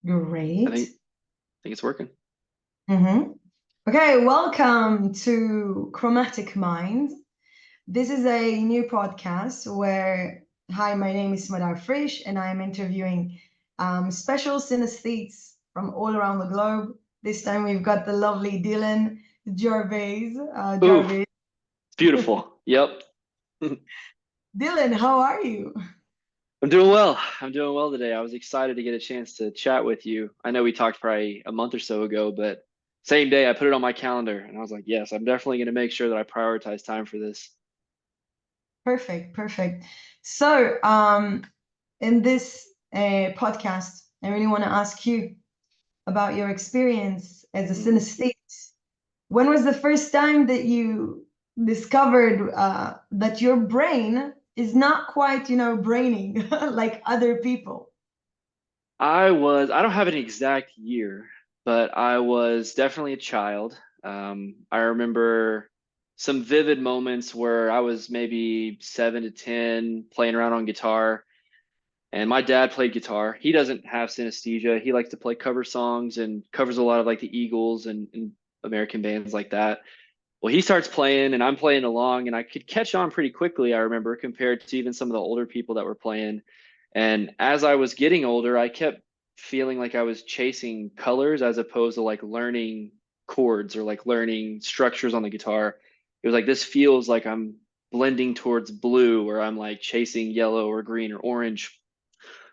I Great. think it's working. hmm Okay, welcome to Chromatic Minds. This is a new podcast where, hi, my name is Smadar Frisch, and I'm interviewing special synesthetes from all around the globe. This time we've got the lovely Dylan Jarvis. Ooh, it's beautiful. Yep. Dylan, how are you? I'm doing well. I'm doing well today. I was excited to get a chance to chat with you. I know we talked probably a month or so ago, but same day I put it on my calendar and I was like, yes, I'm definitely going to make sure that I prioritize time for this. Perfect, perfect. So, in this podcast, I really want to ask you about your experience as a Mhm. synesthete. When was the first time that you discovered that your brain is not quite, braining like other people? I don't have an exact year, but I was definitely a child. I remember some vivid moments where I was maybe 7 to 10 playing around on guitar. And my dad played guitar. He doesn't have synesthesia. He likes to play cover songs and covers a lot of like the Eagles and American bands like that. Well, he starts playing and I'm playing along and I could catch on pretty quickly, I remember, compared to even some of the older people that were playing. And as I was getting older, I kept feeling like I was chasing colors as opposed to like learning chords or like learning structures on the guitar. It was like this feels like I'm blending towards blue or I'm like chasing yellow or green or orange,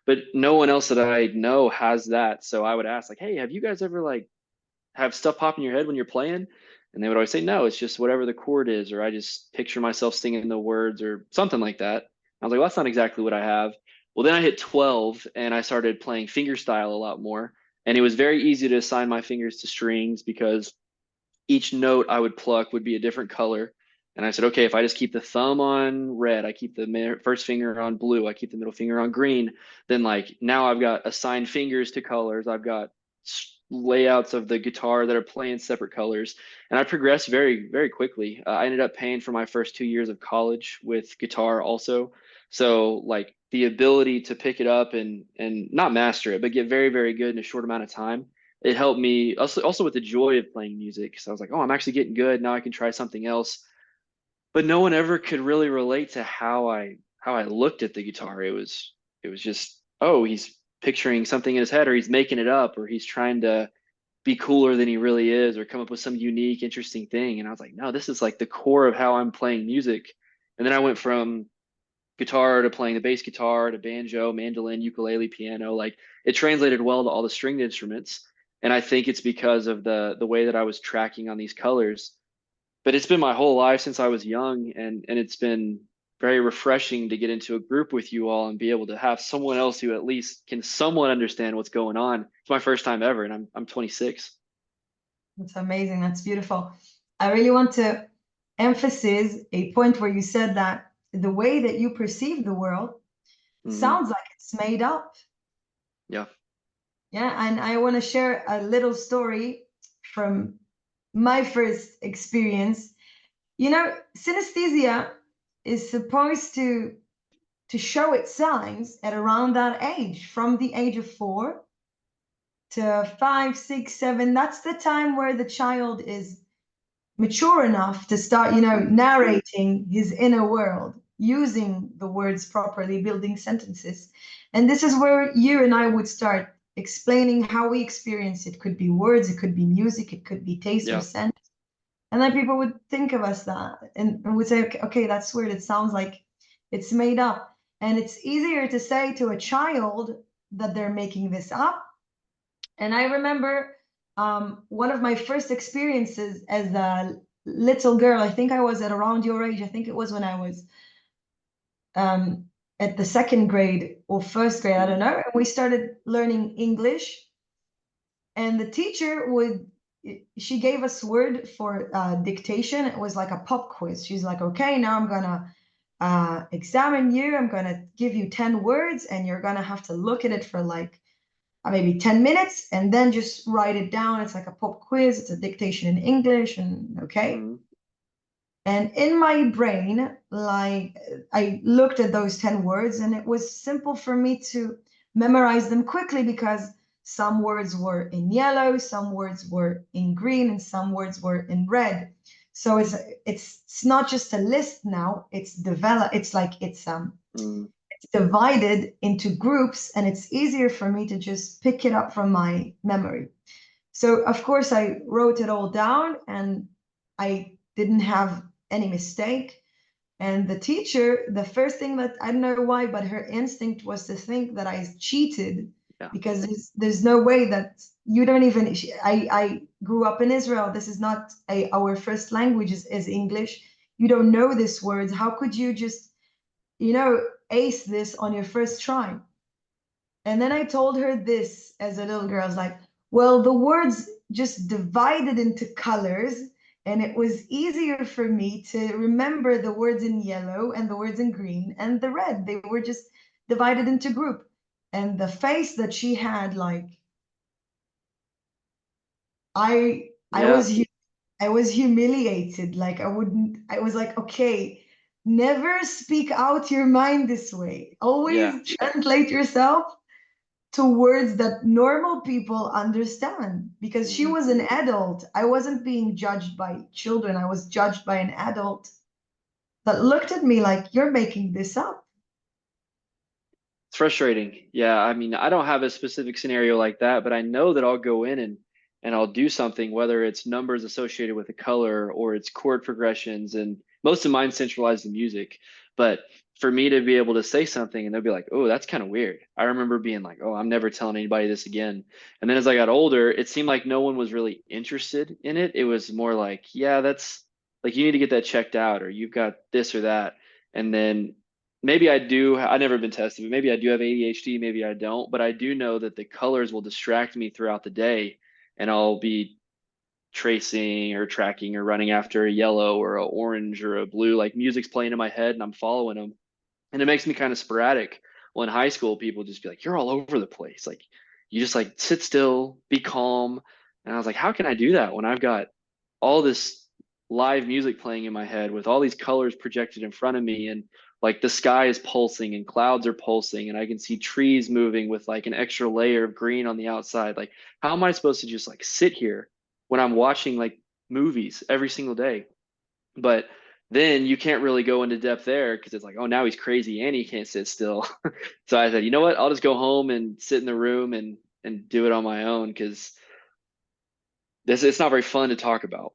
but no one else that I know has that. So I would ask like, "Hey, have you guys ever like have stuff pop in your head when you're playing?" And they would always say, "No, it's just whatever the chord is," or I just picture myself singing the words or something like that. I was like, well, that's not exactly what I have. Well, then I hit 12 and I started playing fingerstyle a lot more. And it was very easy to assign my fingers to strings because each note I would pluck would be a different color. And I said, okay, if I just keep the thumb on red, I keep the first finger on blue, I keep the middle finger on green, then like now I've got assigned fingers to colors. I've got layouts of the guitar that are playing separate colors. And I progressed very, very quickly. I ended up paying for my first 2 years of college with guitar also. So like the ability to pick it up and not master it, but get very, very good in a short amount of time, it helped me also with the joy of playing music. So I was like, oh, I'm actually getting good. Now I can try something else. But no one ever could really relate to how I looked at the guitar. It was just, oh, he's picturing something in his head or he's making it up or he's trying to be cooler than he really is or come up with some unique, interesting thing. And I was like, no, this is like the core of how I'm playing music. And then I went from guitar to playing the bass guitar to banjo, mandolin, ukulele, piano. Like it translated well to all the stringed instruments. And I think it's because of the way that I was tracking on these colors. But it's been my whole life since I was young, and it's been very refreshing to get into a group with you all and be able to have someone else who at least can somewhat understand what's going on. It's my first time ever, and I'm 26. That's amazing. That's beautiful. I really want to emphasize a point where you said that the way that you perceive the world Hmm. sounds like it's made up. Yeah. Yeah, and I want to share a little story from my first experience. Synesthesia is supposed to show its signs at around that age, from the age of 4 to 5, 6, 7. That's the time where the child is mature enough to start, Hmm. narrating his inner world, using the words properly, building sentences. And this is where you and I would start explaining how we experience it. Could be words, it could be music, it could be taste or Yeah. scent. And then people would think of us that and would say, okay, okay, that's weird. It sounds like it's made up. And it's easier to say to a child that they're making this up. And I remember one of my first experiences as a little girl. I think I was at around your age. I think it was when I was um, at the second grade or first grade. I don't Hmm. know. And we started learning English. And the teacher she gave us word for dictation. It was like a pop quiz. She's like, okay, now I'm gonna examine you. I'm gonna give you 10 words, and you're gonna have to look at it for like maybe 10 minutes and then just write it down. It's like a pop quiz, it's a dictation in English, and okay. Hmm. And in my brain, like I looked at those 10 words, and it was simple for me to memorize them quickly because Some words were in yellow, some words were in green, and some words were in red. So it's not just a list now, it's developed, it's like Mm. it's divided into groups, and it's easier for me to just pick it up from my memory. So of course I wrote it all down, and I didn't have any mistake. And the teacher, the first thing that, I don't know why, but her instinct was to think that I cheated, Yeah. because there's no way that you don't even, I grew up in Israel. This is not our first language is English. You don't know these words. How could you just, ace this on your first try? And then I told her this as a little girl. I was like, well, the words just divided into colors, and it was easier for me to remember the words in yellow and the words in green and the red. They were just divided into group. And the face that she had, like, I I Yeah. I was humiliated. Like, I was like, okay, never speak out your mind this way. Yeah. Always translate yourself to words that normal people understand, because she Hmm. was an adult. I wasn't being judged by children. I was judged by an adult that looked at me like, you're making this up. It's frustrating. Yeah, I mean, I don't have a specific scenario like that, but I know that I'll go in and I'll do something, whether it's numbers associated with a color or it's chord progressions, and most of mine centralized in music. But for me to be able to say something and they'll be like, "Oh, that's kind of weird." I remember being like, "Oh, I'm never telling anybody this again." And then as I got older, it seemed like no one was really interested in it. It was more like, "Yeah, that's like you need to get that checked out, or you've got this or that." And then maybe I do. I've never been tested, but maybe I do have ADHD. Maybe I don't. But I do know that the colors will distract me throughout the day, and I'll be tracing or tracking or running after a yellow or a orange or a blue. Like music's playing in my head, and I'm following them, and it makes me kind of sporadic. Well, in high school, people just be like, "You're all over the place. Like, you just like sit still, be calm." And I was like, "How can I do that when I've got all this live music playing in my head with all these colors projected in front of me, and like the sky is pulsing and clouds are pulsing and I can see trees moving with like an extra layer of green on the outside. Like, how am I supposed to just like sit here when I'm watching like movies every single day?" But then you can't really go into depth there because it's like, oh, now he's crazy and he can't sit still. So I said, you know what? I'll just go home and sit in the room and do it on my own because this it's not very fun to talk about.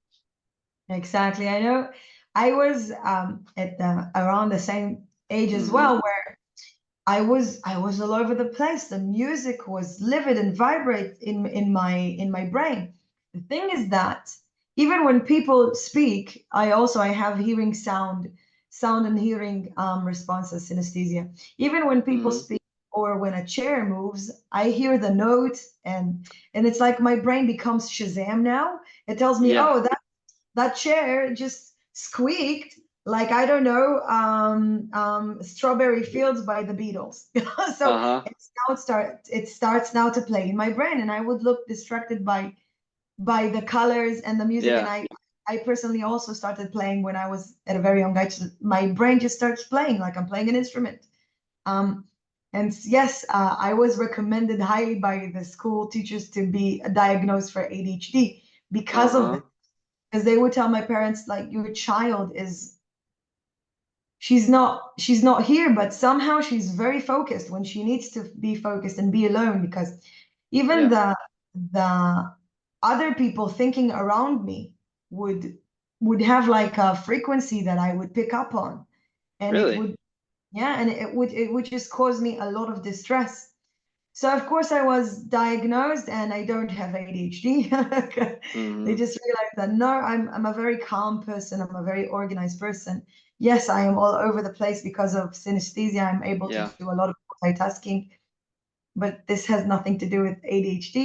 Exactly. I know I was at around the same age as Hmm. well, where I was all over the place. The music was livid and vibrate in my brain. The thing is that even when people speak, I have hearing sound and hearing responses, synesthesia. Even when people Hmm. speak or when a chair moves, I hear the note, and it's like my brain becomes Shazam now. It tells me, Yeah. oh, that chair just squeaked, like, I don't know, Strawberry Fields by the Beatles. So Uh-huh. it starts now to play in my brain, and I would look distracted by the colors and the music. And Yeah. I personally also started playing when I was at a very young age. My brain just starts playing like I'm playing an instrument. um, and yes, I was recommended highly by the school teachers to be diagnosed for ADHD because of, Uh-huh. because they would tell my parents, like, your child is, she's not here, but somehow she's very focused when she needs to be focused and be alone. Because even Yeah. the other people thinking around me would have like a frequency that I would pick up on, and it Really? would, yeah, and it would just cause me a lot of distress. So of course I was diagnosed, and I don't have ADHD. They Hmm. just realized that no, I'm a very calm person. I'm a very organized person. Yes, I am all over the place because of synesthesia. I'm able to Yeah. do a lot of multitasking, but this has nothing to do with ADHD.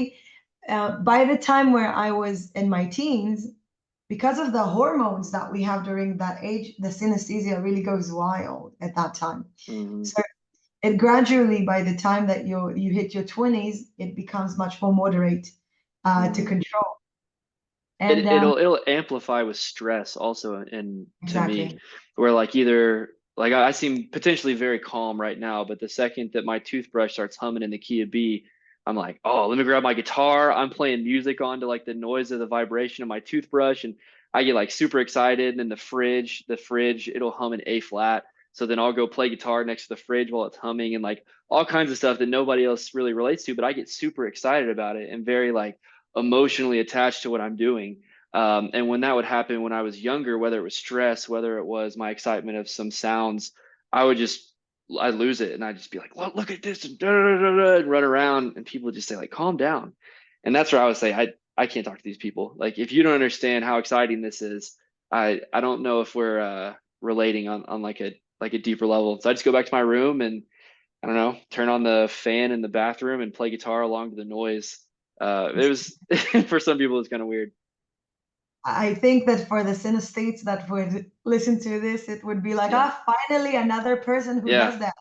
By the time where I was in my teens, because of the hormones that we have during that age, the synesthesia really goes wild at that time. Hmm. So it gradually, by the time that you hit your 20s, it becomes much more moderate to Hmm. control. And It'll amplify with stress also, and to me, exactly. where like either like I seem potentially very calm right now, but the second that my toothbrush starts humming in the key of B, I'm like, oh, let me grab my guitar. I'm playing music onto like the noise of the vibration of my toothbrush, and I get like super excited. And then the fridge, it'll hum an A flat. So then I'll go play guitar next to the fridge while it's humming, and like all kinds of stuff that nobody else really relates to, but I get super excited about it and very like emotionally attached to what I'm doing. And when that would happen when I was younger, whether it was stress, whether it was my excitement of some sounds, I would just I lose it and I'd just be like, look at this and, da, da, da, da, and run around, and people would just say like, calm down. And that's where I would say I can't talk to these people. Like if you don't understand how exciting this is, I don't know if we're relating on like a deeper level. So I just go back to my room and I don't know, turn on the fan in the bathroom and play guitar along to the noise. It was for some people it's kind of weird. I think that for the synesthetes that would listen to this, it would be like, Yeah. ah, finally another person who Yeah. does that.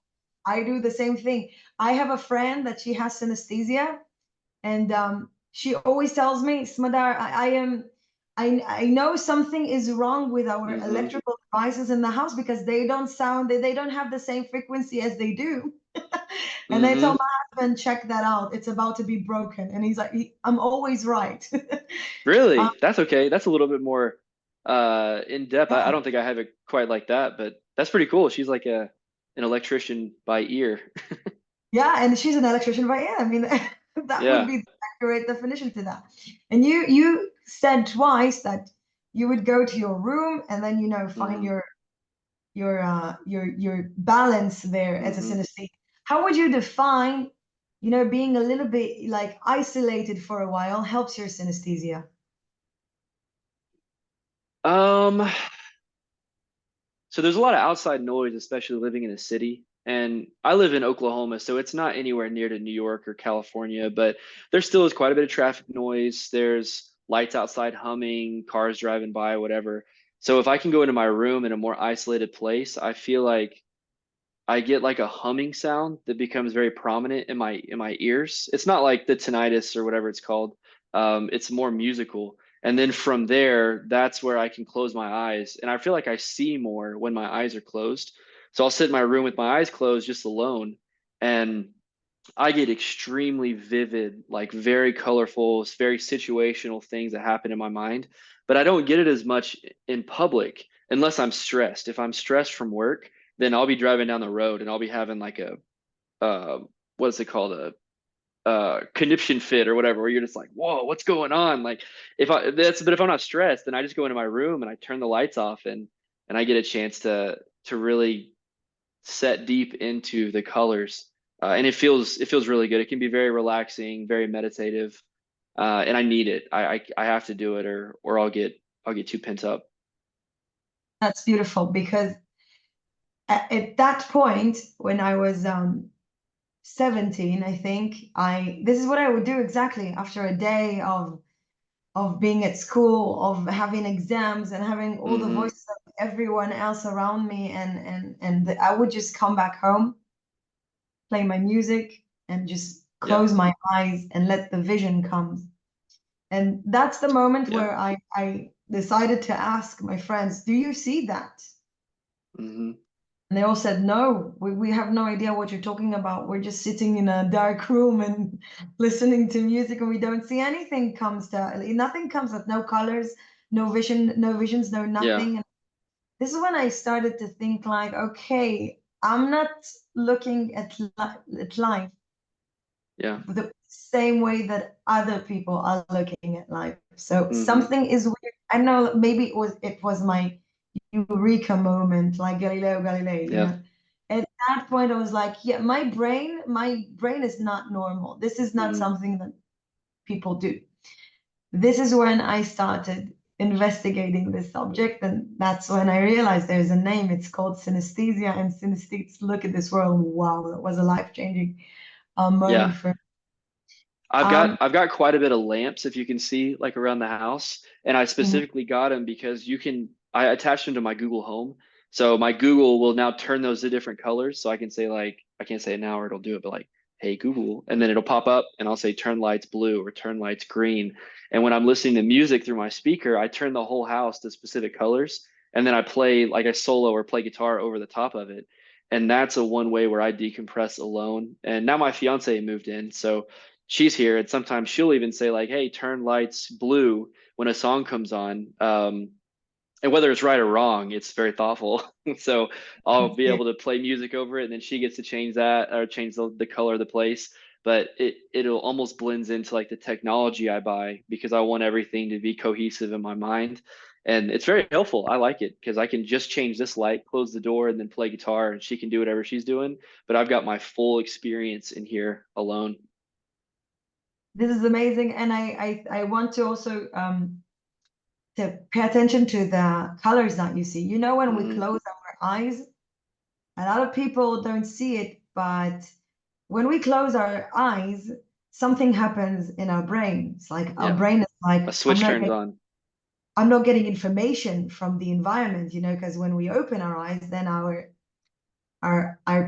I do the same thing. I have a friend that she has synesthesia, and she always tells me, Smadar, I am, I know something is wrong with our Mm-hmm. electrical devices in the house because they don't sound, they don't have the same frequency as they do. And I tell Mm-hmm. my husband, check that out. It's about to be broken. And he's like, I'm always right. Um, Really? That's okay. That's a little bit more in depth. I yeah. don't think I have it quite like that, but that's pretty cool. She's like a an electrician by ear. Yeah, and she's an electrician by ear. I mean, that would Yeah. be the accurate definition to that. And you said twice that you would go to your room and then find Mm-hmm. your balance there as a Mm-hmm. synesthete. How would you define, being a little bit like isolated for a while helps your synesthesia? Um, so there's a lot of outside noise, especially living in a city. And I live in Oklahoma, so it's not anywhere near to New York or California, but there still is quite a bit of traffic noise. There's lights outside humming, cars driving by, whatever. So if I can go into my room in a more isolated place, I feel like I get like a humming sound that becomes very prominent in my ears. It's not like the tinnitus or whatever it's called. It's more musical. And then from there, that's where I can close my eyes. And I feel like I see more when my eyes are closed. So I'll sit in my room with my eyes closed, just alone, and I get extremely vivid, like very colorful, very situational things that happen in my mind. But I don't get it as much in public unless I'm stressed. If I'm stressed from work, then I'll be driving down the road and I'll be having like a uh, what's it called, a conniption fit or whatever, where you're just like, whoa, what's going on? Like but if I'm not stressed, then I just go into my room and I turn the lights off, and I get a chance to really set deep into the colors. And it feels really good. It can be very relaxing, very meditative. And I need it. I have to do it, or I'll get too pent up. That's beautiful because at that point when I was 17, I think this is what I would do exactly after a day of being at school, of having exams and having all the Hmm. voices of everyone else around me, I would just come back home, play my music, and just Yeah. close my eyes and let the vision come. And that's the moment Yeah. where I decided to ask my friends, do you see that? Hmm. And they all said, no, we have no idea what you're talking about. We're just sitting in a dark room and listening to music, and we don't see anything comes to, nothing comes up, no colors, no vision, no visions, no Yeah. nothing. And this is when I started to think like, okay, I'm not looking at life Yeah. the same way that other people are looking at life. So Hmm. something is weird. I don't know, maybe it was my eureka moment, like Galileo Galilei, Yeah. At that point, I was like, yeah, my brain is not normal. This is not Hmm. something that people do. This is when I started investigating this subject, and that's when I realized there's a name. It's called synesthesia, and synesthetes look at this world. Wow, that was a life-changing Yeah. moment for me. I've got Um, I've got quite a bit of lamps, if you can see, like around the house, and I mhm. specifically got them because I attached them to my Google Home. So my Google will now turn those to different colors. So I can say, like, I can't say it now or it'll do it, but like, hey Google, and then it'll pop up and I'll say turn lights blue or turn lights green. And when I'm listening to music through my speaker, I turn the whole house to specific colors, and then I play like I solo or play guitar over the top of it. And that's a one way where I decompress alone. And now my fiance moved in, so she's here, and sometimes she'll even say like, "Hey, turn lights blue when a song comes on." And whether it's right or wrong, it's very thoughtful. So I'll be Yeah. able to play music over it, and then she gets to change that or change the color of the place. But it'll almost blends into like the technology I buy because I want everything to be cohesive in my mind. And it's very helpful. I like it because I can just change this light, close the door, and then play guitar, and she can do whatever she's doing. But I've got my full experience in here alone. This is amazing, and I want to also to pay attention to the colors that you see. You know, when we Hmm. close our eyes, a lot of people don't see it, but when we close our eyes, something happens in our brain. It's like our Yeah, brain is a like, switch turns on. I'm not getting information from the environment, you know, because when we open our eyes, then our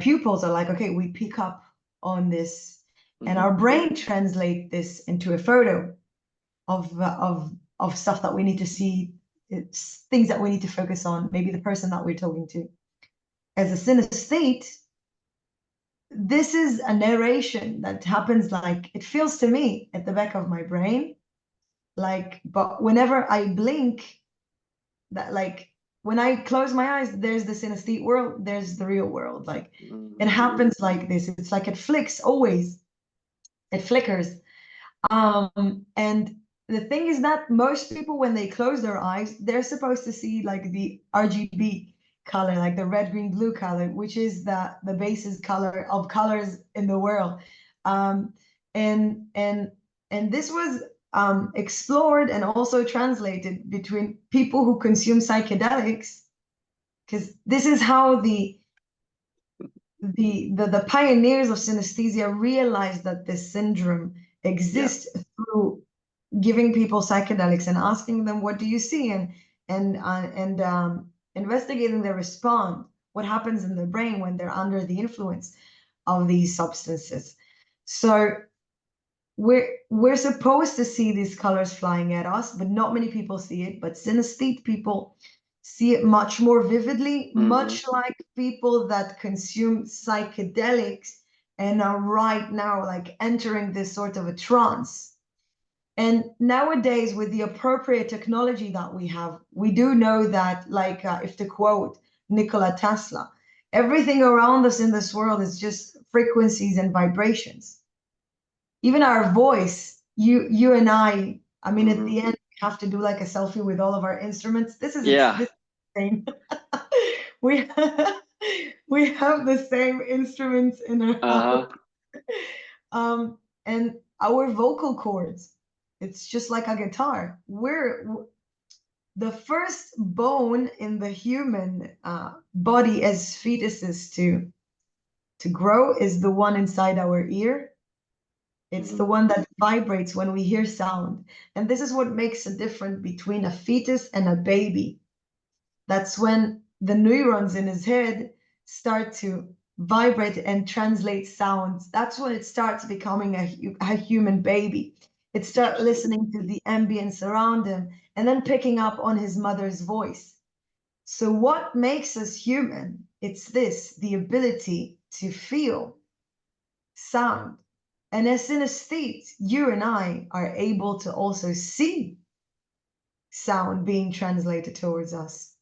pupils are like, okay, we pick up on this, and Hmm. our brain translate this into a photo of stuff that we need to see. It's things that we need to focus on, maybe the person that we're talking to. As a synesthete, this is a narration that happens, like it feels to me at the back of my brain, like, but whenever I blink, that like when I close my eyes, there's the synesthete world, there's the real world. Like it Hmm. happens like this. It's like it flicks always. It flickers. And the thing is that most people, when they close their eyes, they're supposed to see like the RGB color, like the red, green, blue color, which is the basis color of colors in the world. Um, and and and this was explored and also translated between people who consume psychedelics, because this is how the pioneers of synesthesia realized that this syndrome Yeah. exists through giving people psychedelics and asking them, what do you see, and investigating their response, what happens in the brain when they're under the influence of these substances. So we're supposed to see these colors flying at us, but not many people see it. But synesthete people see it much more vividly, Hmm. much like people that consume psychedelics and are right now like entering this sort of a trance. And nowadays, with the appropriate technology that we have, we do know that, like, if to quote Nikola Tesla, everything around us in this world is just frequencies and vibrations. Even our voice, you and I mean, at Hmm. the end, we have to do like a selfie with all of our instruments. Yeah. This is insane. we we have the same instruments in our house. Uh-huh. Um, and our vocal cords, it's just like a guitar. The first bone in the human body as fetuses to grow is the one inside our ear. It's the Hmm. one that vibrates when we hear sound. And this is what makes a difference between a fetus and a baby. That's when the neurons in his head start to vibrate and translate sounds. That's when it starts becoming a human baby. It starts Interesting. listening to the ambience around him and then picking up on his mother's voice. So what makes us human? It's this, the ability to feel sound. And as synesthetes, you and I are able to also see sound being translated towards us.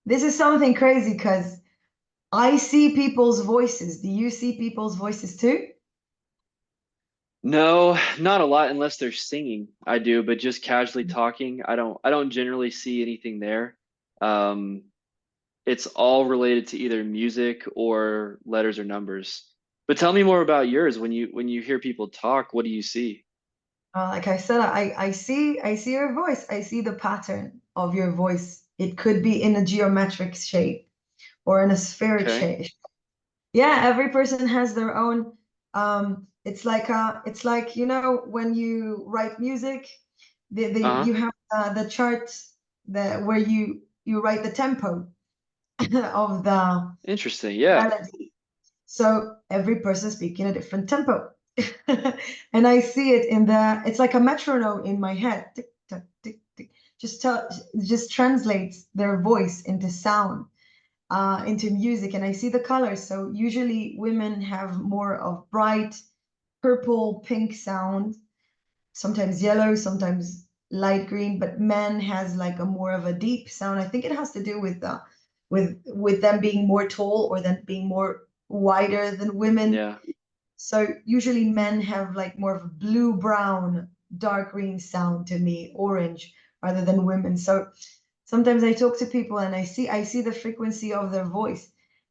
This is something crazy because I see people's voices. Do you see people's voices too? No, not a lot unless they're singing. I do, but just casually talking, I don't generally see anything there. Um, it's all related to either music or letters or numbers. But tell me more about yours. When you hear people talk, what do you see? Like I said, I see your voice. I see the pattern of your voice. It could be in a geometric shape or in a spheric Okay. shape. Yeah, every person has their own. It's like, you know, when you write music, Uh-huh. you have the chart that where you write the tempo of the Interesting. Yeah. melody. So every person speaking a different tempo. And I see it in it's like a metronome in my head. Tick, tock, tick, tick. Just translates their voice into sound, into music, and I see the colors. So usually women have more of bright, purple pink sound, sometimes yellow, sometimes light green, but men has like a more of a deep sound. I think it has to do with with them being more tall or them being more wider than women. Yeah. So usually men have like more of a blue brown dark green sound to me, orange, rather than women. So sometimes I talk to people and I see the frequency of their voice.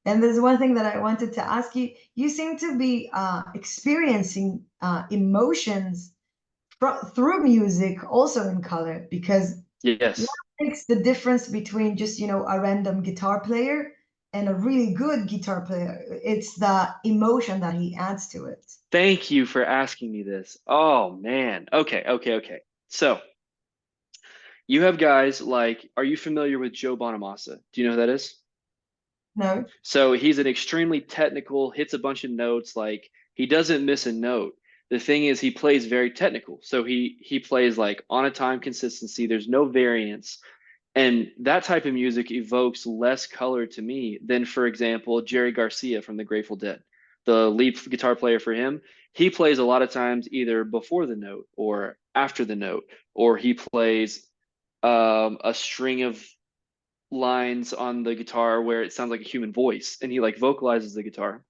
And there's one thing that I wanted to ask you. You seem to be experiencing emotions through music, also in color, because what Yes. makes the difference between just, a random guitar player and a really good guitar player? It's the emotion that he adds to it. Thank you for asking me this. Oh man. Okay. So you have guys like, are you familiar with Joe Bonamassa? Do you know who that is? No? So he's an extremely technical, hits a bunch of notes, like he doesn't miss a note. The thing is he plays very technical. So he plays like on a time consistency, there's no variance. And that type of music evokes less color to me than, for example, Jerry Garcia from the Grateful Dead, the lead guitar player for him. He plays a lot of times either before the note or after the note, or he plays a string of lines on the guitar where it sounds like a human voice, and he like vocalizes the guitar.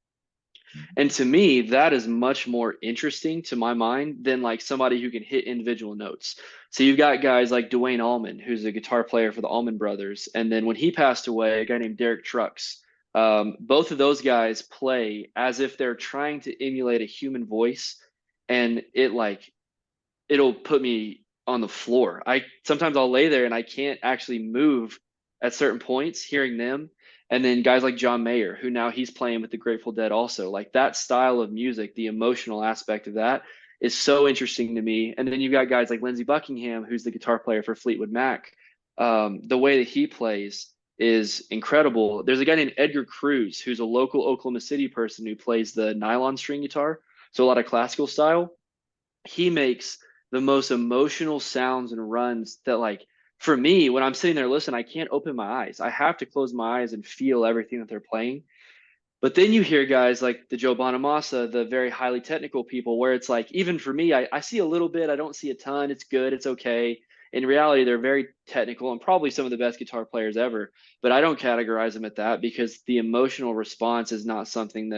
And to me, that is much more interesting to my mind than like somebody who can hit individual notes. So you've got guys like Dwayne Allman, who's a guitar player for the Allman Brothers. And then when he passed away, a guy named Derek Trucks. Both of those guys play as if they're trying to emulate a human voice. And it'll put me on the floor. I sometimes I'll lay there and I can't actually move at certain points hearing them. And then guys like John Mayer, who now he's playing with the Grateful Dead also. Like that style of music, the emotional aspect of that is so interesting to me. And then you've got guys like Lindsey Buckingham, who's the guitar player for Fleetwood Mac. The way that he plays is incredible. There's a guy named Edgar Cruz, who's a local Oklahoma City person who plays the nylon string guitar. So a lot of classical style. He makes the most emotional sounds and runs that like for me when I'm sitting there listening, I can't open my eyes. I have to close my eyes and feel everything that they're playing. But then you hear guys like the Joe Bonamassa, the very highly technical people, where it's like, even for me, I see a little bit, I don't see a ton, it's good, it's okay. In reality, they're very technical and probably some of the best guitar players ever. But I don't categorize them at that because the emotional response is not something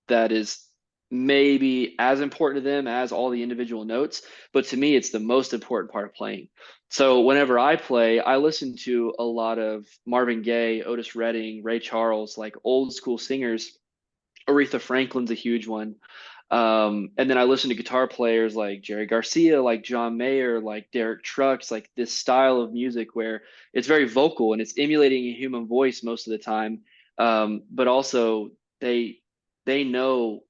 that is maybe as important to them as all the individual notes, but to me, it's the most important part of playing. So whenever I play, I listen to a lot of Marvin Gaye, Otis Redding, Ray Charles, like old school singers. Aretha Franklin's a huge one. And then I listen to guitar players like Jerry Garcia, like John Mayer, like Derek Trucks, like this style of music where it's very vocal and it's emulating a human voice most of the time. But also they they know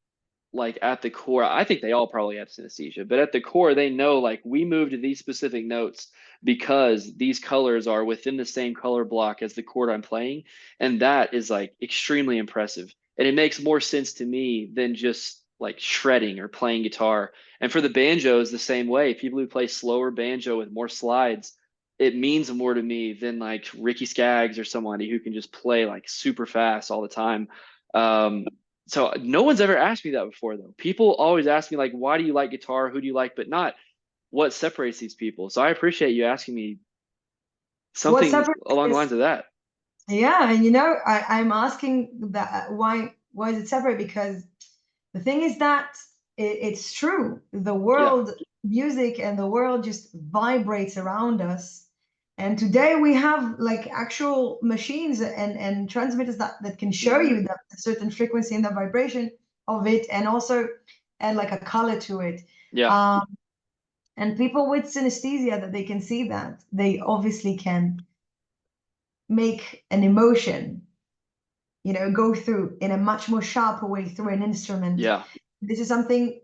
like at the core, I think they all probably have synesthesia, but at the core, they know like we moved to these specific notes because these colors are within the same color block as the chord I'm playing. And that is like extremely impressive. And it makes more sense to me than just like shredding or playing guitar. And for the banjos, the same way. People who play slower banjo with more slides, it means more to me than like Ricky Skaggs or somebody who can just play like super fast all the time. Um, so no one's ever asked me that before, though. People always ask me like, "Why do you like guitar? Who do you like?" But not what separates these people. So I appreciate you asking me What's something up along the is, lines of that. yeah, and I'm asking that why is it separate? Because the thing is that it's true. The Yeah. world, music and the world just vibrates around us. And today we have like actual machines and transmitters that can show Hmm. you that a certain frequency and the vibration of it, and also add like a color to it. Yeah. Um, and people with synesthesia, that they can see that, they obviously can make an emotion, go through in a much more sharper way through an instrument. Yeah. This is something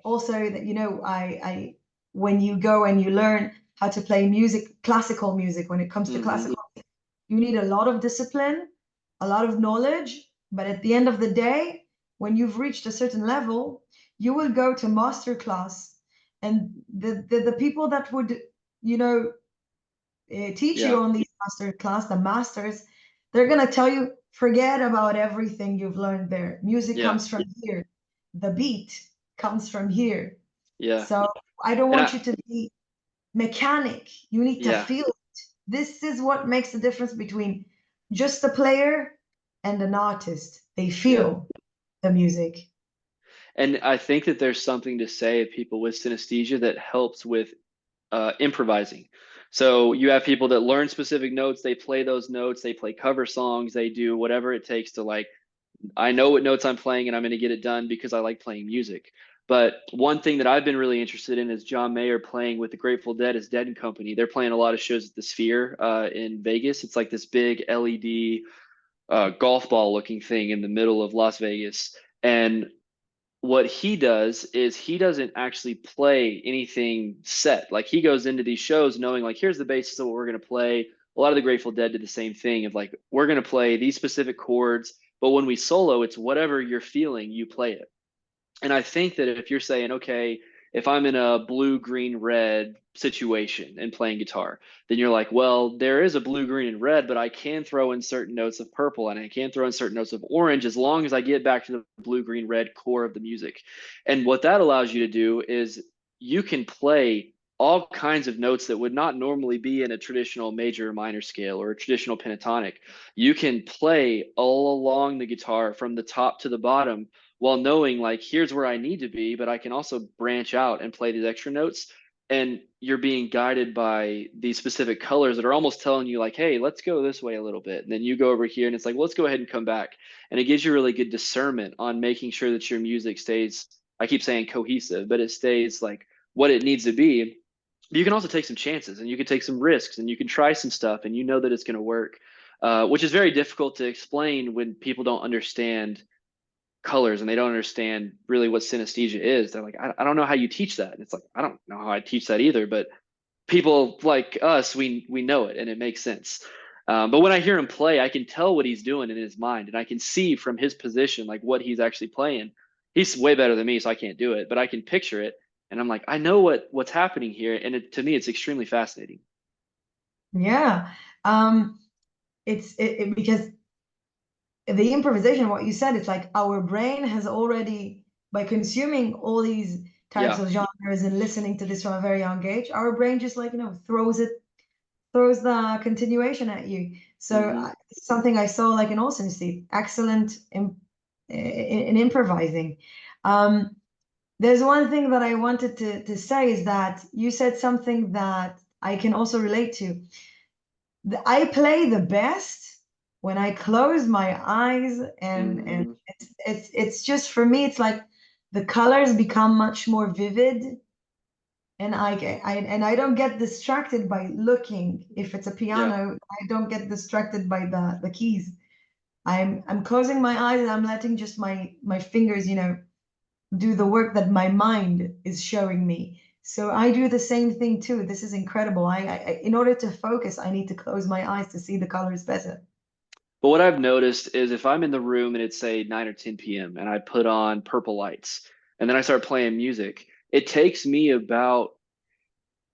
also that, I when you go and you learn how to play music, classical music, when it comes to Hmm. classical, you need a lot of discipline, a lot of knowledge. But at the end of the day, when you've reached a certain level, you will go to master class, and the people that would, you know, teach you Yeah. on these master class, the masters, they're going to tell you, forget about everything you've learned there. Music Yeah. comes from here. The beat comes from here. Yeah. So I don't And want you to be mechanic. You need to yeah, feel it. This is what makes the difference between just a player and an artist. They yeah. feel the music. And I think that there's something to say of people with synesthesia that helps with improvising. So you have people that learn specific notes, they play those notes, they play cover songs, they do whatever it takes to like, I know what notes I'm playing and I'm going to get it done because I like playing music. But one thing that I've been really interested in is John Mayer playing with the Grateful Dead as Dead and Company. They're playing a lot of shows at the Sphere in Vegas. It's like this big LED golf ball looking thing in the middle of Las Vegas. And what he does is he doesn't actually play anything set. Like he goes into these shows knowing like here's the basis of what we're going to play. A lot of the Grateful Dead did the same thing of like we're going to play these specific chords, but when we solo, it's whatever you're feeling, you play it. And I think that if you're saying, okay, if I'm in a blue, green, red situation and playing guitar, then you're like, well, there is a blue, green, and red, but I can throw in certain notes of purple and I can throw in certain notes of orange as long as I get back to the blue, green, red core of the music. And what that allows you to do is you can play all kinds of notes that would not normally be in a traditional major or minor scale or a traditional pentatonic. You can play all along the guitar from the top to the bottom while knowing like here's where I need to be, but I can also branch out and play these extra notes. And you're being guided by these specific colors that are almost telling you like, hey, let's go this way a little bit. And then you go over here and it's like, well, let's go ahead and come back. And it gives you really good discernment on making sure that your music stays, I keep saying cohesive, but it stays like what it needs to be. You can also take some chances and you can take some risks and you can try some stuff and you know that it's going to work, which is very difficult to explain when people don't understand colors and they don't understand really what synesthesia is. They're like, I don't know how you teach that. And it's like, I don't know how I teach that either. But people like us, we know it and it makes sense. But when I hear him play, I can tell what he's doing in his mind and I can see from his position like what he's actually playing. He's way better than me, so I can't do it, but I can picture it. And I'm like, I know what's happening here. And to me, it's extremely fascinating. Yeah. It's because the improvisation, what you said, it's like our brain has already, by consuming all these types Yeah. of genres and listening to this from a very young age, our brain just like, throws the continuation at you. So Hmm. something I saw like in Olsen Steve, excellent in improvising. Um, there's one thing that I wanted to say is that you said something that I can also relate to. I play the best when I close my eyes and Hmm. it's just for me it's like the colors become much more vivid and I don't get distracted by looking. If it's a Yeah. piano, I don't get distracted by the keys. I'm closing my eyes and I'm letting just my fingers, do the work that my mind is showing me. So I do the same thing too. This is incredible. In order to focus, I need to close my eyes to see the colors better. But what I've noticed is if I'm in the room and it's say 9 or 10 p.m. and I put on purple lights and then I start playing music, it takes me about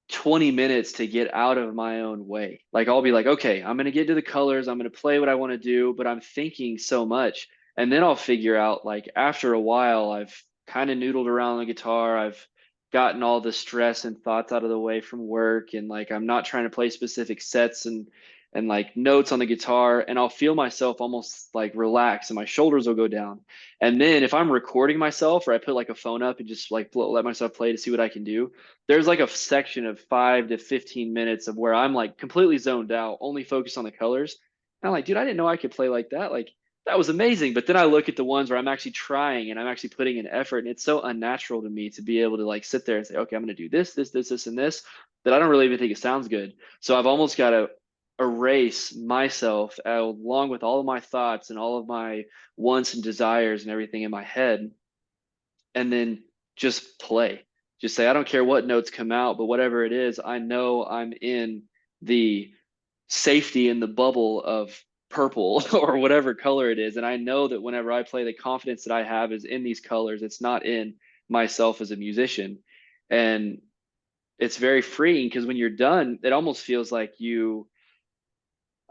20 minutes to get out of my own way. Like I'll be like, okay, I'm going to get to the colors, I'm going to play what I want to do, but I'm thinking so much. And then I'll figure out like after a while, I've kind of noodled around the guitar. I've gotten all the stress and thoughts out of the way from work and like I'm not trying to play specific sets and like notes on the guitar and I'll feel myself almost like relax and my shoulders will go down. And then if I'm recording myself or I put like a phone up and just like let myself play to see what I can do, there's like a section of 5 to 15 minutes of where I'm like completely zoned out, only focused on the colors. And I'm like, dude, I didn't know I could play like that. Like that was amazing. But then I look at the ones where I'm actually trying and I'm actually putting in effort. And it's so unnatural to me to be able to like sit there and say, okay, I'm going to do this, and this, that I don't really even think it sounds good. So I've almost got to erase myself along with all of my thoughts and all of my wants and desires and everything in my head and then just play. Just say, I don't care what notes come out, but whatever it is, I know I'm in the safety in the bubble of purple or whatever color it is. And I know that whenever I play, the confidence that I have is in these colors. It's not in myself as a musician. And it's very freeing because when you're done, it almost feels like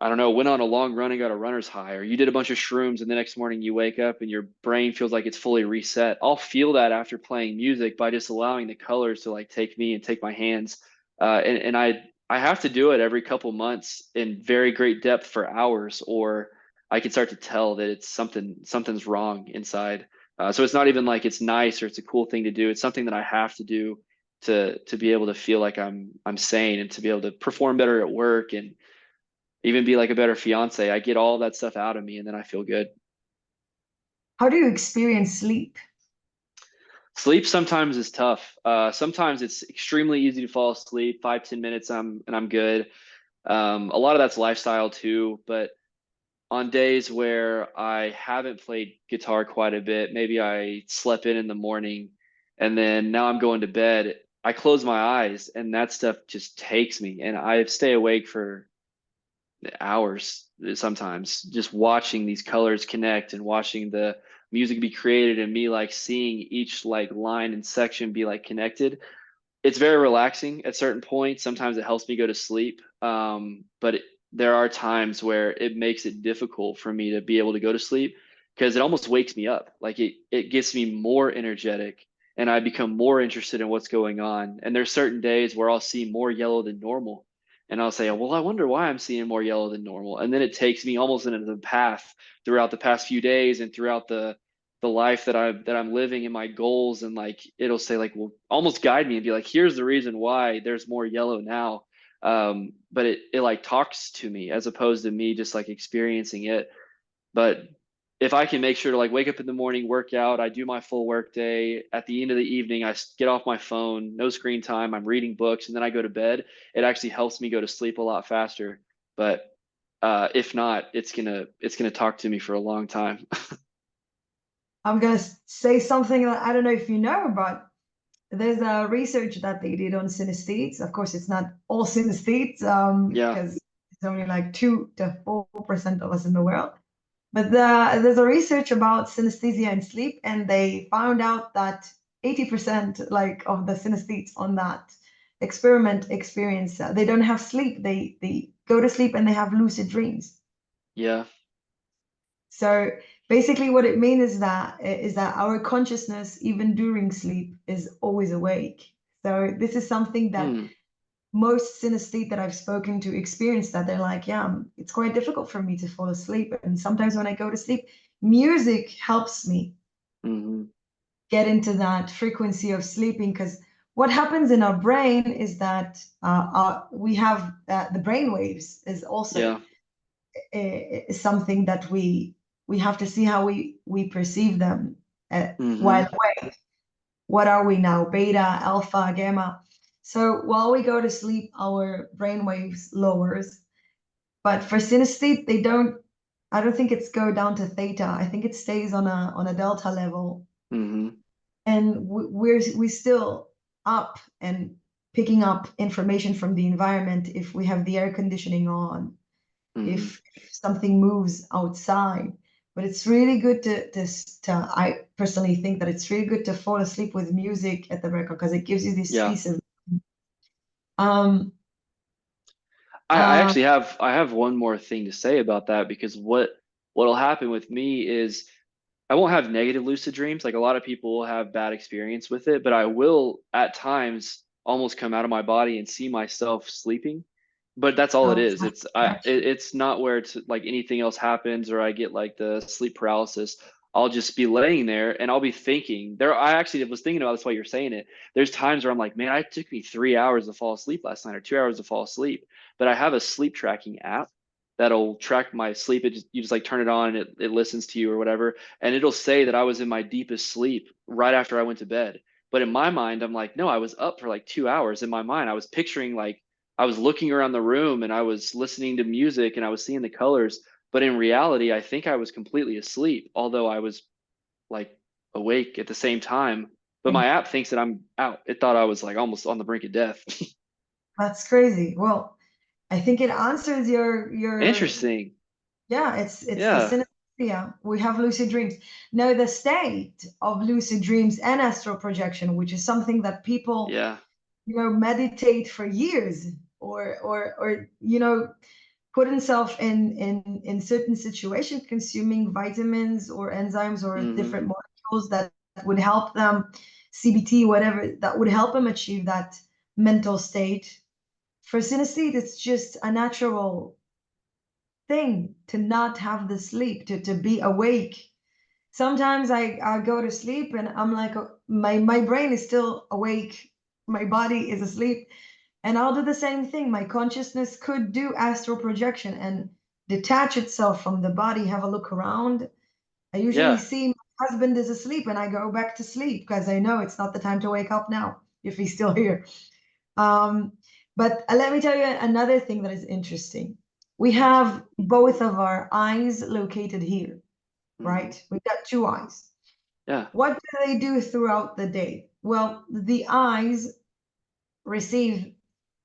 I don't know, went on a long run and got a runner's high, or you did a bunch of shrooms and the next morning you wake up and your brain feels like it's fully reset. I'll feel that after playing music by just allowing the colors to like take me and take my hands. And I have to do it every couple months in very great depth for hours, or I can start to tell that it's something's wrong inside. So it's not even like it's nice or it's a cool thing to do. It's something that I have to do to be able to feel like I'm sane and to be able to perform better at work and even be like a better fiance. I get all that stuff out of me and then I feel good. How do you experience sleep? Sleep sometimes is tough. Sometimes it's extremely easy to fall asleep, 5, 10 minutes, I'm good. A lot of that's lifestyle too, but on days where I haven't played guitar quite a bit, maybe I slept in the morning and then now I'm going to bed. I close my eyes and that stuff just takes me and I stay awake for hours sometimes just watching these colors connect and watching the music be created and me like seeing each like line and section be like connected. It's very relaxing at certain points. Sometimes it helps me go to sleep. But there are times where it makes it difficult for me to be able to go to sleep because it almost wakes me up. Like it gets me more energetic and I become more interested in what's going on. And there's certain days where I'll see more yellow than normal. And I'll say, well, I wonder why I'm seeing more yellow than normal. And then it takes me almost into the path throughout the past few days and throughout the life that I'm living and my goals and like it'll say like will almost guide me and be like here's the reason why there's more yellow now. But it like talks to me as opposed to me just like experiencing it. But if I can make sure to like wake up in the morning, work out, I do my full work day. At the end of the evening, get off my phone, no screen time. I'm reading books, and then I go to bed. It actually helps me go to sleep a lot faster. But if not, it's gonna talk to me for a long time. I'm gonna say something that I don't know if you know, but there's a research that they did on synesthetes. Of course, it's not all synesthetes, Yeah. because it's only like 2 to 4% of us in the world. But there's a research about synesthesia and sleep, and they found out that 80% like of the synesthetes on that experiment experience, they don't have sleep. They go to sleep and they have lucid dreams. Yeah. So basically, what it means is that our consciousness, even during sleep, is always awake. So this is something that Hmm. most synesthete that I've spoken to experience that they're like, yeah, it's quite difficult for me to fall asleep. And sometimes when I go to sleep, music helps me Hmm. get into that frequency of sleeping. Because what happens in our brain is that we have the brain waves is also Yeah. something that we have to see how we perceive them while Hmm. awake. What are we now? Beta, alpha, gamma. So while we go to sleep, our brain waves lowers. But for synesthete, they don't. I don't think it's go down to theta. I think it stays on a delta level, Hmm. and we still up and picking up information from the environment if we have the air conditioning on, Hmm. if something moves outside. But it's really good to I personally think that it's really good to fall asleep with music at the record because it gives you this Yeah. piece of um I uh actually I have one more thing to say about that because what'll happen with me is I won't have negative lucid dreams. Like a lot of people will have bad experience with it, but I will at times almost come out of my body and see myself sleeping. But that's all it oh, is. projection. It's not where it's like anything else happens or I get like the sleep paralysis. I'll just be laying there and I'll be thinking there. I actually was thinking about this while you're saying it. There's times where I'm like, man, it took me 3 hours to fall asleep last night or 2 hours to fall asleep. But I have a sleep tracking app that'll track my sleep. You just like turn it on and it listens to you or whatever and it'll say that I was in my deepest sleep right after I went to bed. But in my mind, I'm like, no, I was up for like 2 hours. In my mind, I was picturing like I was looking around the room and I was listening to music and I was seeing the colors. But in reality, I think I was completely asleep, although I was like awake at the same time. But my app thinks that I'm out. It thought I was like almost on the brink of death. That's crazy. Well, I think it answers your Interesting. yeah, it's the Yeah. synesthesia. We have lucid dreams. Now, the state of lucid dreams and astral projection, which is something that people, Yeah. meditate for years or put himself in certain situations, consuming vitamins or enzymes or Mm-hmm. different molecules that would help them, CBT, whatever, that would help them achieve that mental state. For synesthete, it's just a natural thing to not have the sleep, to be awake. Sometimes I go to sleep and I'm like, my brain is still awake, my body is asleep, and I'll do the same thing. My consciousness could do astral projection and detach itself from the body, have a look around. I usually Yeah. see my husband is asleep and I go back to sleep because I know it's not the time to wake up now if he's still here. Um, but let me tell you another thing that is interesting. We have both of our eyes located here, Mm-hmm. right? We've got two eyes. Yeah. What do they do throughout the day? Well, the eyes receive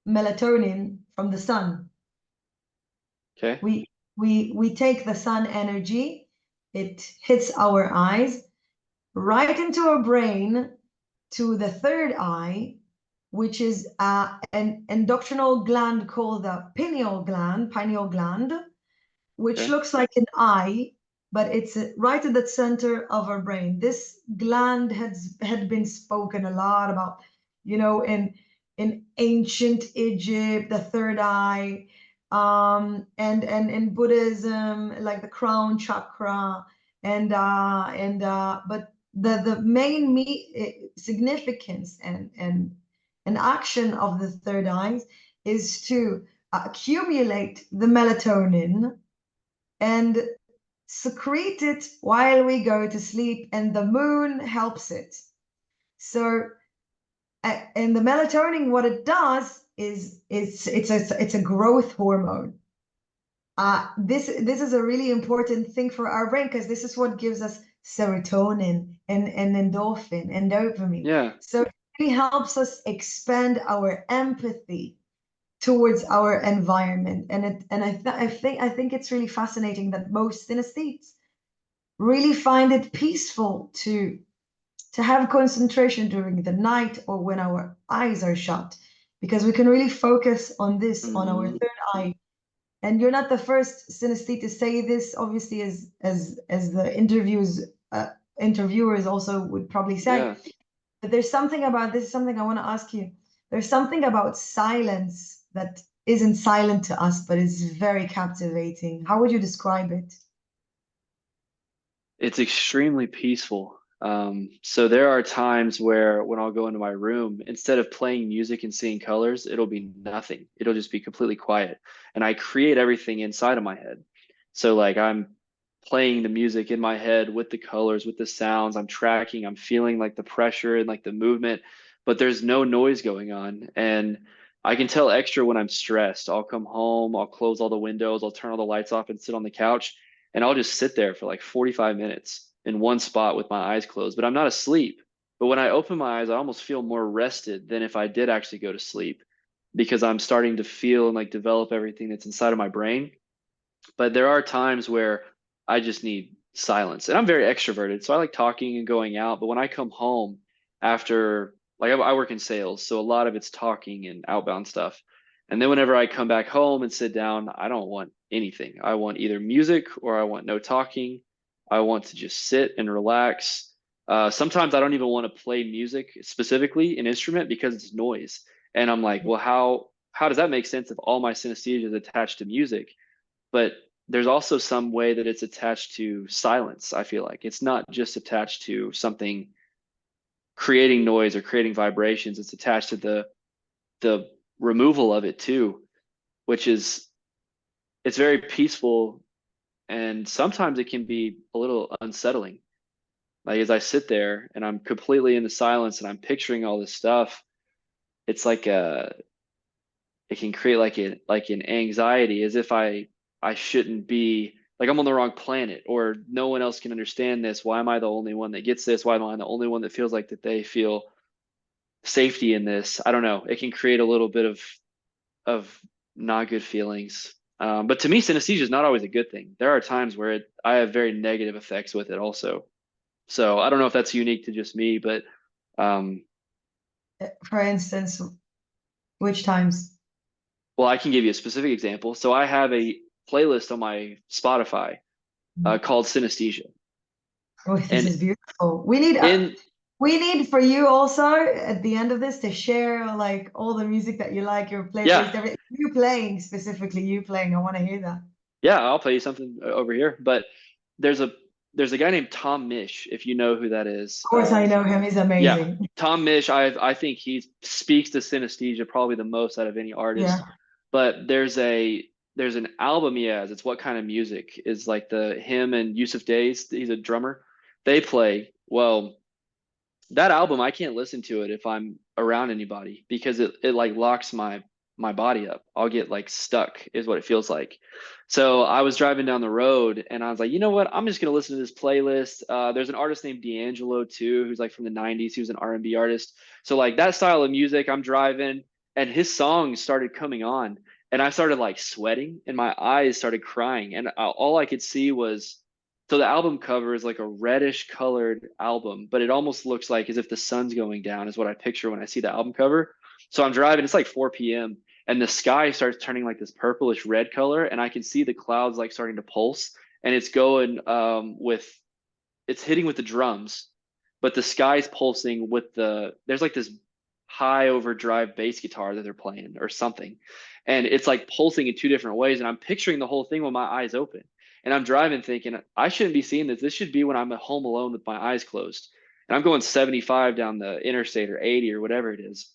melatonin from the sun. Okay. We take the sun energy, it hits our eyes right into our brain to the third eye, which is an endocrinal gland called the pineal gland, which Okay. looks like an eye, but it's right at the center of our brain. This gland had been spoken a lot about, in ancient Egypt, the third eye, and in Buddhism, like the crown chakra, but the main significance and action of the third eye is to accumulate the melatonin and secrete it while we go to sleep, and the moon helps it. So, and the melatonin, what it does is it's a growth hormone. This is a really important thing for our brain because this is what gives us serotonin and endorphin and dopamine. Yeah. So it really helps us expand our empathy towards our environment, and I think it's really fascinating that most synesthetes really find it peaceful to have concentration during the night or when our eyes are shut, because we can really focus on this, on our Mm-hmm. third eye. And you're not the first synesthete to say this, obviously, as the interviewers also would probably say. Yeah. But there's something about this, is something I want to ask you. There's something about silence that isn't silent to us, but is very captivating. How would you describe it? It's extremely peaceful. So there are times where when I'll go into my room, instead of playing music and seeing colors, it'll be nothing. It'll just be completely quiet. And I create everything inside of my head. So like I'm playing the music in my head with the colors, with the sounds, I'm tracking, I'm feeling like the pressure and like the movement, but there's no noise going on. And I can tell extra when I'm stressed. I'll come home, I'll close all the windows, I'll turn all the lights off and sit on the couch and I'll just sit there for like 45 minutes in one spot with my eyes closed, but I'm not asleep. But when I open my eyes, I almost feel more rested than if I did actually go to sleep because I'm starting to feel and like develop everything that's inside of my brain. But there are times where I just need silence. And I'm very extroverted, so I like talking and going out. But when I come home after, like I work in sales, so a lot of it's talking and outbound stuff. And then whenever I come back home and sit down, I don't want anything. I want either music or I want no talking. I want to just sit and relax. Sometimes I don't even want to play music, specifically an instrument, because it's noise. And I'm like, well, how does that make sense if all my synesthesia is attached to music? But there's also some way that it's attached to silence. I feel like it's not just attached to something creating noise or creating vibrations. It's attached to the removal of it too, which is it's very peaceful, and sometimes it can be a little unsettling. Like as I sit there and I'm completely in the silence and I'm picturing all this stuff, it's like it can create like an anxiety as if I shouldn't be, like I'm on the wrong planet or no one else can understand this. Why am I the only one that gets this? Why am I the only one that feels like that they feel safety in this? I don't know. It can create a little bit of not good feelings. But to me, synesthesia is not always a good thing. There are times where I have very negative effects with it also. So I don't know if that's unique to just me, but um, For instance, which times? Well, I can give you a specific example. So I have a playlist on my Spotify called Synesthesia. Oh, this And is beautiful. in We need for you also at the end of this to share like all the music that you like, your yeah, playlist, everything. You playing specifically, you playing. I want to hear that. yeah, I'll play you something over here. But there's a there's a guy named Tom Mish, if you know who that is. Of course, I know him. He's Yeah, amazing. Tom Mish, I think he speaks to synesthesia probably the most out of any Yeah. artist. But there's an album he has. It's What Kind of Music is like the him and Yusuf Days, he's a drummer. They play. Well, that album I can't listen to it if I'm around anybody because it like locks my body up. I'll get like stuck is what it feels like. So I was driving down the road and I was like, you know what? I'm just gonna listen to this playlist. There's an artist named D'Angelo too, who's like from the '90s. He was an R&B artist. So like that style of music, I'm driving and his songs started coming on and I started like sweating and my eyes started crying and all I could see was so the album cover is like a reddish colored album, but it almost looks like as if the sun's going down is what I picture when I see the album cover. So I'm driving, it's like 4 p.m. and the sky starts turning like this purplish red color and I can see the clouds like starting to pulse and it's going with it's hitting with the drums, but the sky's pulsing with there's like this high overdrive bass guitar that they're playing or something. And it's like pulsing in two different ways. And I'm picturing the whole thing with my eyes open. And I'm driving thinking, I shouldn't be seeing this. This should be when I'm at home alone with my eyes closed. And I'm going 75 down the interstate or 80 or whatever it is.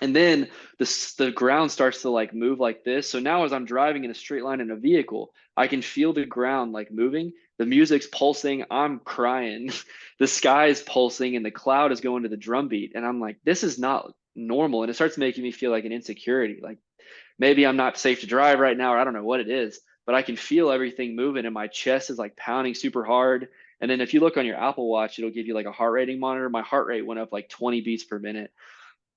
And then the ground starts to like move like this. So now as I'm driving in a straight line in a vehicle, I can feel the ground like moving. The music's pulsing. I'm crying. The sky is pulsing and the cloud is going to the drum beat. And I'm like, this is not normal. And it starts making me feel like an insecurity. Like maybe I'm not safe to drive right now, or I don't know what it is, but I can feel everything moving and my chest is like pounding super hard. And then if you look on your Apple Watch, it'll give you like a heart rating monitor. My heart rate went up like 20 beats per minute.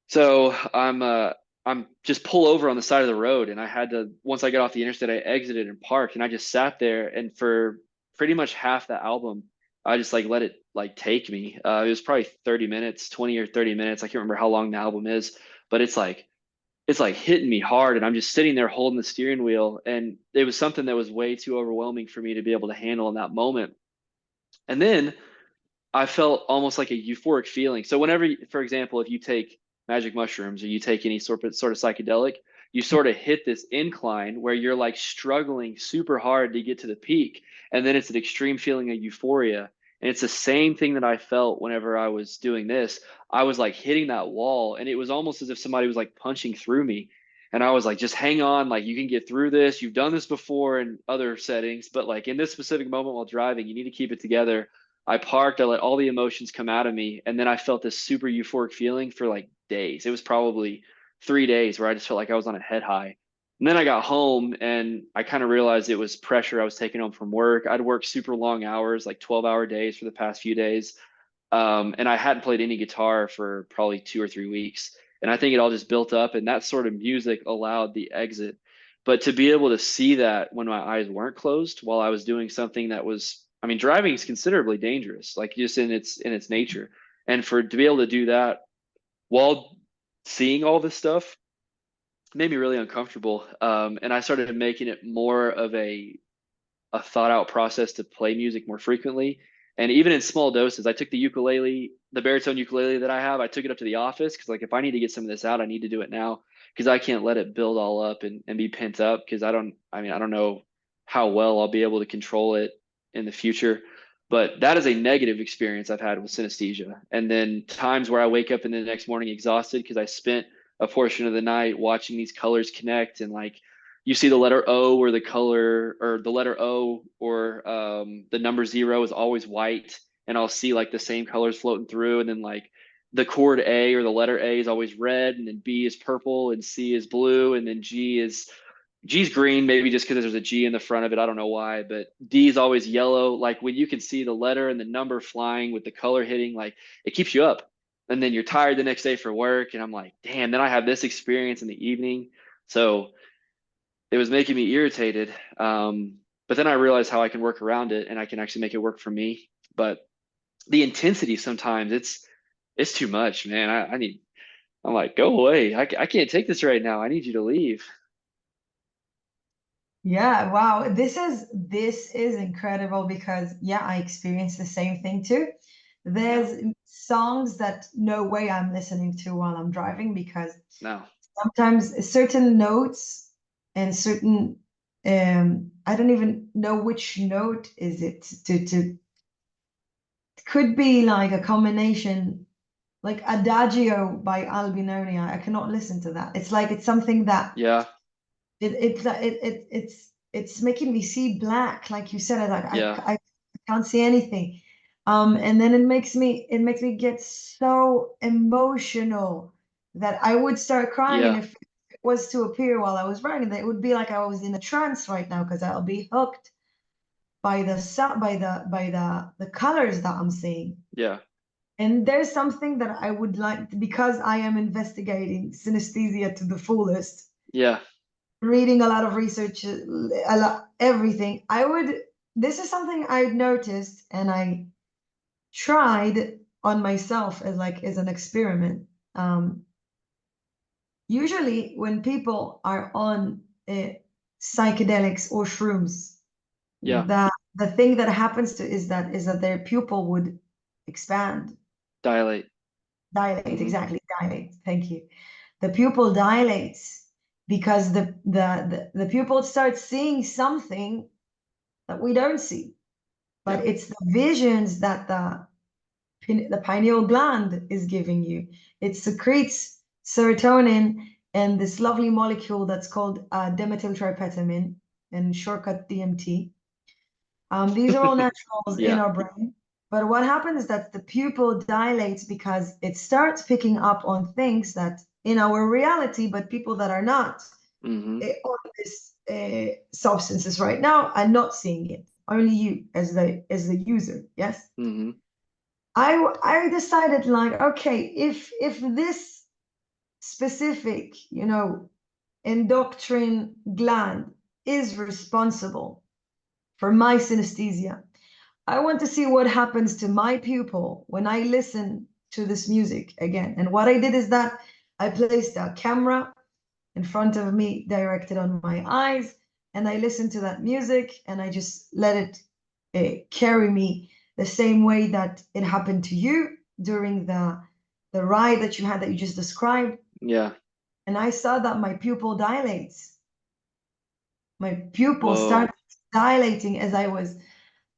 So I'm just pull over on the side of the road and I had to once I got off the interstate, I exited and parked and I just sat there and for pretty much half the album, I just like let it like take me. It was probably 30 minutes, 20 or 30 minutes. I can't remember how long the album is, but it's like hitting me hard and I'm just sitting there holding the steering wheel and it was something that was way too overwhelming for me to be able to handle in that moment. And then I felt almost like a euphoric feeling. So whenever, for example, if you take magic mushrooms or you take any sort of psychedelic, you sort of hit this incline where you're like struggling super hard to get to the peak, and then it's an extreme feeling of euphoria. And it's the same thing that I felt whenever I was doing this. I was like hitting that wall, and it was almost as if somebody was like punching through me. And I was like, just hang on, like you can get through this. You've done this before in other settings, but like in this specific moment while driving, you need to keep it together. I parked, I let all the emotions come out of me, and then I felt this super euphoric feeling for like days. It was probably 3 days where I just felt like I was on a head high. And then I got home and I kind of realized it was pressure I was taking home from work. I'd worked super long hours, like 12-hour days for the past few days. And I hadn't played any guitar for probably 2 or 3 weeks. And I think it all just built up, and that sort of music allowed the exit. But to be able to see that when my eyes weren't closed while I was doing something that was, I mean, driving is considerably dangerous, like just in its nature. And for to be able to do that while seeing all this stuff made me really uncomfortable. And I started making it more of a thought out process to play music more frequently. And even in small doses, I took the ukulele, the baritone ukulele that I have, I took it up to the office because like if I need to get some of this out, I need to do it now because I can't let it build all up and be pent up because I don't know how well I'll be able to control it in the future. But that is a negative experience I've had with synesthesia. And then times where I wake up in the next morning exhausted because I spent a portion of the night watching these colors connect and like you see the letter O or the color or the letter O or the number zero is always white, and I'll see like the same colors floating through, and then like the chord A or the letter A is always red, and then B is purple, and C is blue, and then G's green, maybe just because there's a G in the front of it. I don't know why, but D is always yellow. Like when you can see the letter and the number flying with the color hitting, like it keeps you up. And then you're tired the next day for work, and I'm like, damn. Then I have this experience in the evening, so it was making me irritated. But then I realized how I can work around it and I can actually make it work for me. But the intensity sometimes it's too much, man. I'm like, go away. I can't take this right now. I need you to leave. Yeah, wow. This is incredible because yeah, I experienced the same thing too. Yeah. There's songs that no way I'm listening to while I'm driving because No. sometimes certain notes and certain I don't even know which note is it to could be like a combination like Adagio by Albinonia. I cannot listen to that. It's like it's something that Yeah. it's making me see black, like you said. Like Yeah. I can't see anything, and then it makes me get so emotional that I would start crying, and Yeah. if it was to appear while I was writing, it would be like I was in a trance right now because I'll be hooked by the colors that I'm seeing. Yeah. And there's something that I would like because I am investigating synesthesia to the fullest, Yeah. reading a lot of research, a lot everything. This is something I noticed and I tried on myself as an experiment. Um, Usually when people are on psychedelics or shrooms, Yeah. the thing that happens to is that their pupil would expand, Dilate. dilate, Hmm. exactly, dilate. Thank you. The pupil dilates because the pupil starts seeing something that we don't see, Yeah. but it's the visions that the pineal gland is giving you. It secretes serotonin and this lovely molecule that's called dimethyltryptamine, and shortcut DMT. These are all naturals in Yeah. our brain. But what happens is that the pupil dilates because it starts picking up on things that in our reality, but people that are not Hmm. on this substances right now are not seeing it. Only you as the user. Yes. Hmm. I decided like, okay, if this specific, endocrine gland is responsible for my synesthesia, I want to see what happens to my pupil when I listen to this music again. And what I did is that I placed a camera in front of me, directed on my eyes, and I listened to that music and I just let it carry me the same way that it happened to you during the ride that you had that you just described. Yeah. And I saw that my pupil dilates. My pupil started Whoa. dilating as I was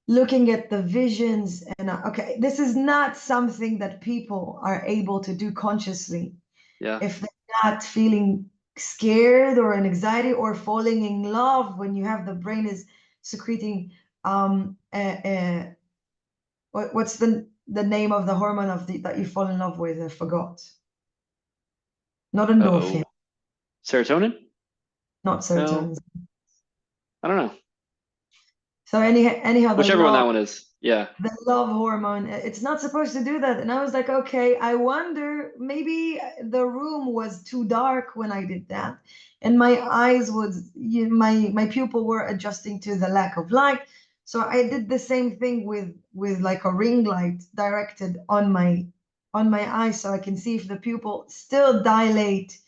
looking at the visions. And okay, this is not something that people are able to do consciously Yeah. if they're not feeling scared or an anxiety or falling in love when you have the brain is secreting what's the name of the hormone that you fall in love with? I forgot. Not endorphin, Uh-oh. Serotonin? not No. serotonin. I don't know. So anyhow, the Whichever one that love one is. Yeah. the love hormone, it's not supposed to do that. And I was like, okay, I wonder, maybe the room was too dark when I did that, and my eyes was my pupil were adjusting to the lack of light. So I did the same thing with like a ring light directed on my eyes, so I can see if the pupil still dilate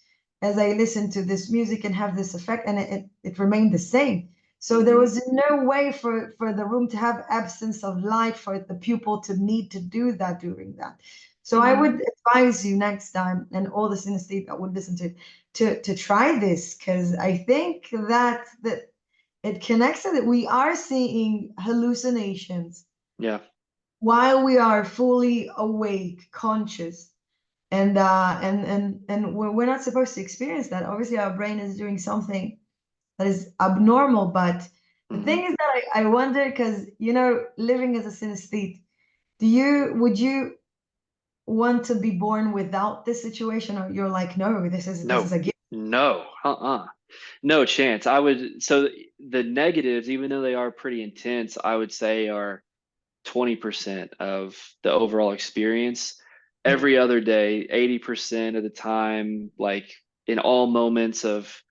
as I listen to this music and have this effect, and it remained the same. So there Hmm. was no way for the room to have absence of light for the pupil to need to do that during that. So I Hmm. would advise you next time, and all the synesthete that would listen to try this, because I think that it connects to that we are seeing hallucinations Yeah. while we are fully awake, conscious. And we're not supposed to experience that. Obviously, our brain is doing something that is abnormal. But the Hmm. thing is that I wonder, because living as a synesthete, would you want to be born without this situation, or you're like, no, this is No. a gift? No. Uh-uh. No chance. I would, so the negatives, even though they are pretty intense, I would say are 20% of the overall experience. Yeah. Every other day, 80% of the time, like in all moments of,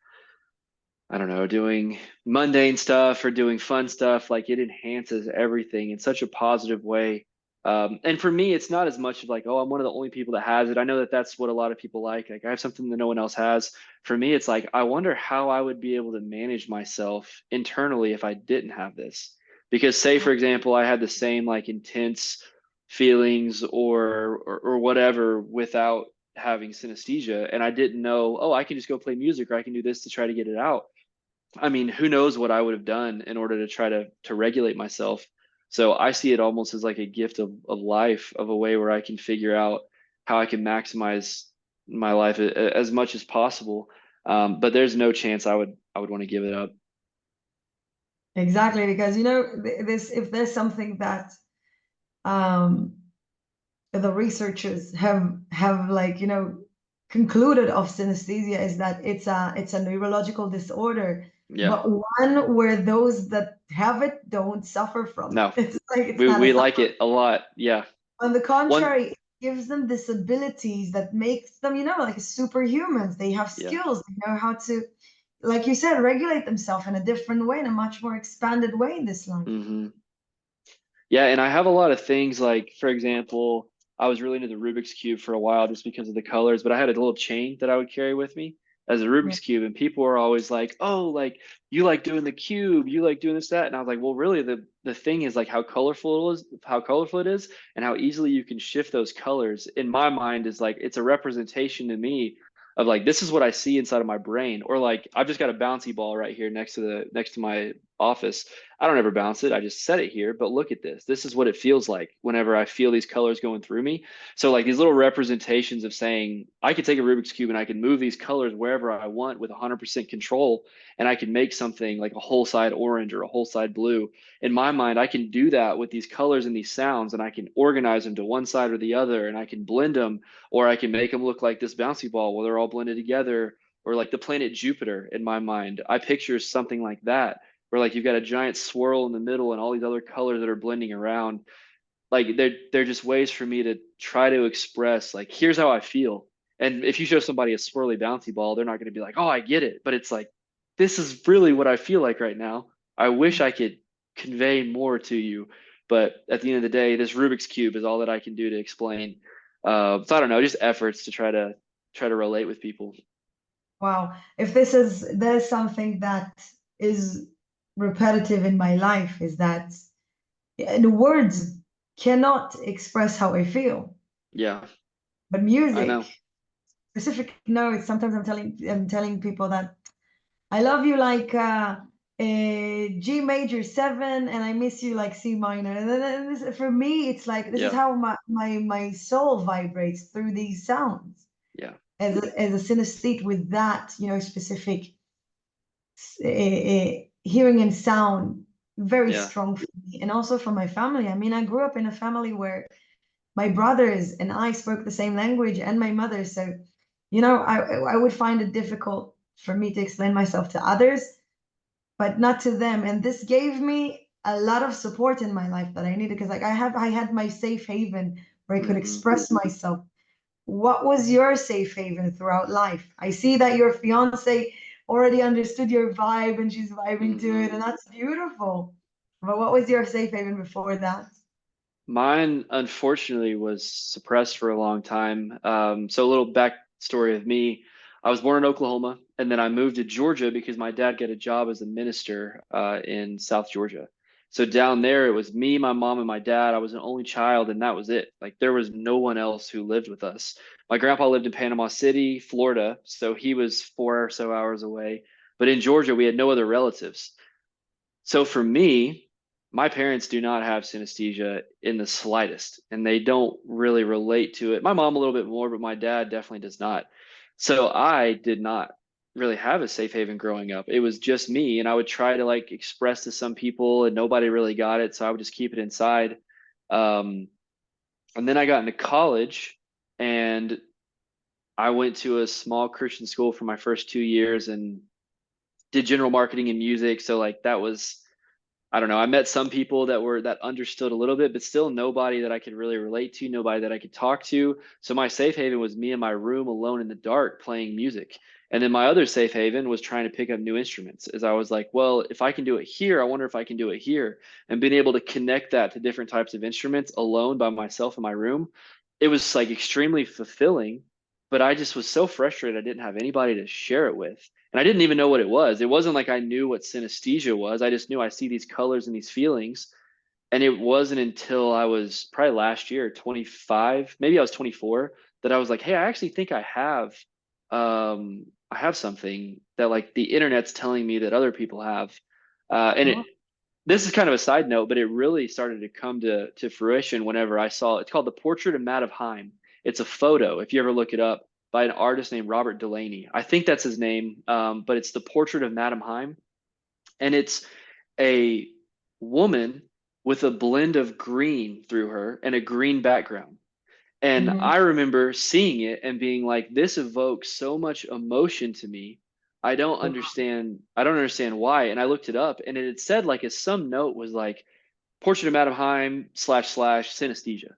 I don't know, doing mundane stuff or doing fun stuff, like it enhances everything in such a positive way. And for me, it's not as much of like, oh, I'm one of the only people that has it. I know that that's what a lot of people like. Like I have something that no one else has. For me, it's like, I wonder how I would be able to manage myself internally if I didn't have this. Because say, for example, I had the same like intense feelings or whatever without having synesthesia, and I didn't know, oh, I can just go play music or I can do this to try to get it out. I mean, who knows what I would have done in order to try to regulate myself. So I see it almost as like a gift of life, of a way where I can figure out how I can maximize my life as much as possible. But there's no chance I would want to give it up. Exactly, because you know, this if there's something that um the researchers have like, you know, concluded of synesthesia is that it's a neurological disorder, Yeah. but one where those that have it don't suffer from it. No, It's like it's we not a we like suffer. it a lot. Yeah. On the One. contrary, it gives them disabilities that makes them, you know, like superhumans. They have Yeah. skills, they know how to, like you said, regulate themselves in a different way, in a much more expanded way in this life. Hmm. Yeah, and I have a lot of things like, for example, I was really into the Rubik's Cube for a while just because of the colors, but I had a little chain that I would carry with me as a Yeah. Rubik's Cube, and people were always like, "Oh, like you like doing the cube, you like doing this, that," and I was like, "Well, really, the thing is like how colorful it is, and how easily you can shift those colors." In my mind, is like it's a representation to me of like this is what I see inside of my brain, or like I've just got a bouncy ball right here next to my office. I don't ever bounce it. I just set it here. But look at this. This is what it feels like whenever I feel these colors going through me. So like these little representations of saying I could take a Rubik's Cube and I can move these colors wherever I want with 100% control, and I can make something like a whole side orange or a whole side blue. In my mind, I can do that with these colors and these sounds, and I can organize them to one side or the other, and I can blend them, or I can make them look like this bouncy ball where they're all blended together, or like the planet Jupiter in my mind. I picture something like that where like you've got a giant swirl in the middle and all these other colors that are blending around. Like they're just ways for me to try to express like here's how I feel. And if you show somebody a swirly bouncy ball, they're not going to be like, "Oh, I get it." But it's like this is really what I feel like right now. I wish I could convey more to you, but at the end of the day, this Rubik's cube is all that I can do to explain. So I don't know, just efforts to try to relate with people. Wow. If this is there's something that is repetitive in my life is that the words cannot express how I feel, Yeah, but I music, know. specific notes. Sometimes I'm telling people that I love you like a G major 7, and I miss you like C minor. And then for me, it's like this is Yeah, how my soul vibrates through these sounds. yeah, As a synesthete with that, you know, specific hearing and sound, very yeah, strong for me, and also for my family. I mean, I grew up in a family where my brothers and I spoke the same language, and my mother. So, you know, I would find it difficult for me to explain myself to others, but not to them. And this gave me a lot of support in my life that I needed, because like I had my safe haven where I could hmm express myself. What was your safe haven throughout life? I see that your fiance already understood your vibe and she's vibing to hmm it, and that's beautiful. But what was your safe haven before that? Mine, unfortunately, was suppressed for a long time. So a little backstory of me. I was born in Oklahoma, and then I moved to Georgia because my dad got a job as a minister in South Georgia. So down there, it was me, my mom, and my dad. I was an only child, and that was it. Like there was no one else who lived with us. My grandpa lived in Panama City, Florida, so he was 4 or so hours away. But in Georgia, we had no other relatives. So for me, my parents do not have synesthesia in the slightest, and they don't really relate to it. My mom a little bit more, but my dad definitely does not. So I did not really have a safe haven growing up. It was just me, and I would try to like express to some people, and nobody really got it, so I would just keep it inside. Um, and then I got into college, and I went to a small Christian school for my first 2 years and did general marketing and music. So like that was I don't know. I met some people that understood a little bit, but still nobody that I could really relate to, nobody that I could talk to. So my safe haven was me in my room alone in the dark playing music. And then my other safe haven was trying to pick up new instruments. As I was like, well, if I can do it here, I wonder if I can do it here. And being able to connect that to different types of instruments alone by myself in my room, it was like extremely fulfilling. But I just was so frustrated I didn't have anybody to share it with. And I didn't even know what it was. It wasn't like I knew what synesthesia was. I just knew I see these colors and these feelings. And it wasn't until I was probably last year, 25, maybe I was 24, that I was like, hey, I actually think I have something that like the internet's telling me that other people have. And it Oh, this is kind of a side note, but it really started to come to fruition whenever I saw it's called The Portrait of Madame Heim. It's a photo, if you ever look it up, by an artist named Robert Delaney. I think that's his name, but it's The Portrait of Madame Heim. And it's a woman with a blend of green through her and a green background. And mhm. I remember seeing it and being like, this evokes so much emotion to me. I don't understand why. And I looked it up and it had said like a some note was like Portrait of Madame Heim / synesthesia.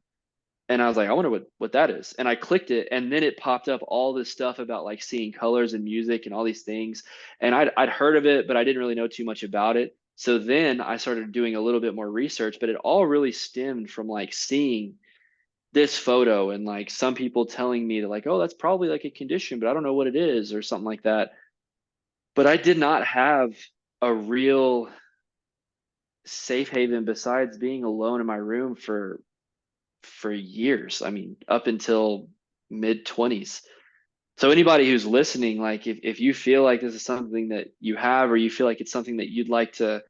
And I was like, I wonder what that is. And I clicked it, and then it popped up all this stuff about like seeing colors and music and all these things. And I'd heard of it, but I didn't really know too much about it. So then I started doing a little bit more research, but it all really stemmed from like seeing this photo and like some people telling me that like, oh, that's probably like a condition, but I don't know what it is or something like that. But I did not have a real safe haven besides being alone in my room for years. I mean, up until mid 20s. So anybody who's listening, like if you feel like this is something that you have or you feel like it's something that you'd like to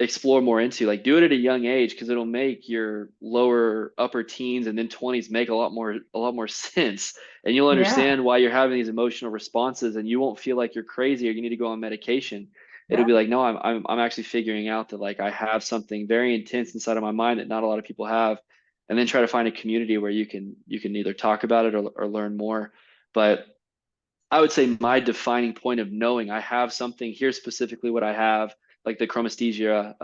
explore more into, like do it at a young age because it'll make your lower upper teens and then 20s make a lot more sense, and you'll Yeah, understand why you're having these emotional responses, and you won't feel like you're crazy or you need to go on medication. It'll yeah, be like, no, I'm actually figuring out that like I have something very intense inside of my mind that not a lot of people have, and then try to find a community where you can either talk about it or learn more. But I would say my defining point of knowing I have something, here's specifically what I have, like the chromesthesia,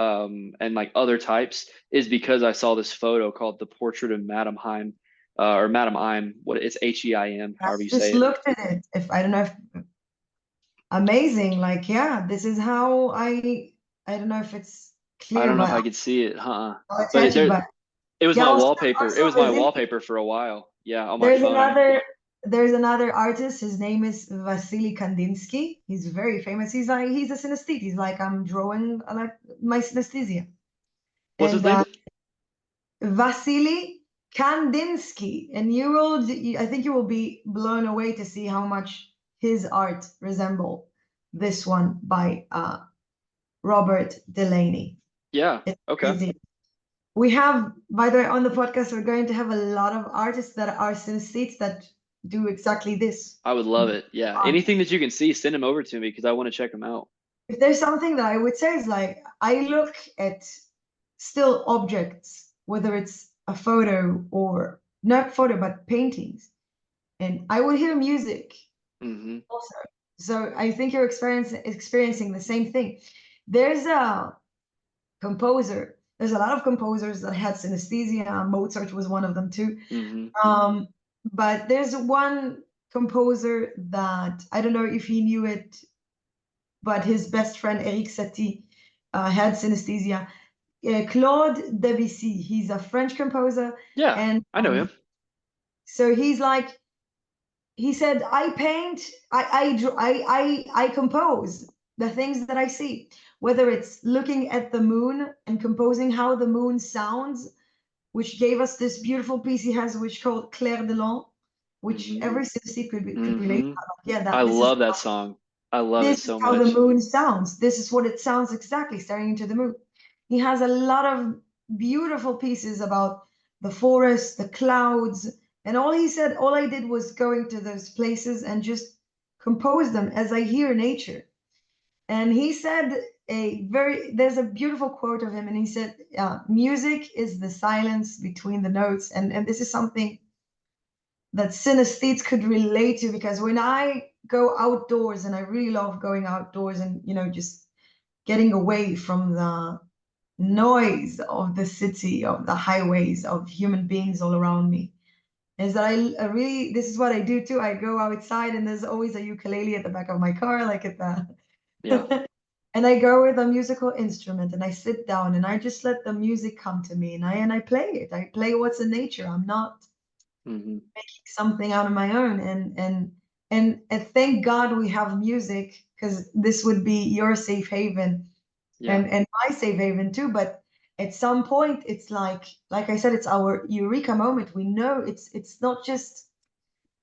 and like other types, is because I saw this photo called The Portrait of Madame Heim, or Madame Im, what it's Heim, however that's you just say it. looked at it. If I don't know if amazing, like yeah, this is how I don't know if it's I clear, don't know if but I could see it, I'll but attach it. But it was yeah, my also wallpaper. It was also my Vasily, wallpaper for a while. Yeah, on my there's phone. another artist. His name is Vasily Kandinsky. He's very famous. He's a synesthete. He's like I'm drawing like my synesthesia. What's his And name? Vasily Kandinsky, and I think you will be blown away to see how much his art resemble this one by Robert Delaney. Yeah. It's Okay. crazy. We have, by the way, on the podcast, we're going to have a lot of artists that are synesthetes that do exactly this. I would love it. Yeah. Art. Anything that you can see, send them over to me because I want to check them out. If there's something that I would say is like, I look at still objects, whether it's a photo or not photo, but paintings, and I would hear music Hmm. also. So I think you're experiencing the same thing. There's a composer. There's a lot of composers that had synesthesia. Mozart was one of them too. Hmm. Um, but there's one composer that I don't know if he knew it, but his best friend Eric Satie had synesthesia. Claude Debussy, he's a French composer, Yeah, and I know him. so he's like he said, I paint, I compose the things that I see, whether it's looking at the moon and composing how the moon sounds, which gave us this beautiful piece he has, which called Clair de Lune, which Hmm. every city could relate. Hmm. Yeah, I that love that song. I love it this is so how the much. moon sounds. This is what it sounds exactly, staring into the moon. He has a lot of beautiful pieces about the forest, the clouds, and all he said, all I did was going to those places and just compose them as I hear nature. And he said there's a beautiful quote of him, and he said, music is the silence between the notes. And this is something that synesthetes could relate to, because when I go outdoors, and I really love going outdoors and just getting away from the noise of the city, of the highways, of human beings all around me. Is that I really, this is what I do too. I go outside and there's always a ukulele at the back of my car, like at Yeah. the and I go with a musical instrument and I sit down and I just let the music come to me and I play it. I play what's in nature. I'm not Hmm. making something out of my own. And thank God we have music, because this would be your safe haven Yeah. and my safe haven too. But at some point it's like I said, it's our eureka moment. We know it's not just,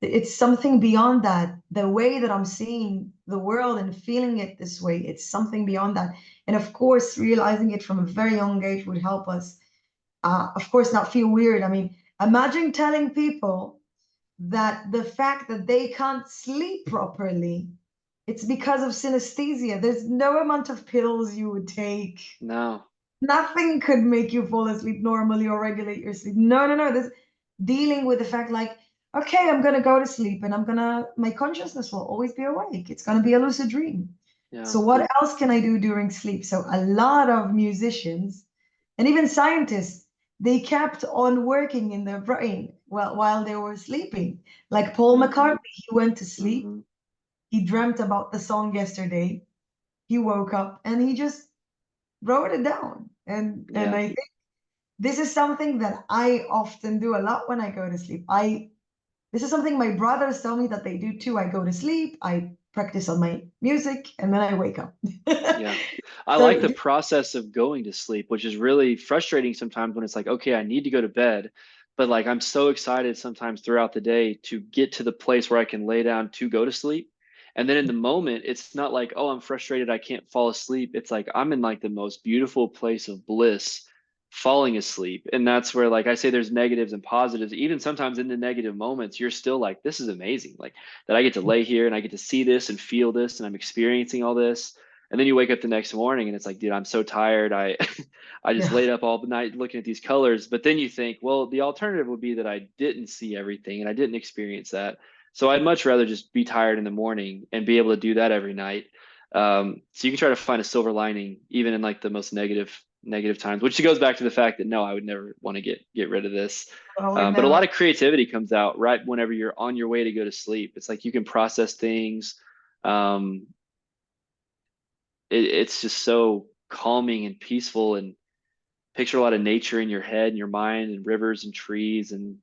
it's something beyond that. The way that I'm seeing the world and feeling it this way, it's something beyond that. And of course, realizing it from a very young age would help us, of course, not feel weird. I mean, imagine telling people that the fact that they can't sleep properly, it's because of synesthesia. There's no amount of pills you would take. No. Nothing could make you fall asleep normally or regulate your sleep. No, no, no. This dealing with the fact like, okay, I'm gonna go to sleep and my consciousness will always be awake. It's gonna be a lucid dream. Yeah. So what else can I do during sleep? So a lot of musicians and even scientists, they kept on working in their brain while they were sleeping. Like Paul Hmm. McCartney, he went to sleep. Hmm. He dreamt about the song yesterday. He woke up and he just wrote it down. And Yeah. I think this is something that I often do a lot when I go to sleep. This is something my brothers tell me that they do too. I go to sleep, I practice on my music, and then I wake up. Yeah. I like So the process of going to sleep, which is really frustrating sometimes when it's like, okay, I need to go to bed, but like I'm so excited sometimes throughout the day to get to the place where I can lay down to go to sleep. And then in the moment, it's not like, oh, I'm frustrated, I can't fall asleep. It's like I'm in like the most beautiful place of bliss, falling asleep. And that's where like I say there's negatives and positives. Even sometimes in the negative moments, you're still like, this is amazing. Like that I get to lay here and I get to see this and feel this and I'm experiencing all this. And then you wake up the next morning and it's like, dude, I'm so tired. I I just yeah. laid up all night looking at these colors. But then you think, well, the alternative would be that I didn't see everything and I didn't experience that. So I'd much rather just be tired in the morning and be able to do that every night. So you can try to find a silver lining even in like the most negative times, which goes back to the fact that no, I would never want to get rid of this. I would But a never. lot of creativity comes out right whenever you're on your way to go to sleep. It's like you can process things. Um, it's just so calming and peaceful and picture a lot of nature in your head and your mind and rivers and trees and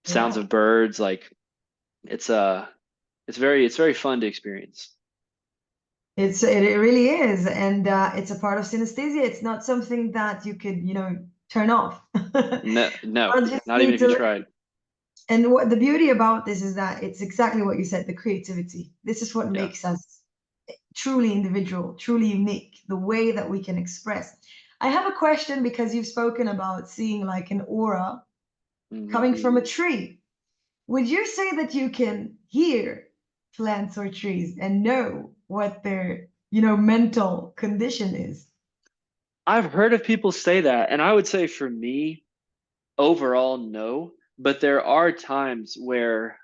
sounds Yeah. of birds. Like it's it's very fun to experience. It really is. And it's a part of synesthesia. It's not something that you could, turn off. No, no, I'll just not even need if you to. tried. And what the beauty about this is that it's exactly what you said, the creativity. This is what Yeah. makes us truly individual, truly unique, the way that we can express. I have a question because you've spoken about seeing like an aura Hmm. coming from a tree. Would you say that you can hear plants or trees and know what their, mental condition is? I've heard of people say that, and I would say for me, overall, no. But there are times where,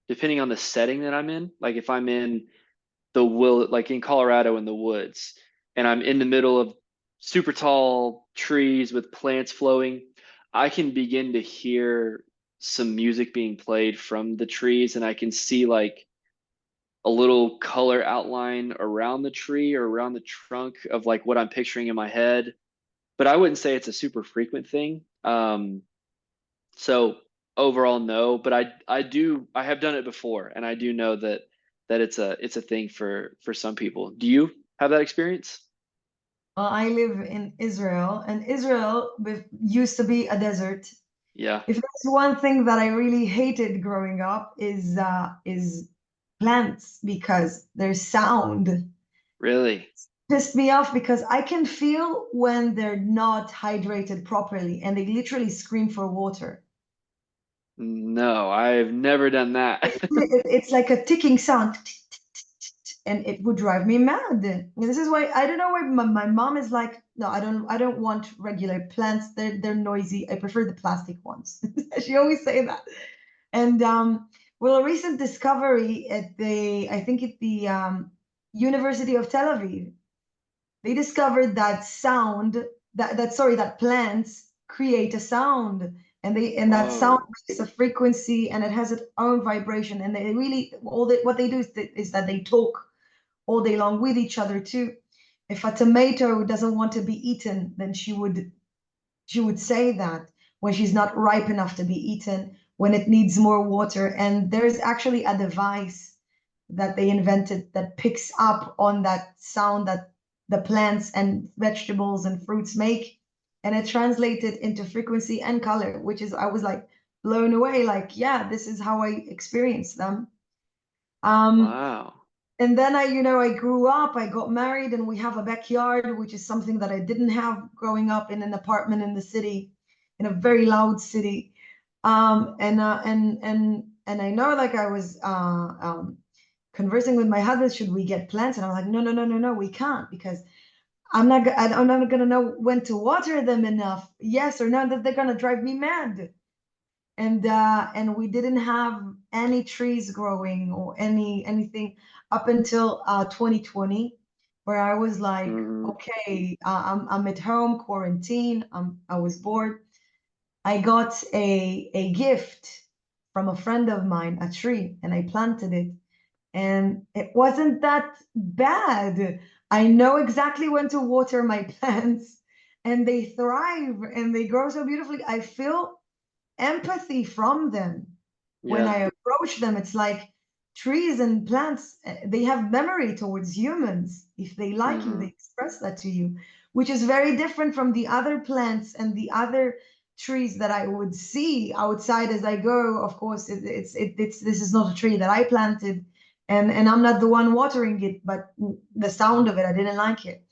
depending on the setting that I'm in, like if I'm in the will like in Colorado in the woods and I'm in the middle of super tall trees with plants flowing, I can begin to hear some music being played from the trees and I can see like a little color outline around the tree or around the trunk of like what I'm picturing in my head. But I wouldn't say it's a super frequent thing. So overall, no, but I have done it before, and I do know that it's a thing for some people. Do you have that experience? Well, I live in Israel, and Israel used to be a desert. Yeah, If there's one thing that I really hated growing up is plants, because their sound really? pissed me off, because I can feel when they're not hydrated properly and they literally scream for water. No, I've never done that. It's like a ticking sound, and it would drive me mad. And this is why I don't know why my mom is like, no, I don't want regular plants. They're noisy. I prefer the plastic ones. She always say that. And well, a recent discovery at I think at the University of Tel Aviv, They discovered that that plants create a sound, and that sound Whoa. makes a frequency, and it has its own vibration. And they really what they do is that they talk all day long with each other too. If a tomato doesn't want to be eaten, then she would say that when she's not ripe enough to be eaten, when it needs more water. And there's actually a device that they invented that picks up on that sound that the plants and vegetables and fruits make, and it translated into frequency and color, which is, I was like blown away, like, yeah, this is how I experience them. Um, Wow. and then I grew up, I got married, and we have a backyard, which is something that I didn't have growing up in an apartment in the city, in a very loud city. And I know, like, I was conversing with my husband, should we get plants? And I'm like, no, no, no, no, no, we can't, because I'm not gonna know when to water them enough, yes or no, that they're gonna drive me mad. And we didn't have any trees growing or anything up until 2020, where I was like, Hmm. okay, I'm at home, quarantine, I was bored. I got a gift from a friend of mine, a tree, and I planted it, and it wasn't that bad. I know exactly when to water my plants, and they thrive and they grow so beautifully. I feel empathy from them when Yeah. I approach them. It's like trees and plants, they have memory towards humans. If they like you, they Hmm. express that to you, which is very different from the other plants and the other trees that I would see outside as I go. Of course, it's this is not a tree that I planted, and I'm not the one watering it, but the sound of it, I didn't like it.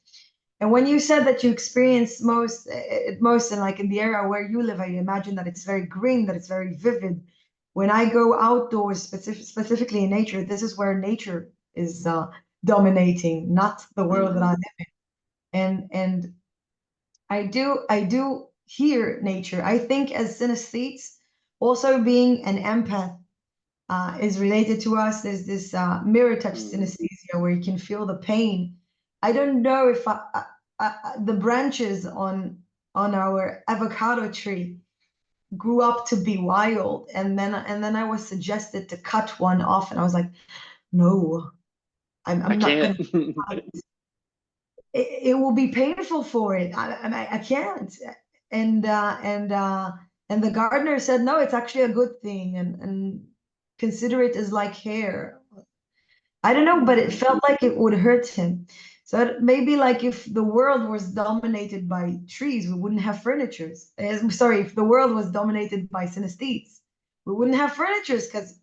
And when you said that you experience most and like in the area where you live, I imagine that it's very green, that it's very vivid. When I go outdoors, specifically in nature, this is where nature is dominating, not the world that I Hmm. live in. And I do hear nature. I think as synesthetes, also being an empath is related to us. There's this mirror touch Hmm. synesthesia where you can feel the pain. I don't know if the branches on our avocado tree grew up to be wild, and then I was suggested to cut one off, and I was like, no, I I'm not can't. gonna. It will be painful for it. I can't. And uh, and uh, and the gardener said, no, it's actually a good thing, and consider it as like hair. I don't know, but it Hmm. felt like it would hurt him. So maybe like if the world was dominated by trees, we wouldn't have furnitures. Sorry, if the world was dominated by synesthetes, we wouldn't have furnitures, because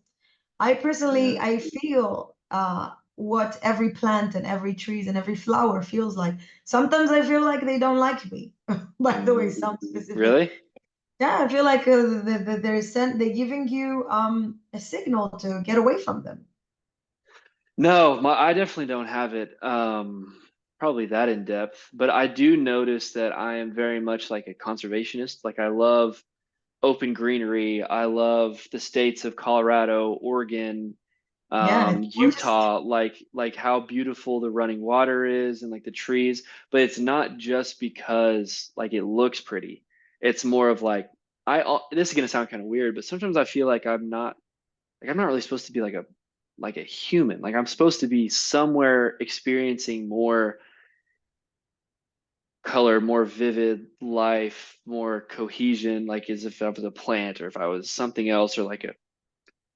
I personally, Yeah. I feel what every plant and every trees and every flower feels like. Sometimes I feel like they don't like me. By the way, some specific. Really? Yeah, I feel like they're giving you a signal to get away from them. No, I definitely don't have it. Probably that in depth, but I do notice that I am very much like a conservationist. Like I love open greenery. I love the states of Colorado, Oregon, Yeah, it's gorgeous. Utah, like how beautiful the running water is and like the trees. But it's not just because like it looks pretty. It's more of like this is gonna sound kind of weird, but sometimes I feel like I'm not really supposed to be like a human. Like I'm supposed to be somewhere experiencing more color, more vivid life, more cohesion, like as if I was a plant or if I was something else or like a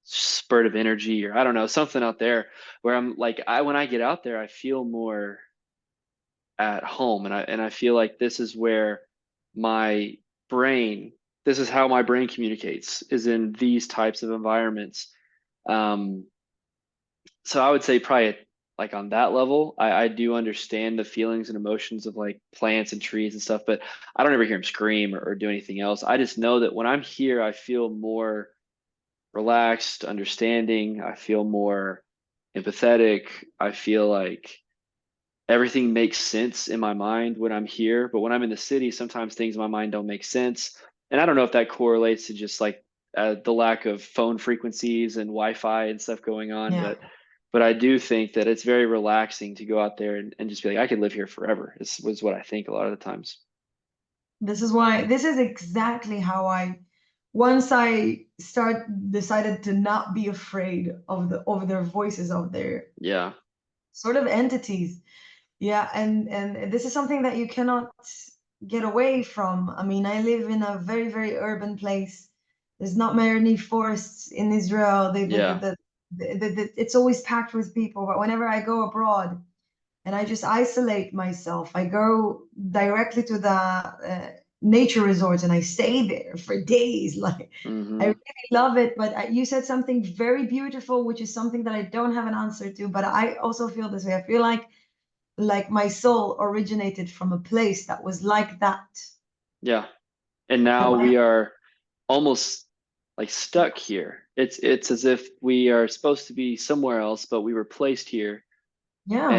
spurt of energy or I don't know, something out there where I'm like I when I get out there, I feel more at home and I feel like this is where my brain, this is how my brain communicates is in these types of environments. Um, so I would say probably like on that level, I do understand the feelings and emotions of like plants and trees and stuff, but I don't ever hear them scream or do anything else. I just know that when I'm here, I feel more relaxed, understanding. I feel more empathetic. I feel like everything makes sense in my mind when I'm here. But when I'm in the city, sometimes things in my mind don't make sense. And I don't know if that correlates to just like the lack of phone frequencies and Wi-Fi and stuff going on, Yeah. but but I do think that it's very relaxing to go out there and just be like, I could live here forever. This was what I think a lot of the times. This is exactly how once I decided to not be afraid of their voices, of their Yeah. sort of entities. Yeah, and this is something that you cannot get away from. I mean, I live in a very, very urban place. There's not many forests in Israel. Yeah. It's always packed with people. But whenever I go abroad and I just isolate myself, I go directly to the nature resorts and I stay there for days. Like, I Hmm. really love it. But you said something very beautiful, which is something that I don't have an answer to. But I also feel this way. I feel like my soul originated from a place that was like that. Yeah. And So now we are almost like stuck here. It's as if we are supposed to be somewhere else, but we were placed here, yeah,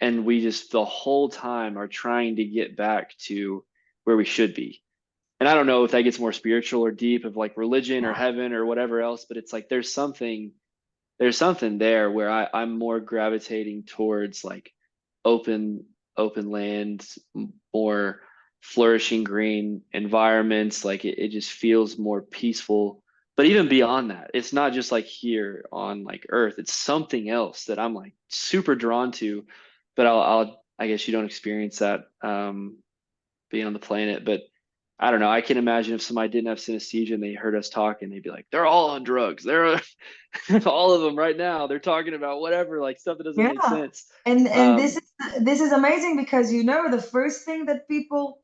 and we just the whole time are trying to get back to where we should be. And I don't know if that gets more spiritual or deep of like religion or heaven or whatever else, but it's like there's something there where I'm more gravitating towards like open open land, more flourishing green environments. Like it just feels more peaceful. But even beyond that, it's not just like here on like Earth. It's something else that I'm like super drawn to. But I guess you don't experience that being on the planet. But I don't know. I can imagine if somebody didn't have synesthesia and they heard us talking, they'd be like, they're all on drugs. They're all of them right now. They're talking about whatever, like stuff that doesn't make yeah. sense. And Um, this is amazing because the first thing that people,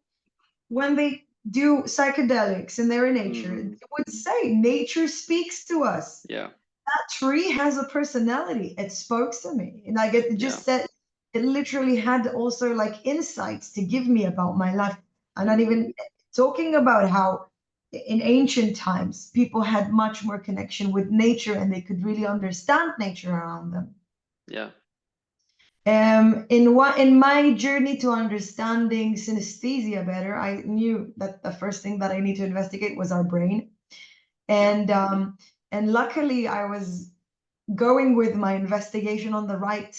when they do psychedelics and they're in nature, mhm, they would say nature speaks to us. yeah, That tree has a personality. It spoke to me. And like it yeah, just said, it literally had also like insights to give me about my life. I'm not hmm, even talking about how in ancient times people had much more connection with nature and they could really understand nature around them. yeah, In my journey to understanding synesthesia better, I knew that the first thing that I need to investigate was our brain. yeah, And luckily I was going with my investigation on the right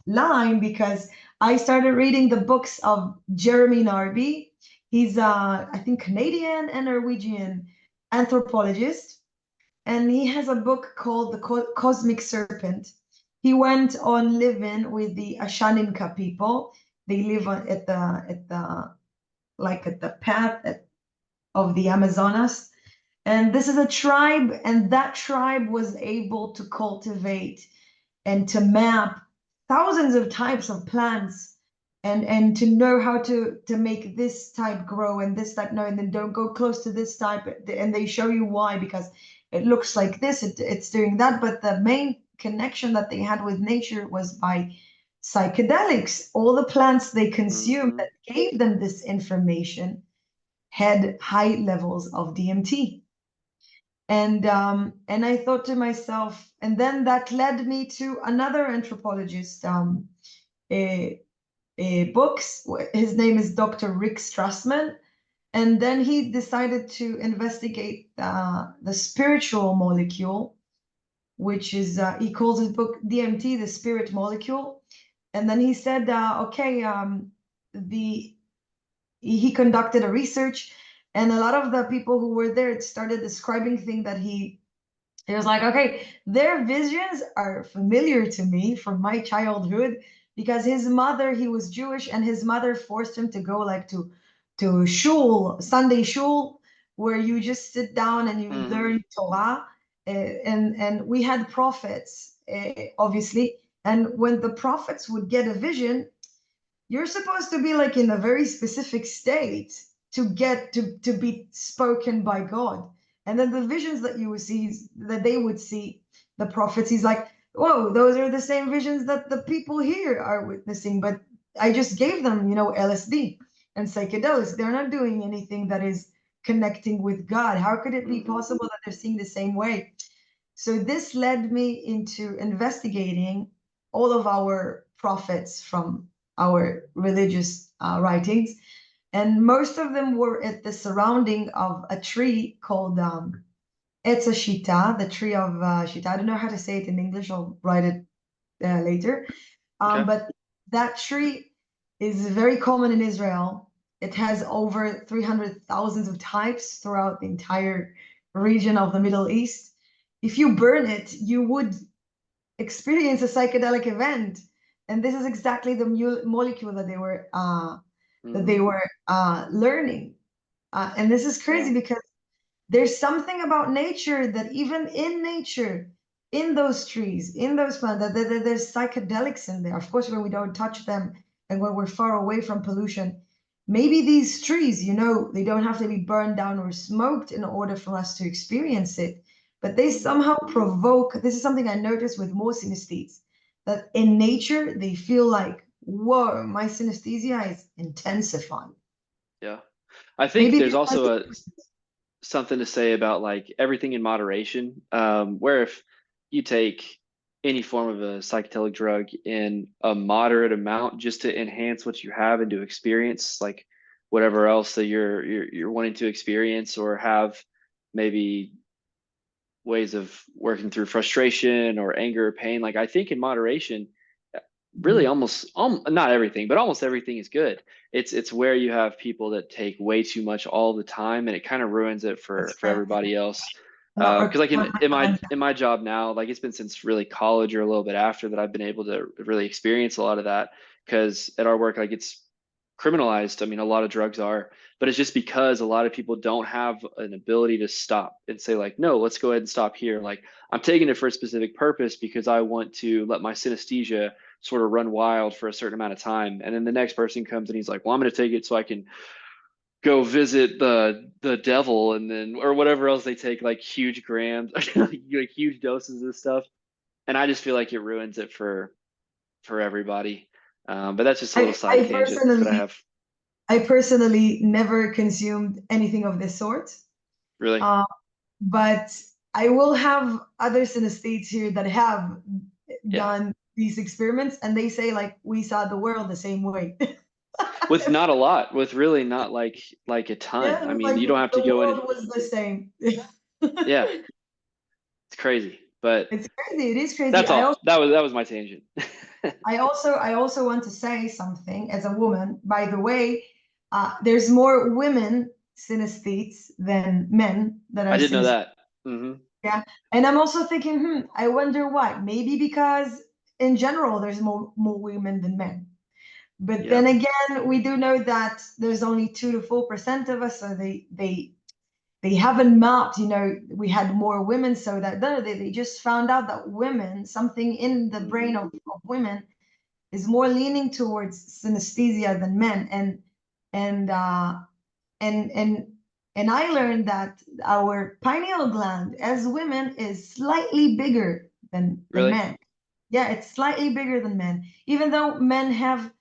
line because I started reading the books of Jeremy Narby. He's I think Canadian and Norwegian anthropologist, and he has a book called The Cosmic Serpent. He went on living with the Ashaninka people. They live at the path of the Amazonas. And this is a tribe, and that tribe was able to cultivate and to map thousands of types of plants and to know how to make this type grow and this type no, and then don't go close to this type, and they show you why, because it looks like this, it's doing that. But the main connection that they had with nature was by psychedelics. All the plants they consumed hmm, that gave them this information had high levels of DMT. And I thought to myself, and then that led me to another anthropologist, books. His name is Dr. Rick Strassman. And then he decided to investigate the spiritual molecule, which is, he calls his book DMT, the spirit molecule. And then he said, okay, the he conducted a research, and a lot of the people who were there started describing things that he was like, okay, their visions are familiar to me from my childhood, because his mother, he was Jewish, and his mother forced him to go like to shul, Sunday shul, where you just sit down and you hmm, learn Torah. And we had prophets, obviously, and when the prophets would get a vision, you're supposed to be like in a very specific state to get to be spoken by God. And then the visions that you would see, that they would see, the prophets, he's like, whoa, those are the same visions that the people here are witnessing. But I just gave them, LSD and psychedelics. They're not doing anything that is connecting with God. How could it be hmm, possible that they're seeing the same way? So this led me into investigating all of our prophets from our religious writings, and most of them were at the surrounding of a tree called It's a shita, the tree of shita. I don't know how to say it in English. I'll write it later. Okay. But that tree is very common in Israel. It has over 300,000 of types throughout the entire region of the Middle East. If you burn it, you would experience a psychedelic event. And this is exactly the molecule that they were learning. And this is Yeah. crazy because there's something about nature that even in nature, in those trees, in those plants, that there's psychedelics in there. Of course, when we don't touch them and when we're far away from pollution, maybe these trees, they don't have to be burned down or smoked in order for us to experience it. But they somehow provoke, this is something I noticed with more synesthetes, that in nature, they feel like, whoa, my synesthesia is intensifying. Yeah. I think Maybe there's because also something to say about like everything in moderation. Where if you take any form of a psychedelic drug in a moderate amount just to enhance what you have and to experience like whatever else that you're wanting to experience or have maybe ways of working through frustration or anger or pain. Like I think in moderation, really almost not everything, but almost everything is good. It's where you have people that take way too much all the time, and it kind of ruins it that's for everybody else. not Because like in my recommend. in my job now, like it's been since really college or a little bit after that I've been able to really experience a lot of that. Because at our work, like it's criminalized. I mean, a lot of drugs are, but it's just because a lot of people don't have an ability to stop and say like, no, let's go ahead and stop here. Like I'm taking it for a specific purpose because I want to let my synesthesia sort of run wild for a certain amount of time. And then the next person comes and he's like, well, I'm going to take it so I can go visit the devil and then or whatever else they take, like huge grams, like huge doses of stuff. And I just feel like it ruins it for everybody. But that's just a little I, side I tangent that I personally, have. I personally never consumed anything of this sort. Really? Uh, but I will have other synesthetes here that have Yeah. done these experiments, and they say like we saw the world the same way. With not a lot, with really not like a ton. Yeah, I it's mean, like you don't have to the go in. world was the same. Yeah, it's crazy. But It's crazy. It is crazy. that's all. That was my tangent. I also want to say something as a woman. By the way, there's more women synesthetes than men that are I didn't know synesthetes. that. Hmm. Yeah, and I'm also thinking, I wonder why. Maybe because in general there's more women than men. But Yeah. then again, we do know that there's only 2 to 4% of us, so they haven't mapped. We had more women, so that no, they just found out that women, something in the brain Hmm. of women is more leaning towards synesthesia than men, and and and and I learned that our pineal gland as women is slightly bigger than Really? men. Yeah, it's slightly bigger than men, even though men have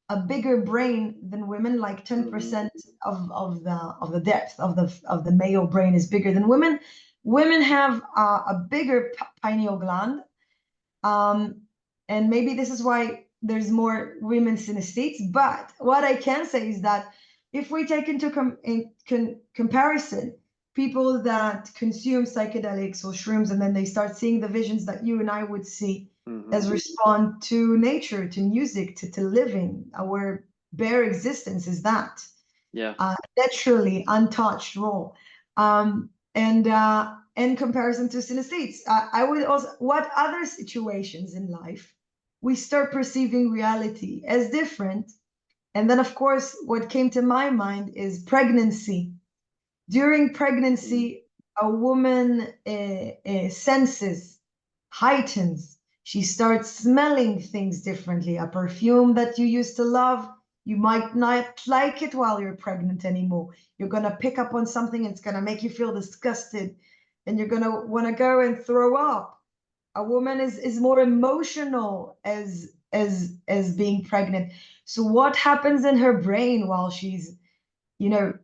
a bigger brain than women, like Hmm. 10% of the depth of the male brain is bigger than women. Women have a bigger pineal gland, um, and maybe this is why there's more women synesthetes. But what I can say is that if we take into comparison people that consume psychedelics or shrooms and then they start seeing the visions that you and I would see Hmm. as respond to nature, to music, to living, our bare existence is that Yeah. naturally untouched raw. And in comparison to synesthetes, I would also, what other situations in life we start perceiving reality as different? And then, of course, what came to my mind is pregnancy. During Mm. pregnancy, a woman senses heightens. She starts smelling things differently. A perfume that you used to love, you might not like it while you're pregnant anymore. You're going to pick up on something, it's going to make you feel disgusted, and you're going to want to go and throw up. A woman is more emotional as being pregnant. So what happens in her brain while she's, you know,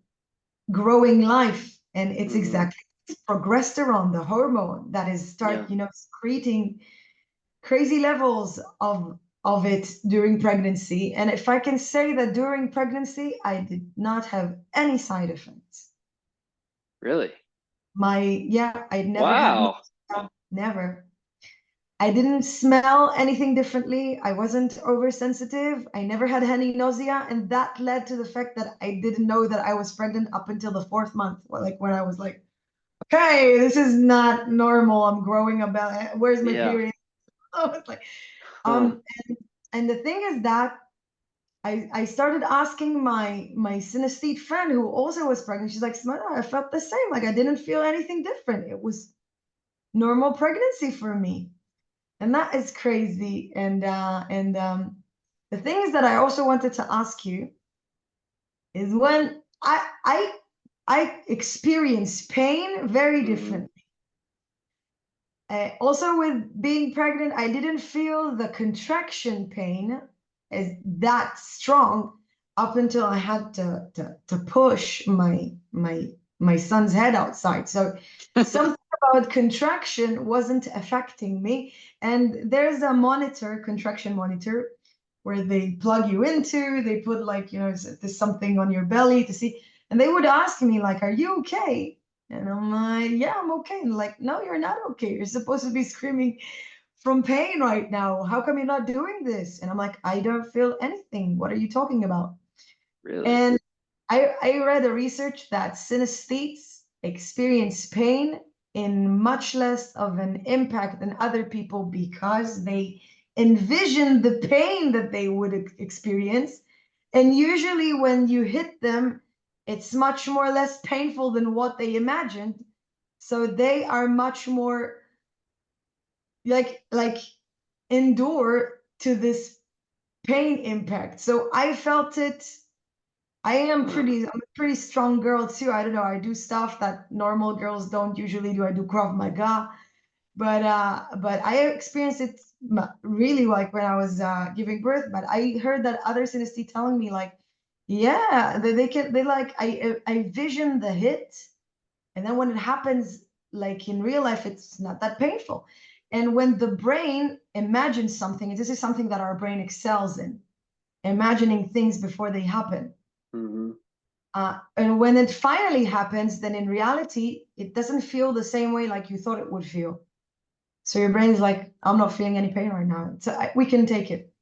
growing life? And it's Hmm. exactly progesterone, the hormone that is Yeah. start, secreting crazy levels of it during pregnancy. And if I can say that during pregnancy, I did not have any side effects. Really? I never had Wow. nausea, never. I didn't smell anything differently. I wasn't oversensitive. I never had any nausea, and that led to the fact that I didn't know that I was pregnant up until the 4th month. Like when I was like, okay, this is not normal. I'm growing a belly. Where's my Yeah. period? I was like, Huh. and the thing is that I started asking my synesthete friend who also was pregnant. She's like, Smadar, I felt the same. Like I didn't feel anything different. It was normal pregnancy for me. And that is crazy. And the thing is that I also wanted to ask you is when I experience pain very Hmm. differently. Also, with being pregnant, I didn't feel the contraction pain as that strong up until I had to push my son's head outside. So something about contraction wasn't affecting me. And there's a monitor, contraction monitor, where they plug you into, they put like, there's something on your belly to see. And they would ask me like, are you okay? And I'm like, yeah, I'm okay. And like, no, you're not okay. You're supposed to be screaming from pain right now. How come you're not doing this? And I'm like, I don't feel anything. What are you talking about? Really? And I read a research that synesthetes experience pain in much less of an impact than other people because they envision the pain that they would experience. And usually when you hit them, it's much more less painful than what they imagined. So they are much more like endure to this pain impact. So I felt it. Huh. I'm a pretty strong girl too. I don't know. I do stuff that normal girls don't usually do. I do Krav Maga, but I experienced it really like when I was giving birth. But I heard that other synesthete telling me like, yeah, they can they like I vision the hit, and then when it happens like in real life, it's not that painful. And when the brain imagines something, and this is something that our brain excels in, imagining things before they happen. Hmm. And when it finally happens, then in reality, it doesn't feel the same way like you thought it would feel. So your brain's like, I'm not feeling any pain right now. So we can take it.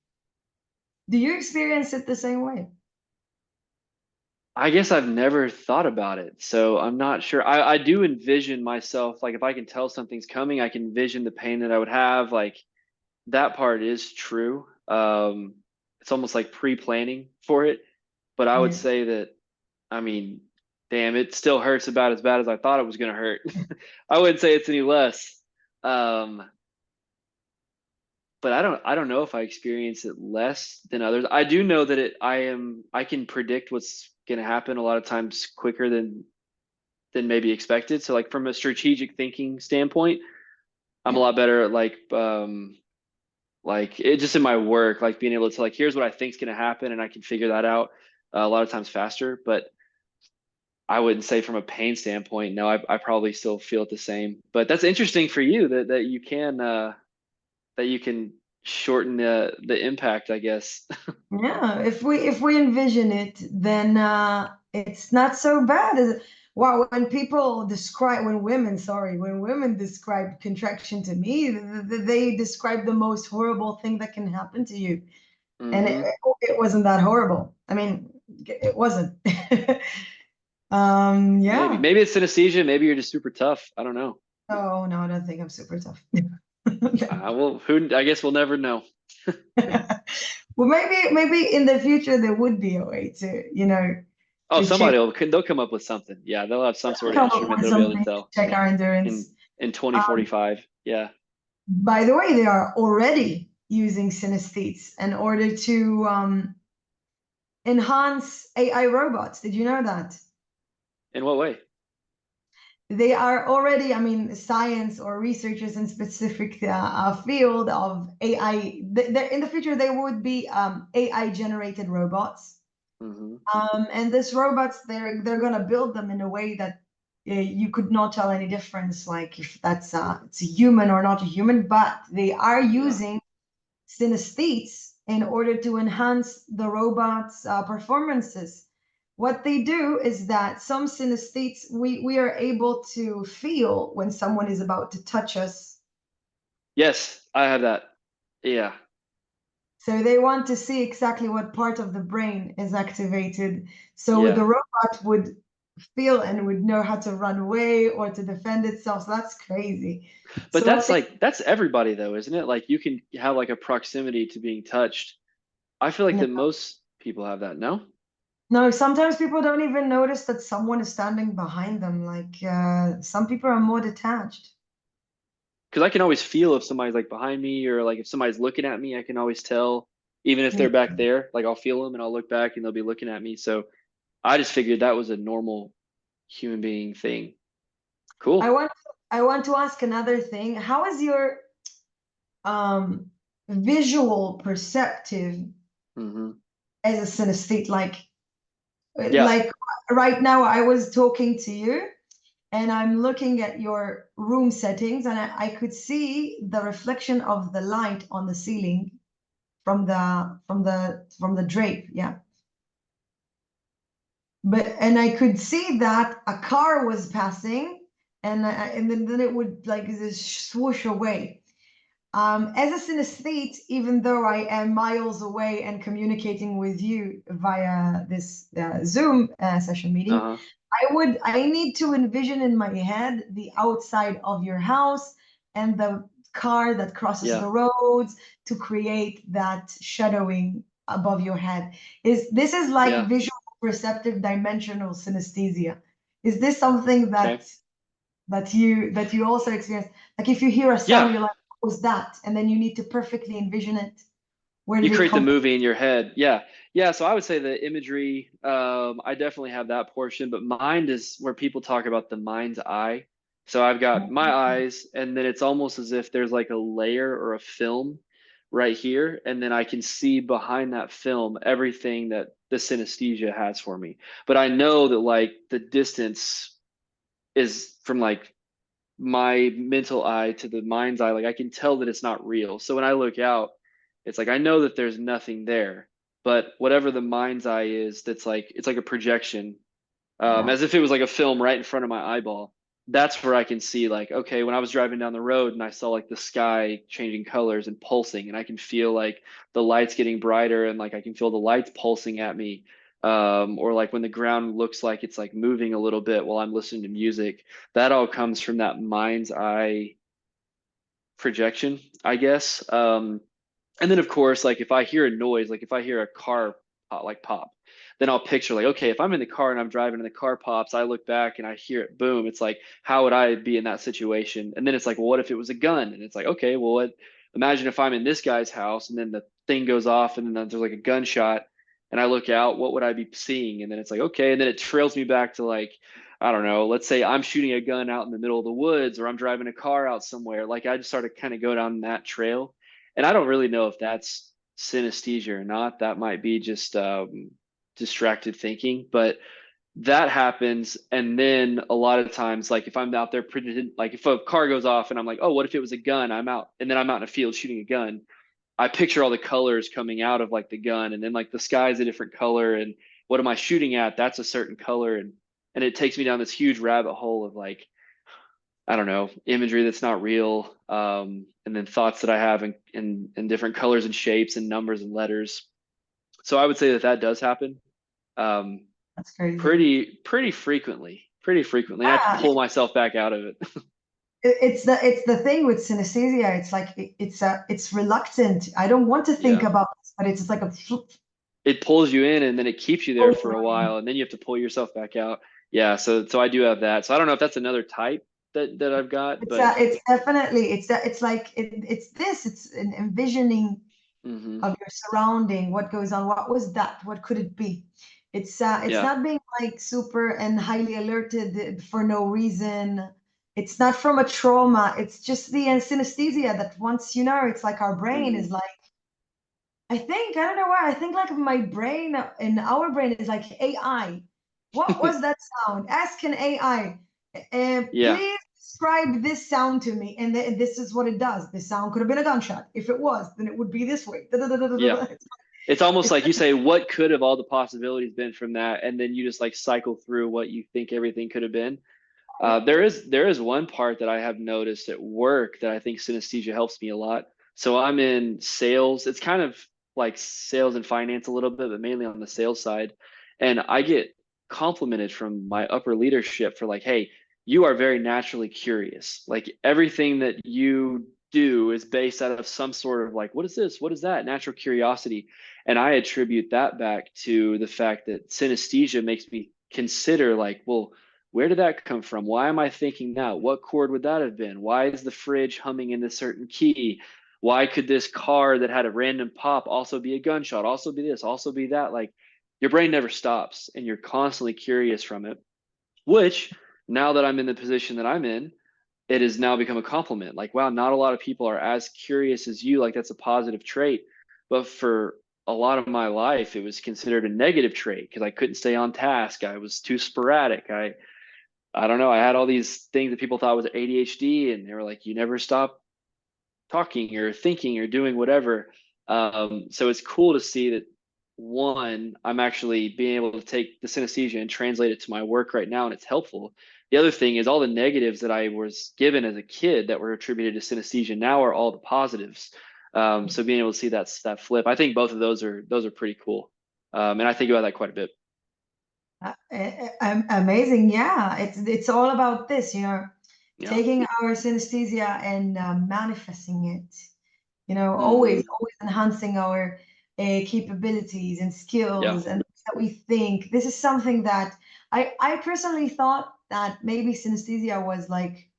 Do you experience it the same way? I guess I've never thought about it, so I'm not sure. I do envision myself, like if I can tell something's coming, I can envision the pain that I would have. Like that part is true. It's almost like pre-planning for it. But I would Yeah. say that, I mean, damn, it still hurts about as bad as I thought it was gonna hurt. I wouldn't say it's any less. Um, but I don't know if I experience it less than others. I do know that I can predict what's gonna happen a lot of times quicker than maybe expected. So like from a strategic thinking standpoint, I'm a Yeah. lot better at like it just in my work, like being able to like here's what I think's gonna happen and I can figure that out a lot of times faster. But I wouldn't say from a pain standpoint, no, I probably still feel it the same. But that's interesting for you that that you can shorten the impact, I guess. Yeah. If we envision it, then it's not so bad. Wow, when women, sorry, when women describe contraction to me, they describe the most horrible thing that can happen to you. And Hmm. it wasn't that horrible. I mean, it wasn't. Maybe Yeah. maybe it's synesthesia. Maybe you're just super tough. I don't know. Oh no, I don't think I'm super tough. Well, who I guess we'll never know. Well, maybe in the future there would be a way to, Oh, to check somebody will they'll come up with something. Yeah, they'll have some sort of come up instrument with they'll be able to something to tell check our in endurance. in Um, 2045. Yeah. by the way, they are already using synesthetes in order to enhance AI robots. Did you know that? In what way? They are already, I mean, science or researchers in specific field of AI. In the future, there would be AI generated robots. Hmm. And these robots, they're gonna build them in a way that you could not tell any difference, like if that's it's a human or not a human. But they are Yeah. using synesthetes in order to enhance the robot's performances. what they do is that some synesthetes, we are able to feel when someone is about to touch us. Yes, I have that. Yeah. So they want to see exactly what part of the brain is activated. So Yeah. the robot would feel and would know how to run away or to defend itself. So that's crazy. But So what that's they, like that's everybody though, isn't it? Like you can have like a proximity to being touched. I feel like no, that most people have that, no? no, sometimes people don't even notice that someone is standing behind them. Like some people are more detached. Because I can always feel if somebody's like behind me or like if somebody's looking at me, I can always tell, even if Yeah. they're back there, like I'll feel them and I'll look back and they'll be looking at me. So I just figured that was a normal human being thing. I Cool. want I want to ask another thing. How is your um visual perceptive Hmm. as a synesthete? Yeah. Like right now I was talking to you and I'm looking at your room settings and I could see the reflection of the light on the ceiling from the drape. Yeah. But and I could see that a car was passing and then it would like just swoosh away. As a synesthete, even though I am miles away and communicating with you via this Zoom session meeting, Uh-huh. I need to envision in my head the outside of your house and the car that crosses Yeah. the roads to create that shadowing above your head. This is like Yeah. visual perceptive dimensional synesthesia? Is this something Okay. that you also experience? Like if you hear a Yeah. sound, you're like, what was that? And then you need to perfectly envision it. Where You did it create the come movie in your head. Yeah. Yeah. So I would say the imagery, I definitely have that portion, but mind is where people talk about the mind's eye. So I've got my from? eyes, and then it's almost as if there's like a layer or a film right here. And then I can see behind that film everything that the synesthesia has for me. But I know that like the distance is from like my mental eye to the mind's eye, like I can tell that it's not real. So when I look out, it's like I know that there's nothing there, but whatever the mind's eye is, that's like it's like a projection, Yeah. as if it was like a film right in front of my eyeball. That's where I can see like, okay, when I was driving down the road and I saw like the sky changing colors and pulsing, and I can feel like the lights getting brighter and like I can feel the lights pulsing at me. Or like when the ground looks like it's like moving a little bit while I'm listening to music, that all comes from that mind's eye projection, I guess. And then of course, like if I hear a noise, like if I hear a car pop, then I'll picture like, okay, if I'm in the car and I'm driving and the car pops, I look back and I hear it boom. It's like, how would I be in that situation? And then it's like, well, what if it was a gun? And it's like, okay, well, imagine if I'm in this guy's house and then the thing goes off and then there's like a gunshot and I look out, what would I be seeing? And then it's like, okay, and then it trails me back to like, I don't know, let's say I'm shooting a gun out in the middle of the woods or I'm driving a car out somewhere. Like I just started kind of go down that trail. And I don't really know if that's synesthesia or not. That might be just distracted thinking, but that happens. And then a lot of times, like if I'm out there, like if a car goes off and I'm like, oh, what if it was a gun? I'm out, and then I'm out in a field shooting a gun. I picture all the colors coming out of like the gun, and then like the sky's a different color, and what am I shooting at? That's a certain color, and it takes me down this huge rabbit hole of like I don't know, imagery that's not real, and then thoughts that I have in different colors and shapes and numbers and letters. So I would say that that does happen, um, That's crazy. pretty frequently, pretty frequently. And I have to Yeah. pull myself back out of it. It's the thing with synesthesia. It's like it's reluctant. I don't want to think Yeah, about this, but it's just like a it pulls you in and then it keeps you there for a while, and then you have to pull yourself back out. Yeah, so I do have that. So I don't know if that's another type that I've got, but it's definitely it's like it's this. It's an envisioning hmm of your surrounding, what goes on, what was that, what could it be? It's yeah, not being like super and highly alerted for no reason. It's not from a trauma. It's just the synesthesia that once it's like our brain hmm is like, I don't know why, I think like my brain and our brain is like AI. What was that sound? Ask an AI. yeah, Please describe this sound to me. And this is what it does. This sound could have been a gunshot. If it was, then it would be this way. yeah. It's almost like you say, what could have all the possibilities been from that? And then you just like cycle through what you think everything could have been. There is one part that I have noticed at work that I think synesthesia helps me a lot. So I'm in sales. It's kind of like sales and finance a little bit, but mainly on the sales side. And I get complimented from my upper leadership for like, hey, you are very naturally curious. Like everything that you do is based out of some sort of like, what is this? What is that? Natural curiosity. And I attribute that back to the fact that synesthesia makes me consider like, well, where did that come from? Why am I thinking that? What chord would that have been? Why is the fridge humming in this certain key? Why could this car that had a random pop also be a gunshot, also be this, also be that? Like your brain never stops and you're constantly curious from it, which now that I'm in the position that I'm in, it has now become a compliment. Like, wow, not a lot of people are as curious as you. Like that's a positive trait. But for a lot of my life, it was considered a negative trait because I couldn't stay on task. I was too sporadic. I don't know. I had all these things that people thought was ADHD, and they were like, you never stop talking or thinking or doing whatever. So it's cool to see that one, I'm actually being able to take the synesthesia and translate it to my work right now, and it's helpful. The other thing is all the negatives that I was given as a kid that were attributed to synesthesia now are all the positives. So being able to see that flip, I think both of those are pretty cool. And I think about that quite a bit. Amazing. Yeah, it's all about this, Yeah. taking our synesthesia and manifesting it. Hmm. Always enhancing our capabilities and Yeah. skills and that we think. This is something that I personally thought that maybe synesthesia was like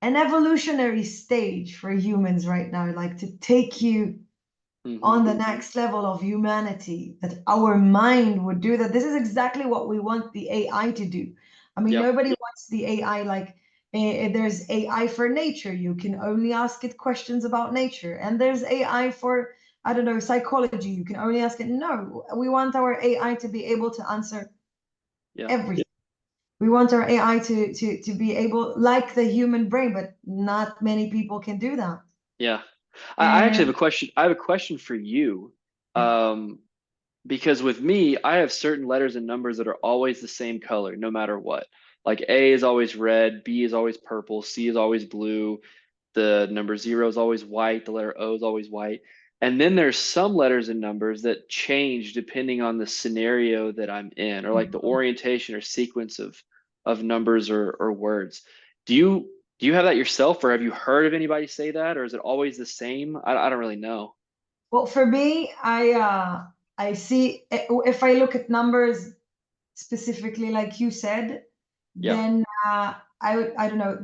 an evolutionary stage for humans right now, like to take you Hmm. on the next level of humanity, that our mind would do that. This is exactly what we want the AI to do. I mean, Yeah. nobody wants the AI like there's AI for nature. You can only ask it questions about nature. And there's AI for, I don't know, psychology. You can only ask it. No, we want our AI to be able to answer Yeah. everything. We want our AI to be able, like the human brain, but not many people can do that. Yeah. I actually have And a question. I have a question for you. Um, because with me, I have certain letters and numbers that are always the same color, no matter what. Like A is always red, B is always purple, C is always blue, the number zero is always white, the letter O is always white. And then there's some letters and numbers that change depending on the scenario that I'm in, or like the orientation or sequence of numbers or words. Do you have that yourself, or have you heard of anybody say that, or is it always the same? I don't really know. well, for me, I see if I look at numbers specifically, like you said, Yeah. then I don't know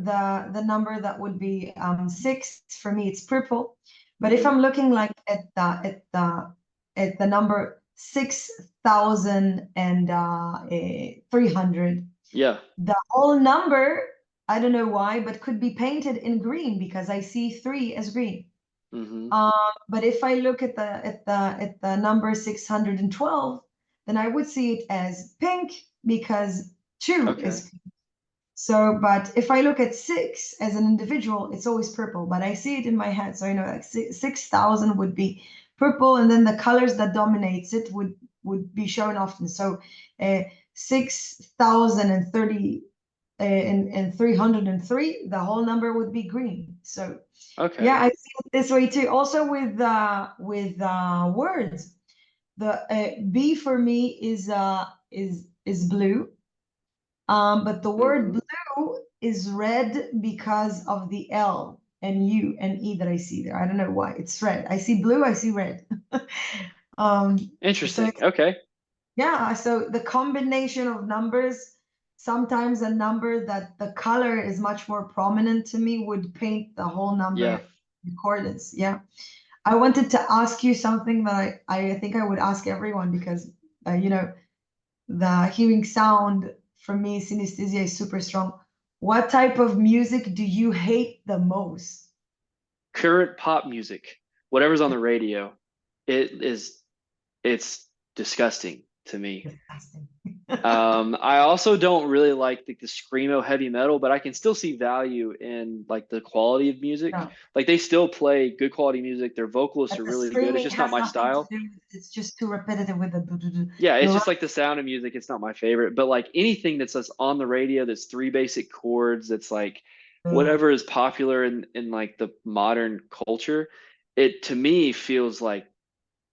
the number that would be 6 for me. It's purple, but if Hmm. I'm looking like at the number 6,000 and 300, Yeah. the whole number, I don't know why, but could be painted in green because I see 3 as green. Hmm. Um, but if I look at the number 612, then I would see it as pink because 2 Okay. is pink. So, but if I look at 6 as an individual, it's always purple. But I see it in my head, so like 6,000 would be purple, and then the colors that dominates it would be shown often. So, 6,030 and 303, the whole number would be green. So yeah, Okay. I see it this way too. Also with words, the B for me is blue. But the word Hmm. blue is red because of the L and U and E that I see there. I don't know why. It's red. I see blue, I see red. Um, so Interesting. Okay. yeah, so the combination of numbers, sometimes a number that the color is much more prominent to me would paint the whole Yeah. number in accordance. Yeah. I wanted to ask you something that I think I would ask everyone because, the hearing sound for me, synesthesia is super strong. What type of music do you hate the most? Current pop music, whatever's on the radio, it is it's disgusting. to me. Disgusting. I also don't really like the screamo heavy metal, but I can still see value in like the quality of music. No, Like they still play good quality music. Their vocalists but are the really good. It's screaming just not has my nothing to style. do with it's just too repetitive with Yeah, the it's ru- just like the sound of music. It's not my favorite, but like anything that's just on the radio, that's three basic chords, that's like Ugh. whatever is popular in like the modern culture, it to me feels like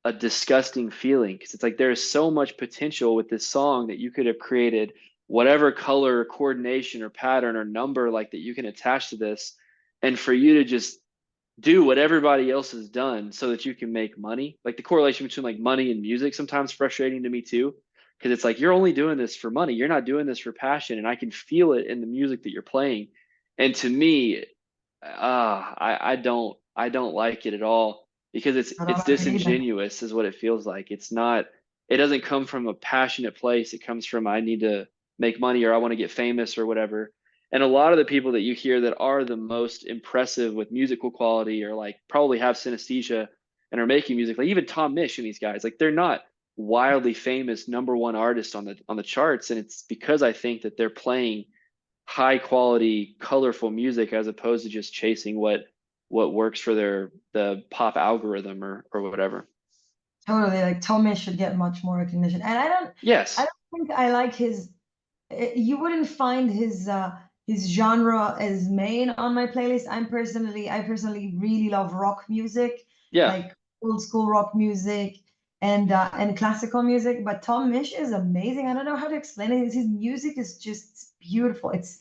a disgusting feeling because it's like there's so much potential with this song that you could have created whatever color or coordination or pattern or number like that you can attach to this, and for you to just do what everybody else has done so that you can make money. Like the correlation between like money and music sometimes frustrating to me too, because it's like you're only doing this for money. You're not doing this for passion, and I can feel it in the music that you're playing. And to me, I don't like it at all because it's I don't it's like it either. disingenuous is what it feels like. It's not. It doesn't come from a passionate place. It comes from I need to make money or I want to get famous or whatever. And a lot of the people that you hear that are the most impressive with musical quality or like probably have synesthesia and are making music, like even Tom Misch and these guys, like they're not wildly famous number one artists on the charts. And it's because I think that they're playing high quality, colorful music as opposed to just chasing what works for the pop algorithm or whatever. Totally, like Tommy should get much more recognition. And I Yes. don't think I like his. You wouldn't find his genre as main on my playlist. I personally really love rock music, Yeah. like old school rock music and classical music. But Tom Misch is amazing. I don't know how to explain it. His music is just beautiful. It's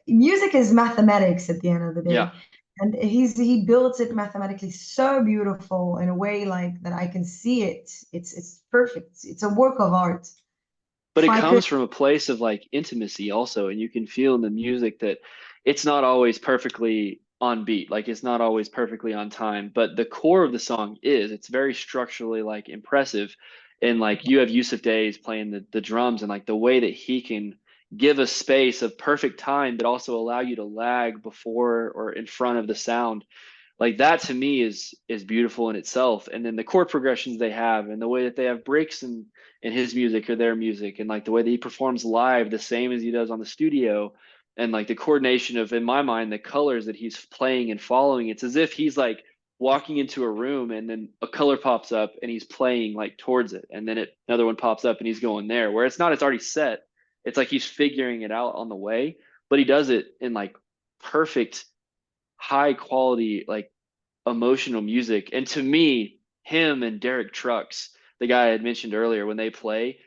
music is mathematics at the end of the Yeah. day. And he builds it mathematically so beautiful in a way like that I can see it. It's perfect. It's a work of art. But If it I could, comes from a place of like intimacy also, and you can feel in the music that it's not always perfectly on beat, like it's not always perfectly on time, but the core of the song is it's very structurally like impressive. And like you have Yusuf Days playing the drums, and like the way that he can give a space of perfect time but also allow you to lag before or in front of the sound, like that to me is beautiful in itself. And then the chord progressions they have and the way that they have breaks in his music or their music, and like the way that he performs live the same as he does on the studio, and like the coordination of, in my mind, the colors that he's playing and following, it's as if he's like walking into a room and then a color pops up and he's playing like towards it, and then another one pops up and he's going there, where it's not, it's already set. It's like he's figuring it out on the way, but he does it in like perfect high quality like emotional music. And to me, him and Derek Trucks, the guy I had mentioned earlier, when they play,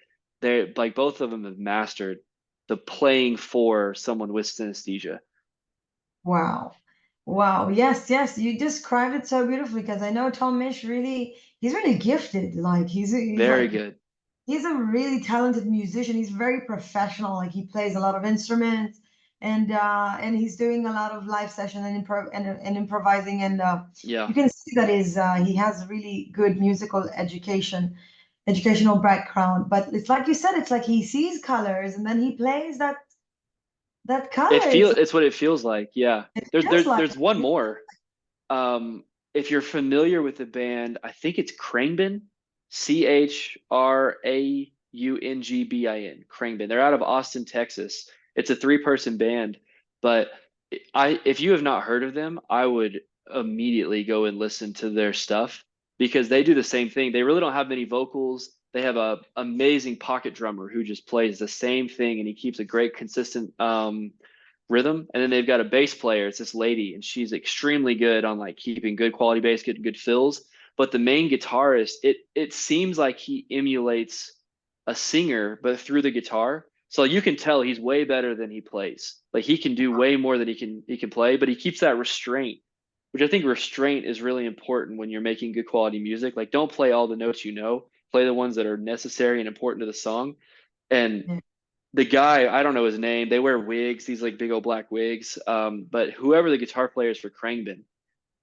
they're like both of them have mastered the playing for someone with synesthesia. wow. Wow. Yes, yes. You described it so beautifully because I know Tom Misch really, he's really gifted. Like he's Very like good. he's a really talented musician. He's very professional. Like he plays a lot of instruments and he's doing a lot of live session and improvising and Yeah. you can see that he has really good musical educational background. But it's like you said, it's like he sees colors and then he plays that It color. feel it's what it feels like. Yeah. It There's feels there's like there's one more. Um, if you're familiar with the band, I think it's Khruangbin, Chraungbin. Khruangbin. They're out of Austin, Texas. It's a three-person band, but if you have not heard of them, I would immediately go and listen to their stuff because they do the same thing. They really don't have many vocals. They have a amazing pocket drummer who just plays the same thing and he keeps a great consistent rhythm. And then they've got a bass player. It's this lady, and she's extremely good on like keeping good quality bass, getting good fills. But the main guitarist, it seems like he emulates a singer, but through the guitar. So you can tell he's way better than he plays. Like he can do way more than he can play, but he keeps that restraint, which I think restraint is really important when you're making good quality music. Like don't play all the notes you know, play the ones that are necessary and important to the song. And yeah. the guy, I don't know his name. They wear wigs, these like big old black wigs. But whoever the guitar player is for Khruangbin,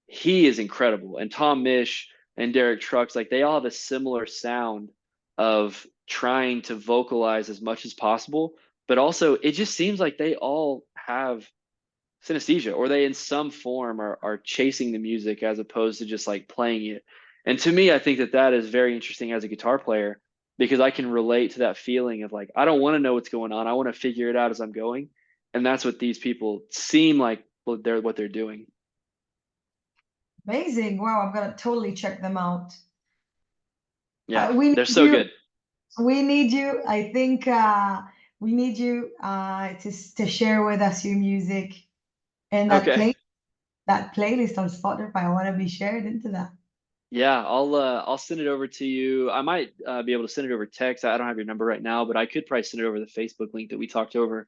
he is incredible. And Tom Misch and Derek Trucks, like they all have a similar sound of trying to vocalize as much as possible, but also it just seems like they all have synesthesia, or they in some form are chasing the music as opposed to just like playing it. And to me, I think that that is very interesting as a guitar player because I can relate to that feeling of like, I don't want to know what's going on. I want to figure it out as I'm going. And that's what these people seem like what they're doing. Amazing. Wow, I'm gonna totally check them out. Yeah, We they're need so you. good. We need you. I think we need you to share with us your music and Okay. that playlist on Spotify. I want to be shared into that. Yeah, I'll send it over to you. I might be able to send it over text. I don't have your number right now, but I could probably send it over the Facebook link that we talked over.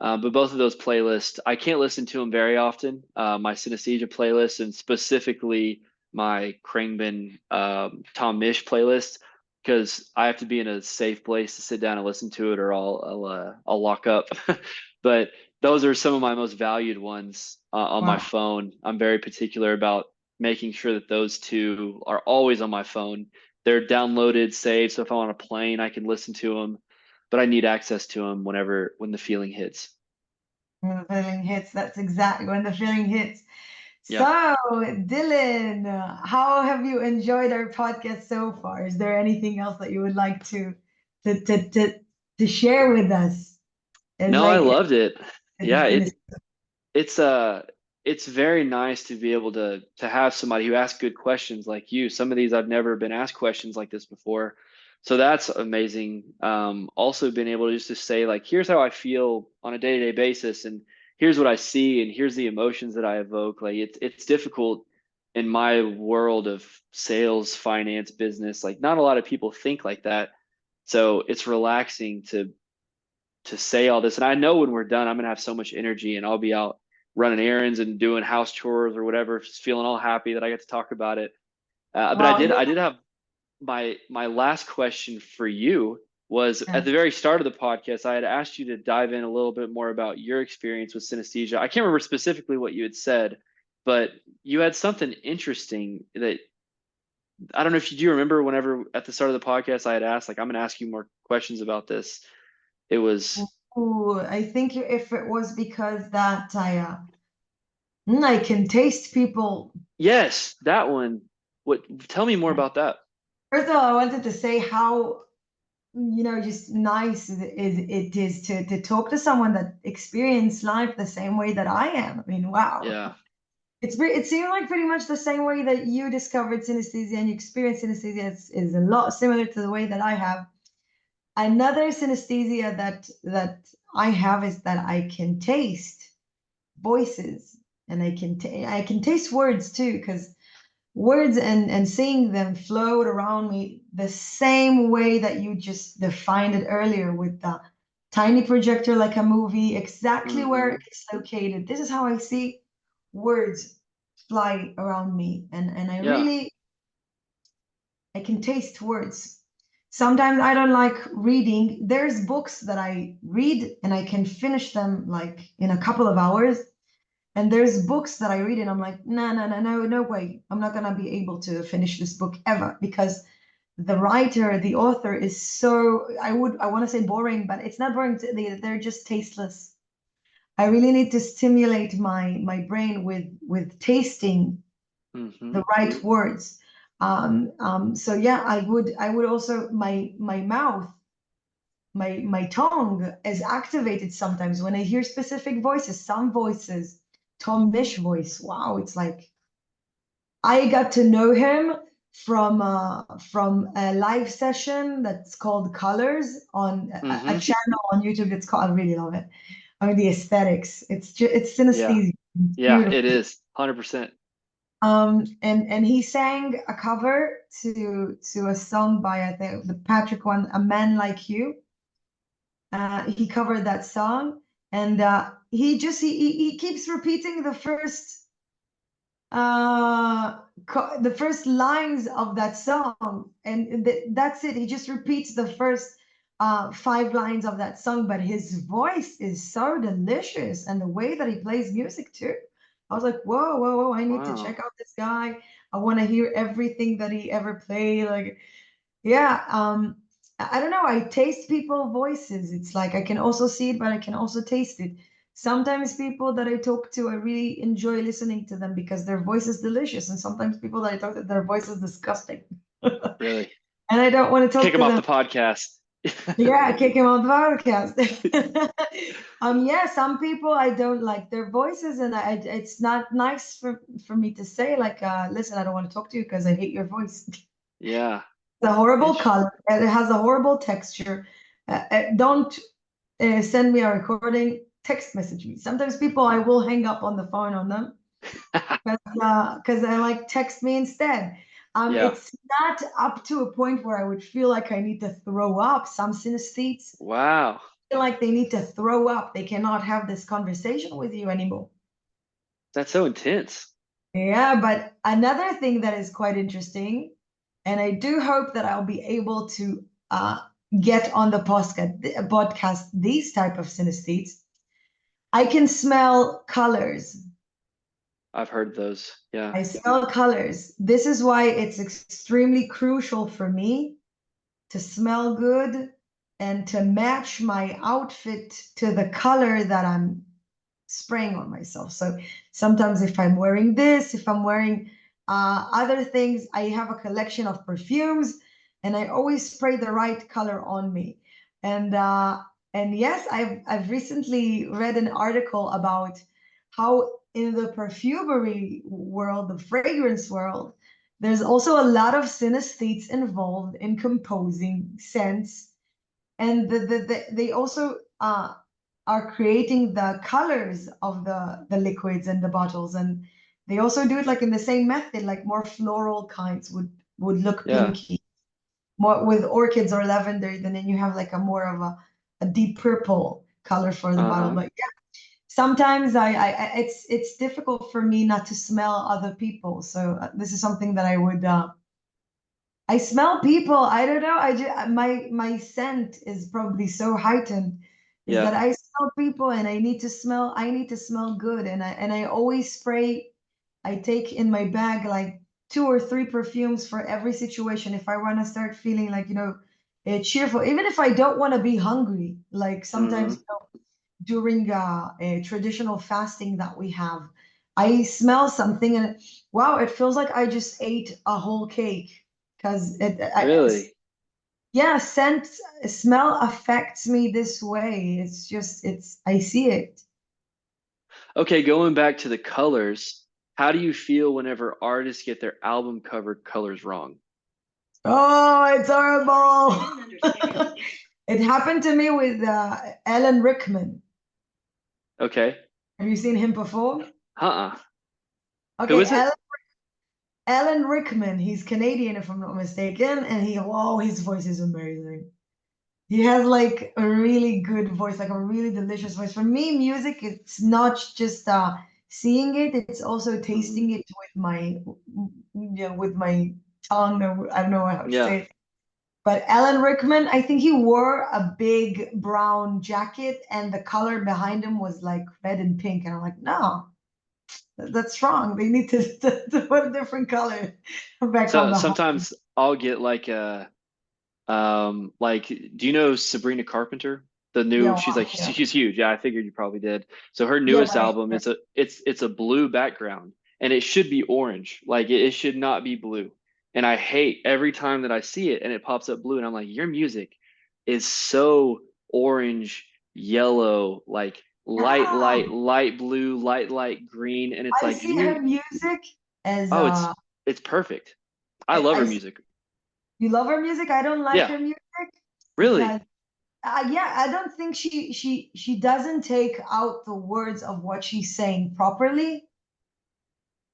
But both of those playlists, I can't listen to them very often. My Synesthesia playlist and specifically my Krangbin Tom Misch playlist, because I have to be in a safe place to sit down and listen to it, or I'll lock up. But those are some of my most valued ones on my Wow. phone. I'm very particular about making sure that those two are always on my phone. They're downloaded, saved, so if I'm on a plane, I can listen to them, but I need access to them when the feeling hits. When the feeling hits, that's exactly when the feeling hits. Yeah. So, Dylan, how have you enjoyed our podcast so far? Is there anything else that you would like to to to, to share with us? As No, I like loved it. Yeah, in it's it's very nice to be able to have somebody who asks good questions like you. Some of these I've never been asked questions like this before. So that's amazing. Also being able to just to say like, here's how I feel on a day-to-day basis, and here's what I see, and here's the emotions that I evoke. Like it's difficult in my world of sales, finance, business. Like not a lot of people think like that. So it's relaxing to say all this. And I know when we're done, I'm gonna have so much energy and I'll be out running errands and doing house chores or whatever, just feeling all happy that I get to talk about it. But wow, I did have my last question for you was yeah. at the very start of the podcast, I had asked you to dive in a little bit more about your experience with synesthesia. I can't remember specifically what you had said, but you had something interesting that I don't know if you do remember whenever at the start of the podcast I had asked, like, I'm going to ask you more questions about this. It was, Ooh, I think if it was because that I can taste people. yes, that one. What, tell me more about that. First of all, I wanted to say how just nice it is to talk to someone that experienced life the same way that I am. I mean, wow. Yeah. It seemed like pretty much the same way that you discovered synesthesia and you experienced synesthesia is a lot similar to the way that I have. Another synesthesia that I have is that I can taste voices and I can taste words too, because words and seeing them float around me the same way that you just defined it earlier with the tiny projector like a movie, exactly where Hmm. it's located. This is how I see words fly around me. And Yeah. I can taste words. Sometimes I don't like reading. There's books that I read and I can finish them like in a couple of hours. And there's books that I read and I'm like, no, no, no, no, no way. I'm not gonna be able to finish this book ever because the writer, the author is so I want to say boring, but it's not boring. They're just tasteless. I really need to stimulate my brain with tasting Hmm. the right words. So yeah, I would also my mouth, my tongue is activated sometimes when I hear specific voices. Some voices, Tom Misch voice. Wow, it's like I got to know him from a live session that's called Colors on a Hmm. channel on YouTube. It's called I really love it. I mean the aesthetics. It's Yeah. synesthesia. It's Yeah, beautiful. it is. 100%. And he sang a cover to a song by I think the Patrick one, A Man Like You. He covered that song, and he keeps repeating the first lines of that song, and that's it. He just repeats the first five lines of that song, but his voice is so delicious, and the way that he plays music too. I was like, whoa, whoa, whoa! I need to Wow. check out this guy. I want to hear everything that he ever played. Like, yeah, I don't know. I taste people voices. It's like I can also see it, but I can also taste it. Sometimes people that I talk to, I really enjoy listening to them because their voice is delicious. And sometimes people that I talk to, their voice is disgusting. Really? and I don't want to Kick talk him to off the them. podcast. Yeah, kick him off the podcast. Yeah, some people I don't like their voices, and it's not nice for me to say like, listen, I don't want to talk to you because I hate your voice. Yeah. It's a horrible It's, color, and it has a horrible texture. Don't send me a recording. Text message me. Sometimes people I will hang up on the phone on them because I like text me instead. yeah. It's not up to a point where I would feel like I need to throw up. Some synesthetes Wow. feel like they need to throw up. They cannot have this conversation with you anymore. That's so intense. Yeah, but another thing that is quite interesting, and I do hope that I'll be able to get on the podcast these type of synesthetes. I can smell colors. I've heard those. Yeah. I smell colors. This is why it's extremely crucial for me to smell good and to match my outfit to the color that I'm spraying on myself. So sometimes if I'm wearing this, if I'm wearing other things, I have a collection of perfumes and I always spray the right color on me. And and yes, I've recently read an article about how in the perfumery world, the fragrance world, there's also a lot of synesthetes involved in composing scents, and they also are creating the colors of the liquids and the bottles, and they also do it like in the same method, like more floral kinds would look Yeah. pinky, more with orchids or lavender, then you have like a more of a deep purple color for the bottle. Uh-huh. But yeah, sometimes it's difficult for me not to smell other people, so this is something that I smell people. I don't know. I just my scent is probably so heightened, is Yeah. that I smell people and I need to smell. I need to smell good, and I always spray. I take in my bag like two or three perfumes for every situation. If I want to start feeling like cheerful, even if I don't want to be hungry, like sometimes Mm-hmm. during a traditional fasting that we have, I smell something and wow, it feels like I just ate a whole cake because Really? yeah, smell affects me this way. It's just, I see it. Okay, going back to the colors, how do you feel whenever artists get their album cover colors wrong? Oh, it's horrible. It happened to me with Alan Rickman. Okay. Have you seen him perform? Uh-uh. Who Okay, is it? Alan Rickman. He's Canadian, if I'm not mistaken, and his voice is amazing. He has like a really good voice, like a really delicious voice. For me, music, it's not just seeing it, it's also Hmm. tasting it with with my tongue, or I don't know how to Yeah. say it. But Alan Rickman, I think he wore a big brown jacket and the color behind him was like red and pink. And I'm like, no, that's wrong. They need to put a different color back on So the home. sometimes I'll get like do you know Sabrina Carpenter? The new Yeah, she's wow, like yeah. she's huge. Yeah, I figured you probably did. So her Yeah, newest album is it's a blue background and it should be orange. Like it should not be blue. And I hate every time that I see it and it pops up blue and I'm like, your music is so orange, yellow, like yeah. light blue, light green. And it's I like see her you, music as oh, it's perfect. I love her I music. you love her music. I don't like Yeah, her music because really. yeah, I don't think she doesn't take out the words of what she's saying properly.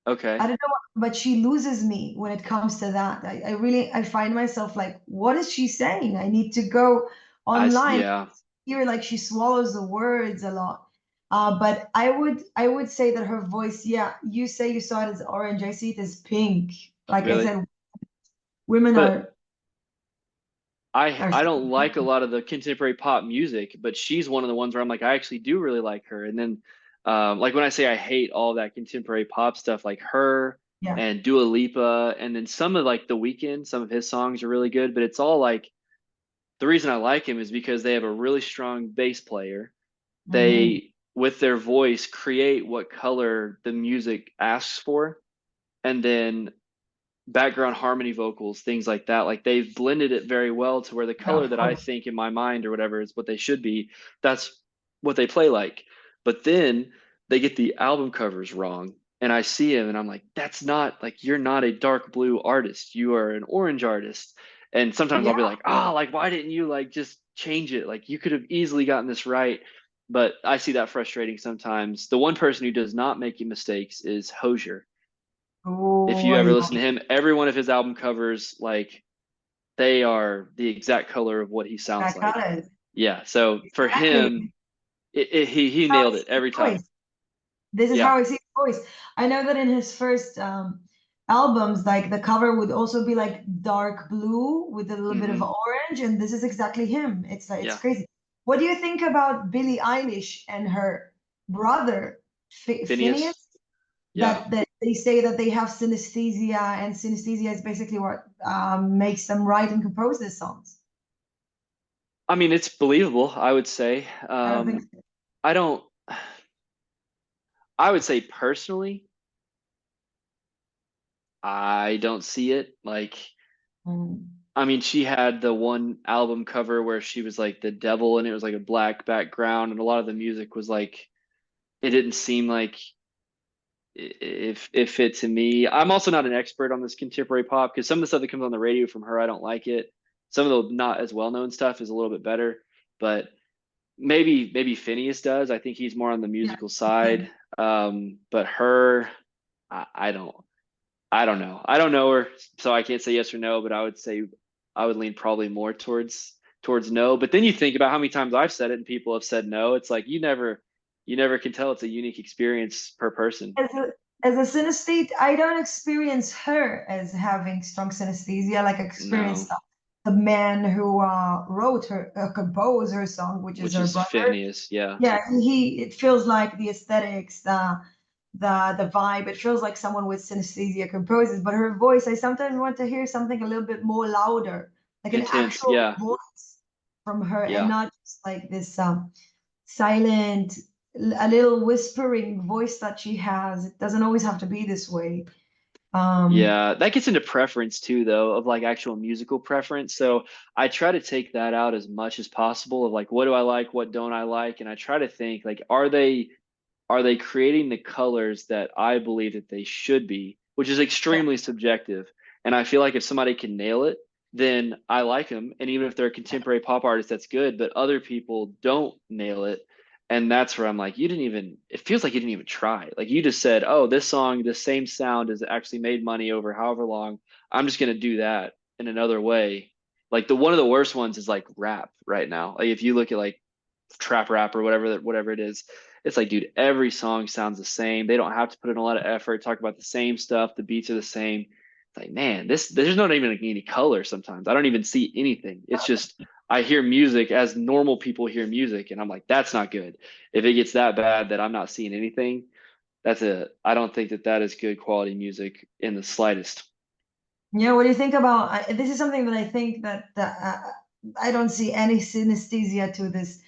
I Okay. don't know, but she loses me when it comes to that. I really I find myself like, what is she saying? I need to go online, Yeah, hear like she swallows the words a lot. But I would say that her voice, yeah, you say you saw it as orange. I see it as pink. Like I really. said, women But are I don't like a lot of the contemporary pop music, but she's one of the ones where I'm like I actually do really like her. And then like when I say I hate all that contemporary pop stuff, like her yeah. and Dua Lipa, and then some of like The Weeknd, some of his songs are really good, but it's all like the reason I like him is because they have a really strong bass player. Mhm. They with their voice create what color the music asks for, and then background harmony vocals, things like that. Like they've blended it very well to where the Yeah, color of that I course. think in my mind or whatever is what they should be, that's what they play like. But then they get the album covers wrong. And I see him and I'm like, that's not like, you're not a dark blue artist. You are an orange artist. And sometimes I'll be Yeah. like, ah, oh, like, why didn't you like just change it? Like, you could have easily gotten this right. But I see that frustrating sometimes. The one person who does not make mistakes is Hosier. If Oh, you I ever love listen to him, every one of his album covers, like, they are the exact color of what he sounds that like. colors. Yeah. So for Exactly. him, he How I nailed see it his every time. voice. This is Yeah. how I see his voice. I know that in his first albums, like the cover would also be like dark blue with a little bit of Hmm. orange, and this is exactly him. It's like it's Yeah. crazy. What do you think about Billie Eilish and her brother Phineas? Phineas. Yeah. That they say that they have synesthesia, and synesthesia is basically what makes them write and compose these songs. I mean, it's believable, I would say. I don't think so. I don't, I would say personally, I don't see it. Like, Mm. I mean, she had the one album cover where she was like the devil and it was like a black background, and a lot of the music was like, it didn't seem like if it to me. I'm also not an expert on this contemporary pop because some of the stuff that comes on the radio from her, I don't like it. Some of the not as well known stuff is a little bit better, but maybe Phineas does. I think he's more on the Yeah. musical side. But her, I don't know. I don't know her, so I can't say yes or no. But I would say I would lean probably more towards no. But then you think about how many times I've said it and people have said no. It's like you never can tell. It's a unique experience per person. As a synesthete, I don't experience her as having strong synesthesia. Like I No, experienced the man who wrote her, composed her song, which is which her is brother. Phineas. Yeah. Yeah, he. It feels like the aesthetics, the vibe. It feels like someone with synesthesia composes. But her voice, I sometimes want to hear something a little bit more louder, like an Intense. actual Yeah. voice from her, and Yeah. not just like this silent, a little whispering voice that she has. It doesn't always have to be this way. Um, Yeah, that gets into preference too, though, of like actual musical preference. So I try to take that out as much as possible of like, what do I like, what don't I like? And I try to think like, are they creating the colors that I believe that they should be, which is yeah, extremely subjective. And I feel like if somebody can nail it, then I like them. And even if they're a contemporary pop artist, that's good. But other people don't nail it. And that's where I'm like, you didn't even, it feels like you didn't even try. Like you just said, oh, this song, the same sound has actually made money over however long. I'm just going to do that in another way. Like the one of the worst ones is like rap right now. Like if you look at like trap rap or whatever it is, it's like, dude, every song sounds the same. They don't have to put in a lot of effort, talk about the same stuff. The beats are the same. It's like, man, there's not even like any color sometimes. I don't even see anything. It's just I hear music as normal people hear music, and I'm like, that's not good. If it gets that bad that I'm not seeing anything, I don't think that is good quality music in the slightest. yeah. What do you think about? This is something that I think that I don't see any synesthesia to this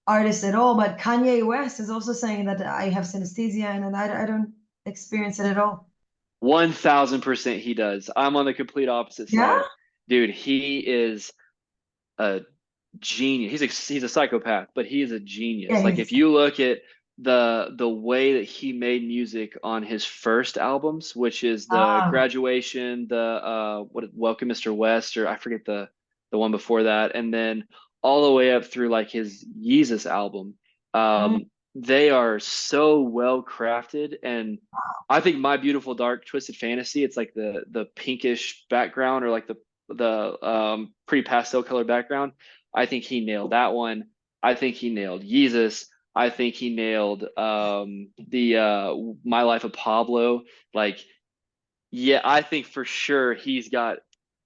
artist at all. But Kanye West is also saying that I have synesthesia, and I don't experience it at all. 1000% he does. I'm on the complete opposite Yeah, side. Dude, he is a genius. He's a psychopath, but he is a yeah. genius. Like if you look at the way that he made music on his first albums, which is the Ah, Graduation, the what Welcome Mr. West, or I forget the one before that, and then all the way up through like his Yeezus album. mm, They are so well crafted, and I think My Beautiful Dark Twisted Fantasy, it's like the pinkish background or like the pretty pastel color background. I think he nailed that one. I think he nailed Yeezus. I think he nailed the My Life of Pablo. Like, yeah, I think for sure he's got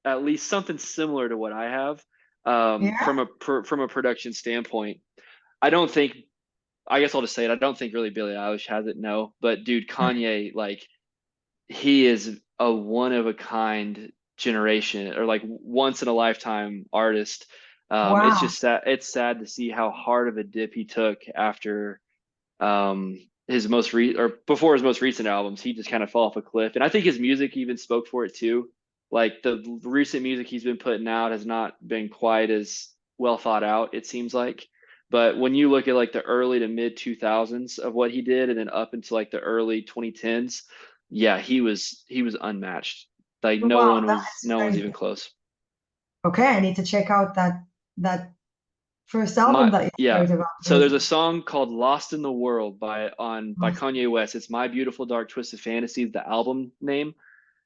at least something similar to what I have yeah. from a production standpoint. I don't think. I guess I'll just say it. I don't think really Billie Eilish has it. No, but dude, Kanye, like he is a one of a kind generation or like once in a lifetime artist. It's Wow. just sad. It's sad to see how hard of a dip he took after his most or before his most recent albums. He just kind of fell off a cliff, and I think his music even spoke for it too. Like the recent music he's been putting out has not been quite as well thought out, it seems like. But when you look at like the early to mid 2000s of what he did, and then up into like the early 2010s, yeah, he was unmatched. Like Wow, that is no one's even crazy. close. Okay, I need to check out that first album My that you yeah. shared about So this. there's a song called "Lost in the World" by Kanye West. It's My Beautiful Dark Twisted Fantasy, the album name.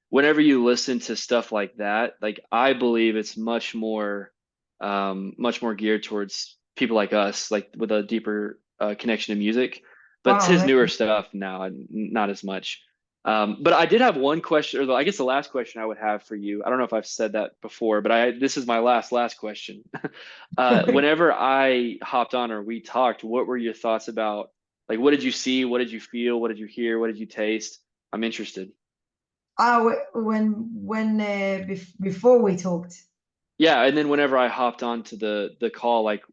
Whenever you listen to stuff like that, like I believe it's much more geared towards people like us, like with a deeper connection to music. But Wow, his newer amazing. stuff now, not as much. But I did have one question, I guess the last question I would have for you. I don't know if I've said that before, but this is my last question. Whenever I hopped on or we talked, what were your thoughts about, like, what did you see? What did you feel? What did you hear? What did you taste? I'm interested. Before we talked. Yeah, and then whenever I hopped onto the call, like,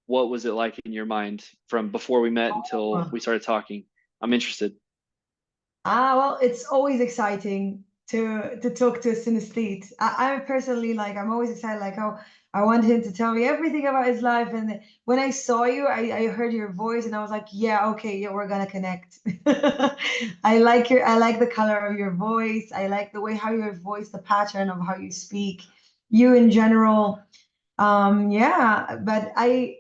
what was it like in your mind from before we met until we started talking? I'm interested. Well, it's always exciting to talk to a synesthete. I'm personally like I'm always excited, like, oh, I want him to tell me everything about his life. And when I saw you, I heard your voice and I was like, yeah, okay, yeah, we're gonna connect. I like the color of your voice. I like the way how your voice, the pattern of how you speak, you in general. Yeah, but I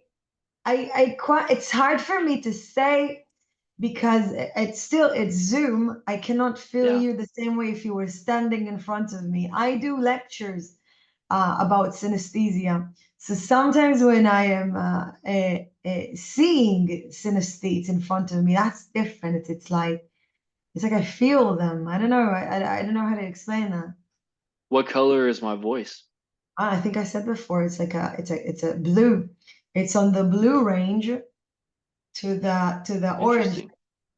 quite it's hard for me to say because it's Zoom. I cannot feel Yeah. you the same way if you were standing in front of me. I do lectures about synesthesia. So sometimes when I am seeing synesthetes in front of me, that's different. It's like I feel them. I don't know. I don't know how to explain that. What color is my voice? I think I said before. It's a blue. It's on the blue range to the orange. Interesting.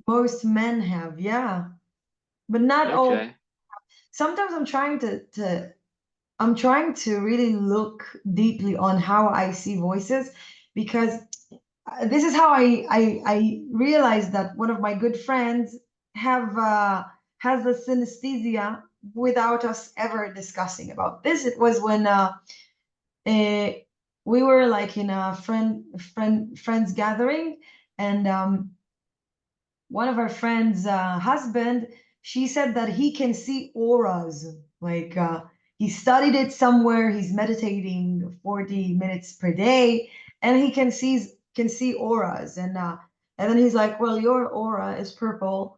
Most men have, yeah, but not all. Okay. Sometimes I'm trying to really look deeply on how I see voices because this is how I realized that one of my good friends have has a synesthesia without us ever discussing about this. It was when uh, we were like in a friends gathering, and one of our friends' husband, she said that he can see auras. Like he studied it somewhere. He's meditating 40 minutes per day, and he can see auras. And then he's like, "Well, your aura is purple."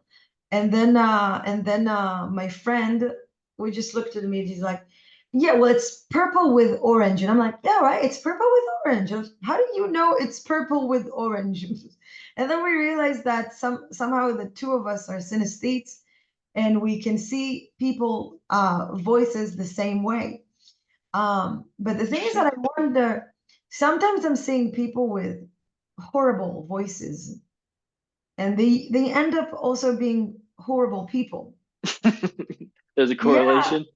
And then my friend, we just looked at me. And he's like, "Yeah, well, it's purple with orange." And I'm like, "Yeah, right. It's purple with orange." How do you know it's purple with orange? And then we realized that somehow the two of us are synesthetes and we can see people voices the same way. But the thing is that Interesting. I wonder, sometimes I'm seeing people with horrible voices and they end up also being horrible people. There's a Yeah, correlation.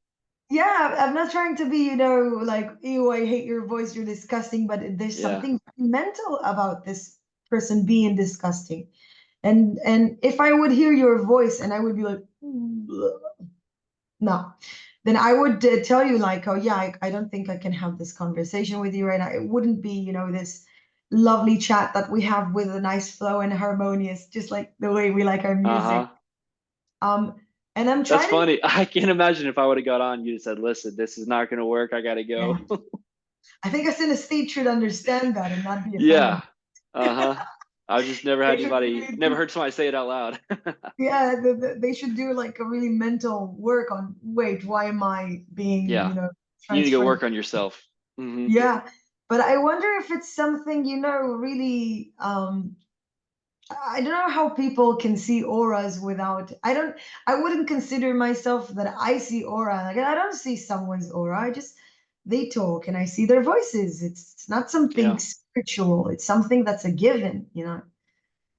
yeah, I'm not trying to be, like, ew, I hate your voice, you're disgusting, but there's Yeah. something mental about this person being disgusting. And if I would hear your voice and I would be like, no, then I would tell you like, oh yeah, I don't think I can have this conversation with you right now. It wouldn't be, this lovely chat that we have with a nice flow and harmonious, just like the way we like our music. Uh-huh. Um, and I'm That's trying to, funny. I can't imagine if I would have got on, you said, listen, this is not gonna work. I gotta yeah, go. I think a synesthete should understand that and not be offended. Yeah. Uh-huh. I've just never They had should anybody, really never do, heard somebody say it out loud. yeah, they should do like a really mental work on, wait, why am I being, Yeah. You need to go transferred? work on yourself. Yeah, but I wonder if it's something, really, I don't know how people can see auras without, I wouldn't consider myself that I see aura. Like I don't see someone's aura. They talk and I see their voices. It's not something Yeah. spiritual. It's something that's a given.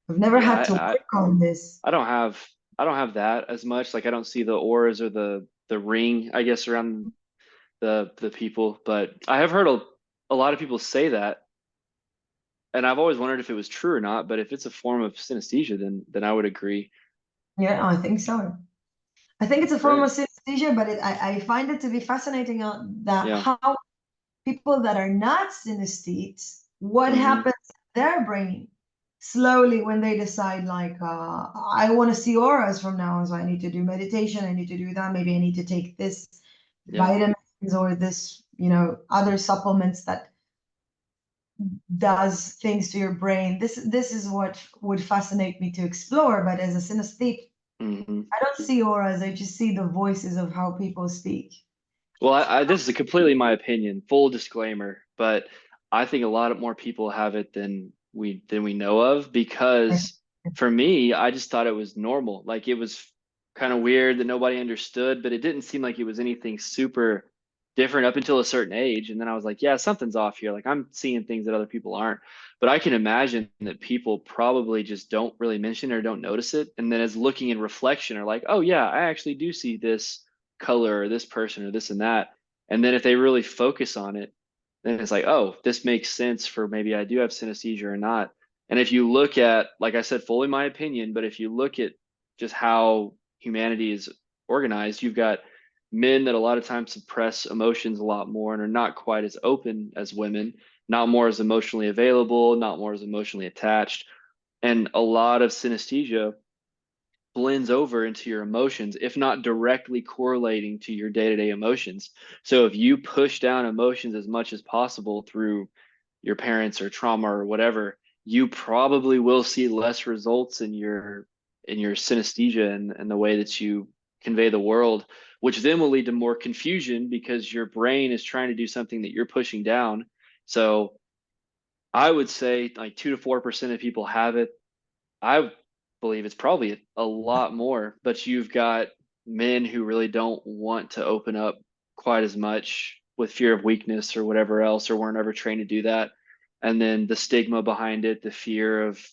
I've never Yeah. had to work on this. I don't have I don't have that as much. Like I don't see the auras or the ring, I guess, around the people. But I have heard a lot of people say that, and I've always wondered if it was true or not. But if it's a form of synesthesia, then I would agree. Yeah, I think so. I think it's a form Great. of synesthesia. synesthesia, but I find it to be fascinating that Yeah. how people that are not synesthetes, what Hmm. happens in their brain slowly when they decide like, I want to see auras from now on, so I need to do meditation, I need to do that, maybe I need to take this Yeah. vitamins or this, other supplements that does things to your brain. This is what would fascinate me to explore. But as a synesthete, Hmm. I don't see auras, I just see the voices of how people speak. Well, this is completely my opinion, full disclaimer, but I think a lot of more people have it than we know of because for me, I just thought it was normal. Like it was kind of weird that nobody understood, but it didn't seem like it was anything super different up until a certain age. And then I was like, yeah, something's off here. Like I'm seeing things that other people aren't. But I can imagine that people probably just don't really mention or don't notice it. And then as looking in reflection are like, oh yeah, I actually do see this color or this person or this and that. And then if they really focus on it, then it's like, oh, this makes sense for maybe I do have synesthesia or not. And if you look at, like I said, fully my opinion, but if you look at just how humanity is organized, you've got men that a lot of times suppress emotions a lot more and are not quite as open as women, not more as emotionally available, not more as emotionally attached. And a lot of synesthesia blends over into your emotions, if not directly correlating to your day-to-day emotions. So if you push down emotions as much as possible through your parents or trauma or whatever, you probably will see less results in your synesthesia and the way that you convey the world, which then will lead to more confusion because your brain is trying to do something that you're pushing down. So I would say like 2 to 4% of people have it. I believe it's probably a lot more, but you've got men who really don't want to open up quite as much with fear of weakness or whatever else, or weren't ever trained to do that. And then the stigma behind it, the fear of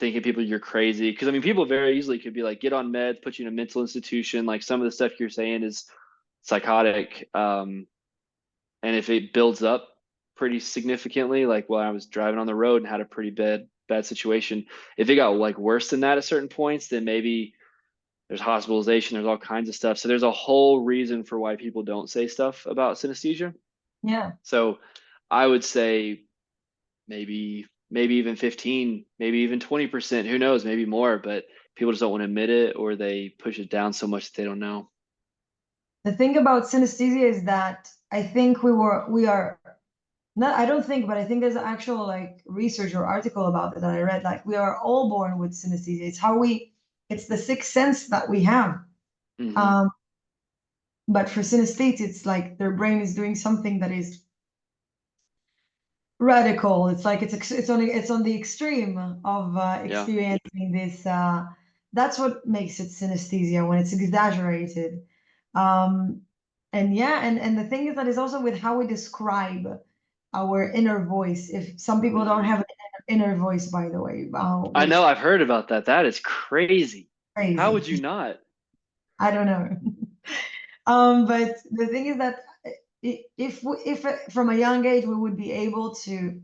thinking people you're crazy. Because I mean, people very easily could be like, get on meds, put you in a mental institution. Like some of the stuff you're saying is psychotic. And if it builds up pretty significantly, like while I was driving on the road and had a pretty bad situation, if it got like worse than that at certain points, then maybe there's hospitalization, there's all kinds of stuff. So there's a whole reason for why people don't say stuff about synesthesia. Yeah. So I would say maybe even 15, maybe even 20%, who knows, maybe more, but people just don't want to admit it or they push it down so much that they don't know. The thing about synesthesia is that I think we are not, I don't think, but I think there's actual like research or article about it that I read. Like we are all born with synesthesia. It's the sixth sense that we have. Hmm. Um, but for synesthetes, it's like their brain is doing something that is radical. It's like it's on the extreme of Yeah. experiencing this. That's what makes it synesthesia when it's exaggerated. Um, and yeah, and the thing is that is also with how we describe our inner voice. If some people don't Hmm. have an inner voice, by the way, I know, which I've heard about that. That is crazy. How would you crazy. not? I don't know. But the thing is that if from a young age we would be able to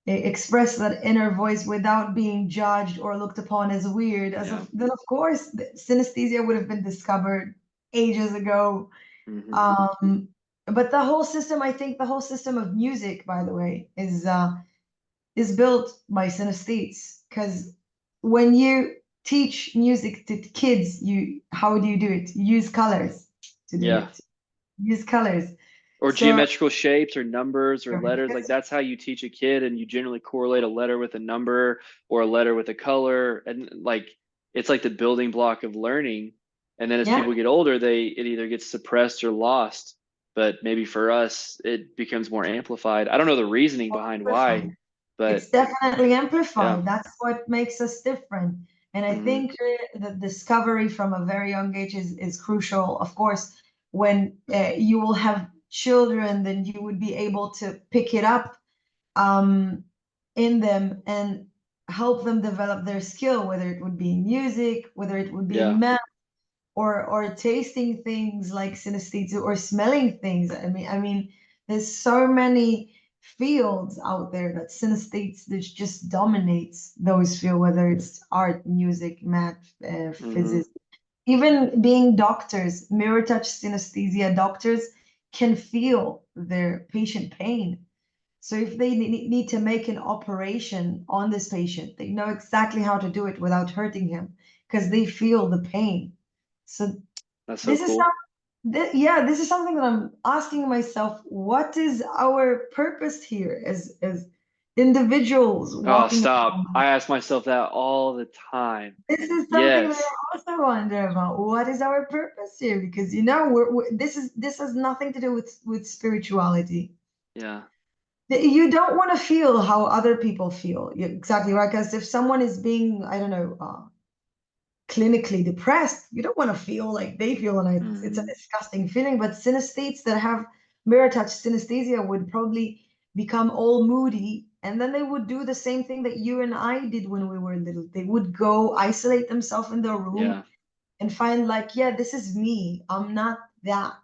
express that inner voice without being judged or looked upon as weird, Yeah. then of course synesthesia would have been discovered ages ago. Hmm. Um, but the whole system, I think the whole system of music, by the way, is built by synesthetes. Because when you teach music to kids, you how do you do it? You use colors to do Yeah. it. Use colors. Or So geometrical shapes or numbers or letters. Like that's how you teach a kid, and you generally correlate a letter with a number or a letter with a color. And like it's like the building block of learning. And then as yeah, people get older, it either gets suppressed or lost. But maybe for us, it becomes more amplified. I don't know the reasoning behind why, amplified. but It's definitely yeah. amplified. That's what makes us different. And I Hmm. think the discovery from a very young age is crucial. Of course, when you will have children, then you would be able to pick it up um, in them and help them develop their skill, whether it would be in music, whether it would be in Yeah. math, or tasting things like synesthetes or smelling things. I mean, there's so many fields out there that synesthetes that just dominates those fields, whether it's art, music, math, Hmm. physics. even being doctors, mirror touch synesthesia doctors can feel their patient pain. So if they need to make an operation on this patient, they know exactly how to do it without hurting him because they feel the pain. So That's so this is cool. yeah, this is something that I'm asking myself, what is our purpose here as individuals Oh, walking stop. around? I ask myself that all the time. This is something that Yes. I also wonder about. What is our purpose here? Because this has nothing to do with spirituality. Yeah. You don't want to feel how other people feel. You're exactly right. Because if someone is being, I don't know, clinically depressed, you don't want to feel like they feel, and it's a Hmm. disgusting feeling. But synesthetes that have mirror touch synesthesia would probably become all moody, and then they would do the same thing that you and I did when we were little. They would go isolate themselves in their room Yeah. and find like, yeah, this is me. I'm not that.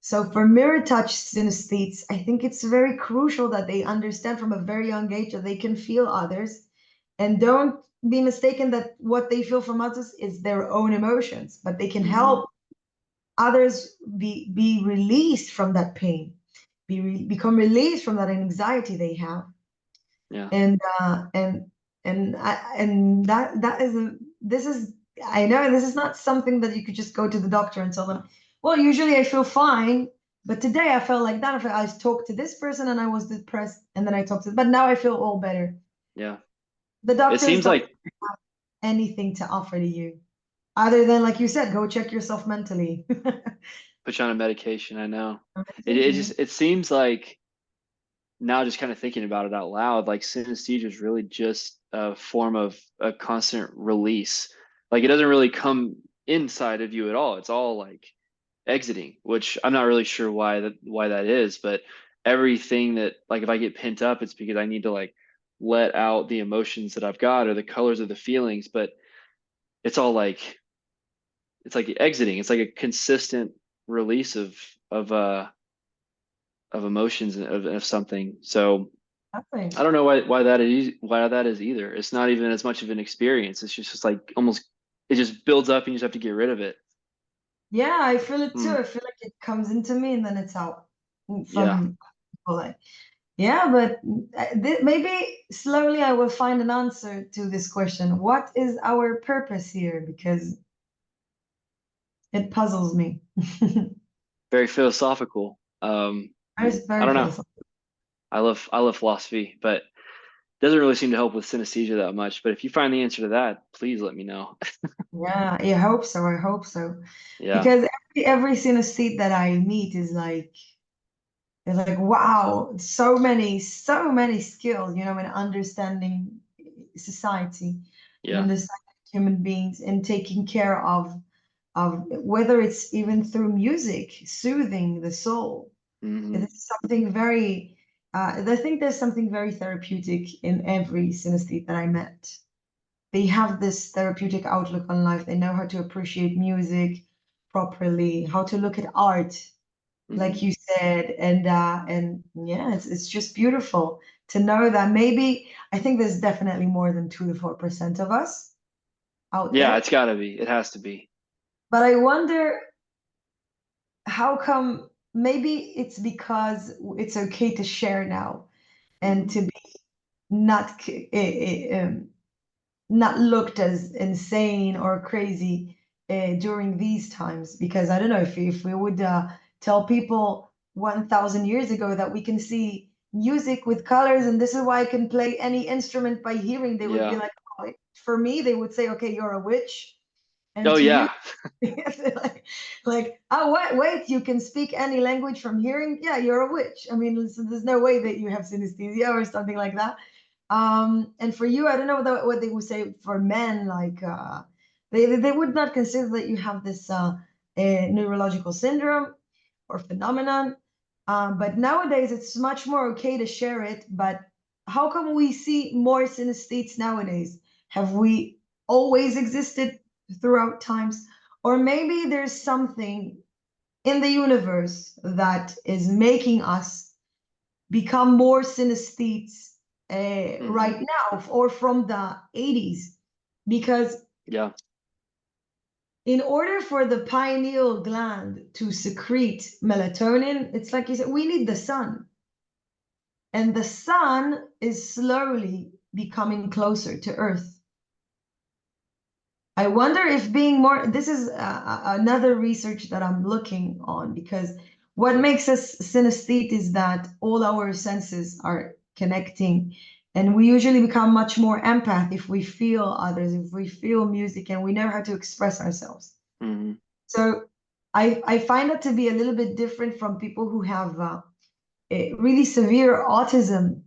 So for mirror touch synesthetes, I think it's very crucial that they understand from a very young age that they can feel others, and don't be mistaken that what they feel from others is their own emotions, but they can Hmm. help others be released from that pain, become released from that anxiety they have. Yeah. And and that is this is, I know this is not something that you could just go to the doctor and tell them, well, usually I feel fine, but today I felt like that. I talked to this person and I was depressed, and then I talked to, but now I feel all better. Yeah. The It doctors seems don't like have anything to offer to you other than, like you said, go check yourself mentally. put you on a medication. I know. It Meditation. just it seems like now just kind of thinking about it out loud, like synesthesia is really just a form of a constant release. Like it doesn't really come inside of you at all. It's all like exiting, which I'm not really sure why that is, but everything that like if I get pent up, it's because I need to like let out the emotions that I've got or the colors of the feelings, but it's all like it's like exiting. It's like a consistent release of uh of emotions of something. So I Nothing. don't know why that is either. It's not even as much of an experience. It's just like almost it just builds up and you just have to get rid of it. Yeah, I feel it too. Hmm. I feel like it comes into me and then it's out Yeah. from people. Like, yeah, but maybe slowly I will find an answer to this question. What is our purpose here? Because it puzzles me. Very philosophical. It's I very don't know. philosophical. I love philosophy, but it doesn't really seem to help with synesthesia that much. But if you find the answer to that, please let me know. Yeah, I hope so. I hope so. Yeah. Because every synesthete that I meet is like, wow, so many skills, in understanding society and Yeah. understanding human beings and taking care of whether it's even through music, soothing the soul. Hmm. It's something very, I think there's something very therapeutic in every synesthete that I met. They have this therapeutic outlook on life. They know how to appreciate music properly, how to look at art, like Hmm. you said, and yeah, it's just beautiful to know that maybe I think there's definitely more than 2 to 4% of us out Yeah, there. it's gotta be. It has to be. But I wonder how come, maybe it's because it's okay to share now and Hmm. to be not not looked as insane or crazy during these times. Because I don't know, if we would tell people 1,000 years ago that we can see music with colors and this is why I can play any instrument by hearing, they would be Yeah. like, oh, for me, they would say, okay, you're a witch. And Oh to you, yeah. like, oh, wait, you can speak any language from hearing? Yeah, you're a witch. I mean, so there's no way that you have synesthesia or something like that. And for you, I don't know what they would say for men, like they would not consider that you have this neurological syndrome or phenomenon. But nowadays, it's much more okay to share it. But how come we see more synesthetes nowadays? Have we always existed throughout times? Or maybe there's something in the universe that is making us become more synesthetes Hmm. right now or from the 80s, because Yeah. in order for the pineal gland to secrete melatonin, it's like you said, we need the sun. And the sun is slowly becoming closer to Earth. I wonder if being more, this is another research that I'm looking on, because what makes us synesthete is that all our senses are connecting, and we usually become much more empath if we feel others, if we feel music, and we know how to express ourselves. Mm-hmm. So I find that to be a little bit different from people who have really severe autism,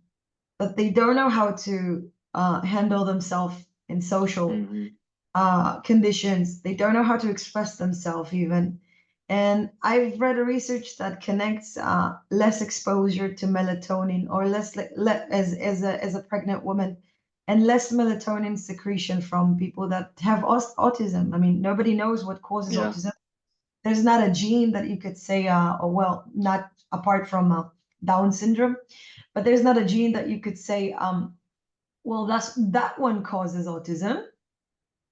but they don't know how to handle themselves in social Mm-hmm. conditions. They don't know how to express themselves even. And I've read a research that connects less exposure to melatonin, or less as a pregnant woman, and less melatonin secretion from people that have autism. I mean, nobody knows what causes Yeah. autism. There's not a gene that you could say, oh, well, not apart from Down syndrome, but there's not a gene that you could say, well, that one causes autism,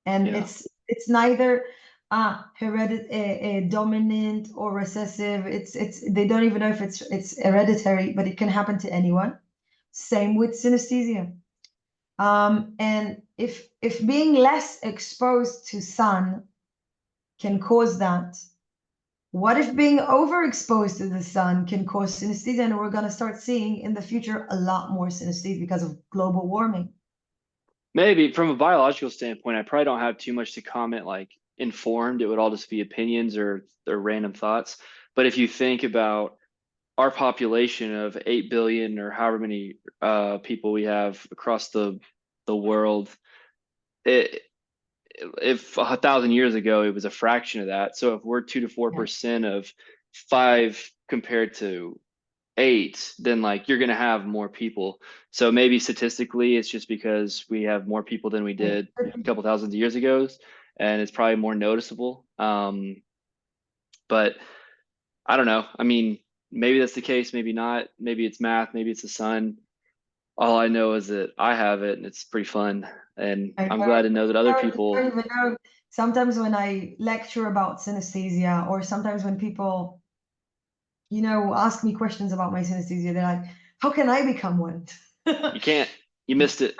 and Yeah. it's neither dominant or recessive. It's they don't even know if it's hereditary, but it can happen to anyone. Same with synesthesia. And if being less exposed to sun can cause that, what if being overexposed to the sun can cause synesthesia? And we're going to start seeing in the future a lot more synesthesia because of global warming. Maybe from a biological standpoint, I probably don't have too much to comment like informed. It would all just be opinions or random thoughts. But if you think about our population of 8 billion or however many people we have across the world, it, if 1,000 years ago it was a fraction of that. So if we're 2 to 4% of 5 compared to 8, then like you're gonna have more people. So maybe statistically, it's just because we have more people than we did a couple thousand years ago, and it's probably more noticeable. But I don't know. I mean, maybe that's the case, maybe not. Maybe it's math, maybe it's the sun. All I know is that I have it, and it's pretty fun. And I I'm glad don't, to know that other I don't people, even know. Sometimes when I lecture about synesthesia, or sometimes when people, ask me questions about my synesthesia, they're like, how can I become one? you can't, you missed it.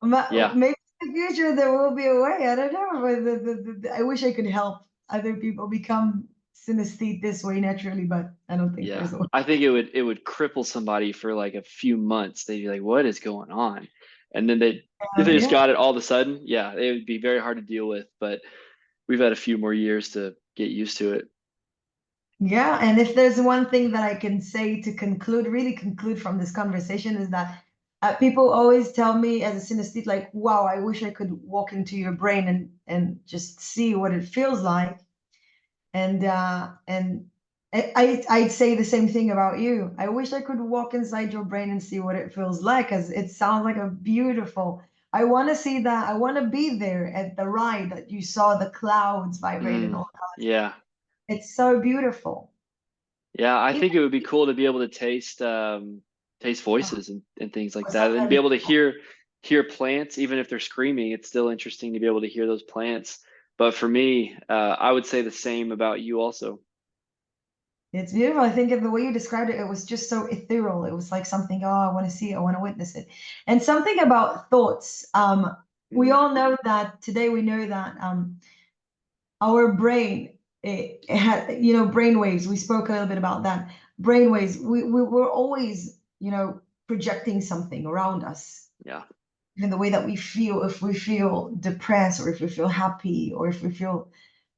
Yeah. Maybe in the future there will be a way. I don't know. But I wish I could help other people become synesthete this way naturally, but I don't think Yeah, there's a way. I think it would cripple somebody for like a few months. They'd be like, "What is going on?" And then if they just Yeah. got it all of a sudden, yeah, it would be very hard to deal with. But we've had a few more years to get used to it. Yeah, and if there's one thing that I can say to conclude, really conclude from this conversation, is that people always tell me as a synesthete, like, wow, I wish I could walk into your brain and just see what it feels like. And I'd say the same thing about you. I wish I could walk inside your brain and see what it feels like, because it sounds like a beautiful. I want to see that. I want to be there at the ride that you saw the clouds vibrate and Mm, all that. yeah, It's so beautiful. yeah. I Even think it would be cool to be able to taste voices and things like that, and be sometimes able to hear plants, even if they're screaming. It's still interesting to be able to hear those plants. But for me, I would say the same about you also. it's beautiful. I think of the way you described it, it was just so ethereal. It was like something, oh, I want to see it, I want to witness it. And something about thoughts. We Mm, all know that today we know that our brain, it had, brain waves. We spoke a little bit about that. Brain waves. We're always, projecting something around us. yeah. In the way that we feel, if we feel depressed, or if we feel happy, or if we feel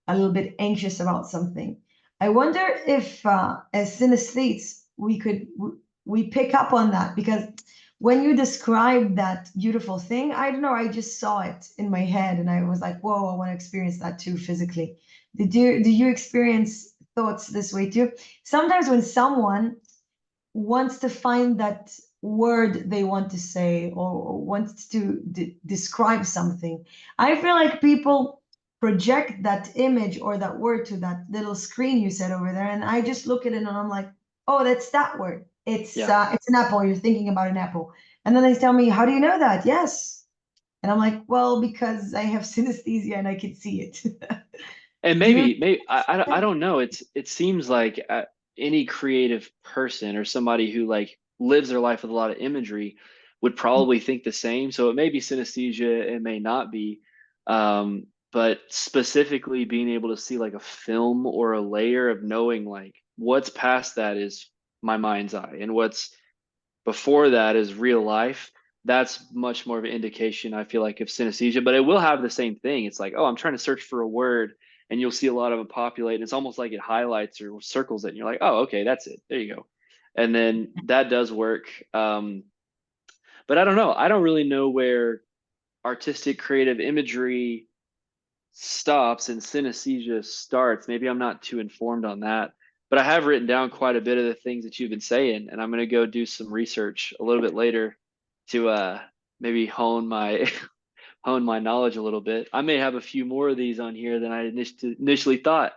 a little bit anxious about something. I wonder if, as synesthetes, we pick up on that, because when you describe that beautiful thing, I don't know, I just saw it in my head, and I was like, whoa, I want to experience that too physically. Do you experience thoughts this way too? Sometimes when someone wants to find that word they want to say, or wants to describe something, I feel like people project that image or that word to that little screen you said over there, and I just look at it and I'm like, oh, that's that word. It's Yeah. it's an apple. You're thinking about an apple, and then they tell me, how do you know that? Yes, And I'm like, well, because I have synesthesia and I can see it. And Do you maybe I understand? don't know. It seems like any creative person or somebody who like lives their life with a lot of imagery would probably think the same. So it may be synesthesia, it may not be. But specifically being able to see like a film or a layer of knowing like what's past that is my mind's eye, and what's before that is real life. That's much more of an indication, I feel like, of synesthesia, but it will have the same thing. It's like, oh, I'm trying to search for a word, and you'll see a lot of them populate, and it's almost like it highlights or circles it, and you're like, oh, okay, that's it. There you go. And then that does work. But I don't know. I don't really know where artistic creative imagery stops and synesthesia starts. Maybe I'm not too informed on that, but I have written down quite a bit of the things that you've been saying, and I'm going to go do some research a little bit later to maybe hone my hone my knowledge a little bit. I may have a few more of these on here than I initially thought.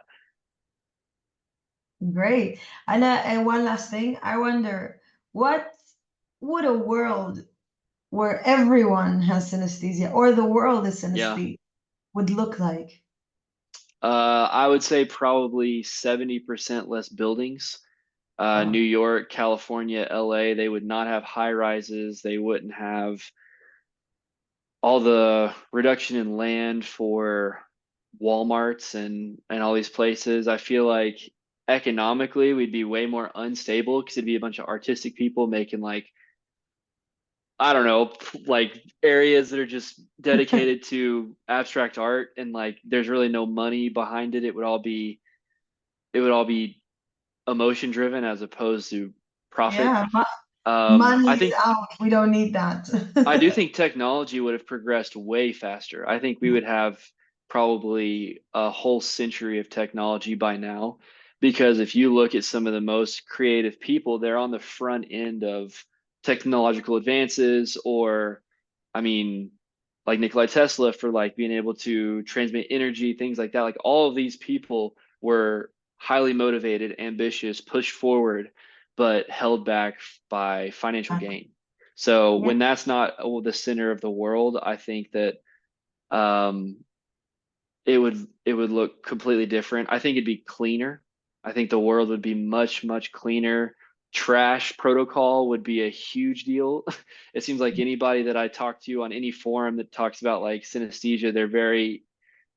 Great. And one last thing, I wonder, what would a world where everyone has synesthesia or the world is Yeah. synesthetic would look like? I would say probably 70% less buildings. New Oh, York, California, LA, they would not have high rises. They wouldn't have all the reduction in land for Walmarts and all these places. I feel like economically we'd be way more unstable because it'd be a bunch of artistic people making like, I don't know, like areas that are just dedicated to abstract art, and like there's really no money behind it. It would all be emotion driven as opposed to profit. yeah, I money is think out. We don't need I do that. think technology would have progressed way faster. I think we would have probably a whole century of technology by now, because if you look at some of the most creative people, they're on the front end of technological advances, or, I mean, like Nikola Tesla for like being able to transmit energy, things like that. Like all of these people were highly motivated, ambitious, pushed forward, but held back by financial gain. So Yeah, when that's not the center of the world, I think that um, it would look completely different. I think it'd be cleaner. I think the world would be much, much cleaner. Trash protocol would be a huge deal. It seems like anybody that I talk to on any forum that talks about like synesthesia, they're very,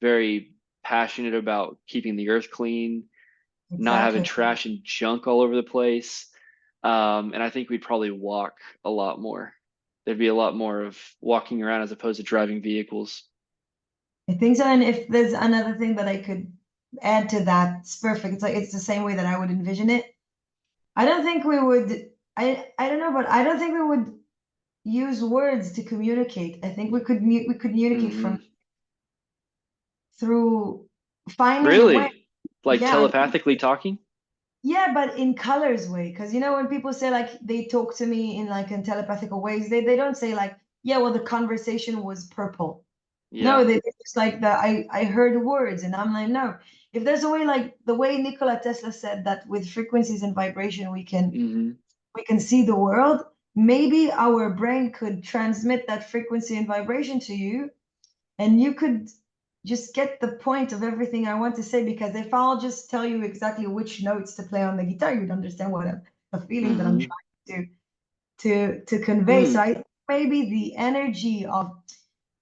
very passionate about keeping the earth clean, not having exactly. trash and junk all over the place. And I think we'd probably walk a lot more. There'd be a lot more of walking around as opposed to driving vehicles. I think so. And if there's another thing that I could add to that, it's perfect. It's like it's the same way that I would envision it. I don't think we would, I don't know, but I don't think we would use words to communicate. I think we could communicate from Hmm. through finding a way. Really? Like Yeah, telepathically talking? yeah, but in colors way. Because you know when people say like they talk to me in like in telepathical ways, they don't say like, yeah, well the conversation was purple. No, Yeah. they just like that. I heard words, and I'm like, no. If there's a way, like the way Nikola Tesla said that with frequencies and vibration Hmm. we can see the world, maybe our brain could transmit that frequency and vibration to you, and you could just get the point of everything I want to say. Because if I'll just tell you exactly which notes to play on the guitar, you'd understand what a feeling that I'm Hmm. trying to convey. So Hmm. I maybe the energy of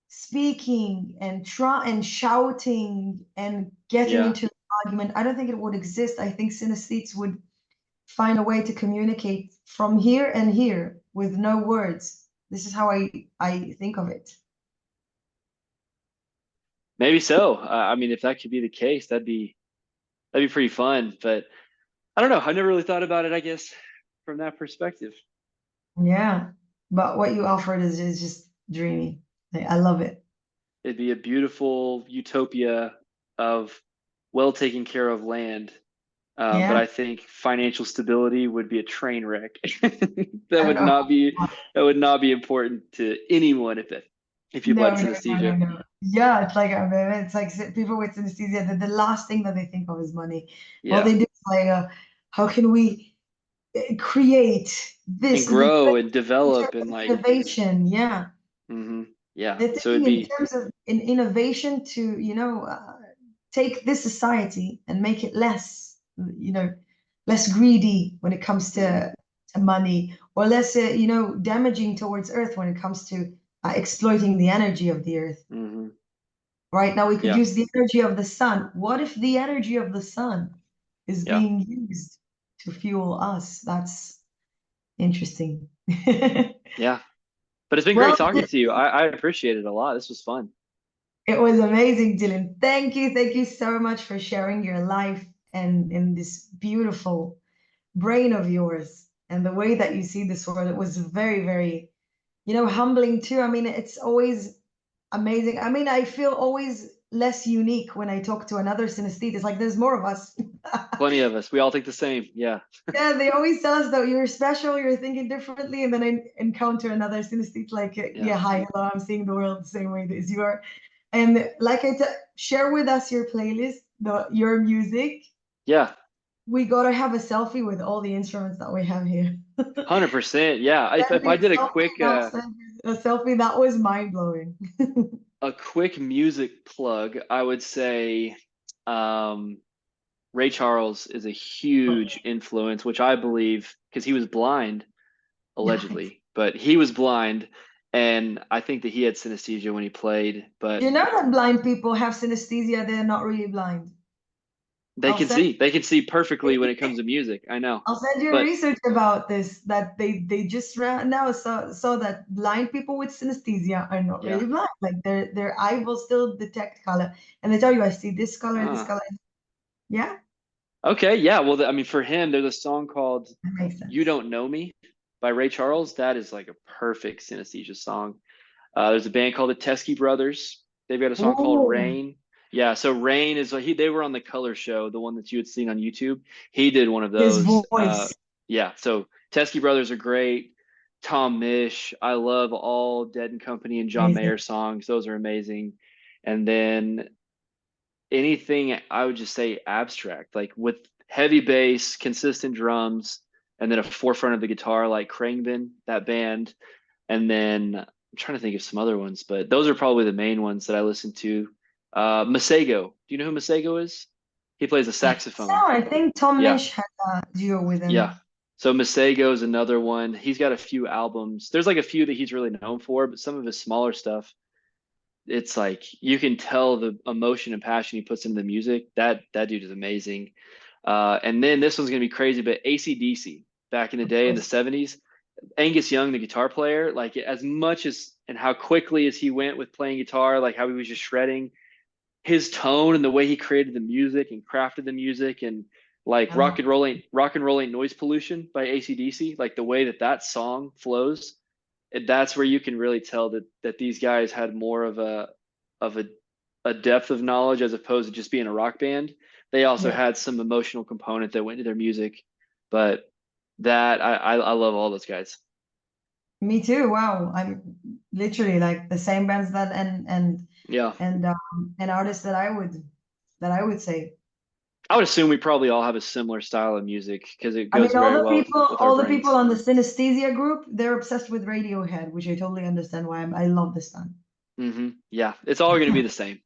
speaking and try and shouting and getting Yeah. into an argument, I don't think it would exist. I think synesthetes would find a way to communicate from here and here with no words. This is how I think of it. Maybe so. I mean, if that could be the case, that'd be pretty fun. But I don't know. I never really thought about it, I guess, from that perspective. Yeah. But what you offered is just dreamy. I love it. It'd be a beautiful utopia of well taken care of land. But Yeah. I think financial stability would be a train wreck. That I would don't know. not be that would not be important to anyone if you applied No, no, no, no, synesthesia. no. Yeah, it's like it's like people with synesthesia, the last thing that they think of is money. All Yeah, they do is like, how can we create and this, the grow and develop and like, innovation? Yeah. hmm Yeah. They're So it'd thinking in be, terms of in innovation to, take this society and make it less, less greedy when it comes mhm, to money, or less, damaging towards Earth when it comes to exploiting the energy of the Earth. mhm, Right now, we could yeah, use the energy of the sun. What if the energy of the sun is yeah, being used to fuel us? That's interesting. yeah. But it's been Well, great talking to you. I appreciate it a lot. This was fun. it was amazing, Dylan. Thank you. Thank you so much for sharing your life and in this beautiful brain of yours and the way that you see this world. It was very, very, humbling too. I mean, it's always amazing. I mean, I feel always less unique when I talk to another synesthete. It's like there's more of us. Plenty of us. We all think the same. Yeah. Yeah, they always tell us that you're special, you're thinking differently, and then I encounter another synesthete like, Yeah. yeah, hi, hello, I'm seeing the world the same way as you are. And like share with us your playlist, your music. Yeah. We gotta have a selfie with all the instruments that we have here. 100%. Yeah. Send If me I a did selfie, and I'll send you a selfie. That was mind blowing. a quick music plug, I would say um, Ray Charles is a huge influence, which I believe because he was blind, Nice. allegedly, but he was blind. And I think that he had synesthesia when he played, but You know that blind people have synesthesia, they're not really blind. I'll send they can see perfectly when it comes to music. I know. I'll send you But research about this that they just now saw that blind people with synesthesia are not yeah. really blind. Like their eye will still detect color, and they tell you, I see this color, this Ah. color. Yeah, Okay, yeah. Well, I mean, for him, there's a song called that makes "You sense. Don't Know Me" by Ray Charles. That is like a perfect synesthesia song. There's a band called the Teskey Brothers. They've got a song called Ooh, "Rain." Yeah, so "Rain" is like they were on the Color Show, the one that you had seen on YouTube. He did one of his those. voice. Yeah, so Teskey Brothers are great. Tom Misch, I love all Dead and Company and John Amazing. Mayer songs. Those are amazing. And then anything I would just say abstract, like with heavy bass, consistent drums, and then a forefront of the guitar, like Khruangbin, that band. And then I'm trying to think of some other ones, but those are probably the main ones that I listen to. Masego. Do you know who Masego is? He plays a So saxophone. I think Tom Yeah, Misch had a duo with yeah. him. So Masego is another one. He's got a few albums. There's like a few that he's really known for, but some of his smaller stuff, it's like you can tell the emotion and passion he puts into the music. That dude is amazing. And then this one's gonna be crazy, but AC/DC back in the Of day in the course. 70s, Angus Young, the guitar player, like as much as and how quickly as he went with playing guitar, like how he was just shredding, his tone and the way he created the music and crafted the music and like Yeah. rock and rolling noise pollution by AC/DC, like the way that that song flows, that's where you can really tell that these guys had more of a depth of knowledge as opposed to just being a rock band. They also Yeah. had some emotional component that went into their music, but that I love all those guys. Me too. Wow. I'm literally like the same bands that Yeah, and artists that I would say. I would assume we probably all have a similar style of music because it I mean, goes all very the well people, with our all the people brains. on the Synesthesia group, they're obsessed with Radiohead, which I totally understand why I love this band. Yeah, it's all going to be the same.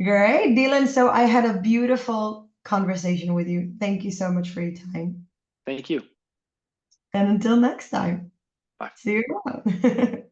Great, Dylan. So I had a beautiful conversation with you. Thank you so much for your time. Thank you. And until next time, Bye. see you around.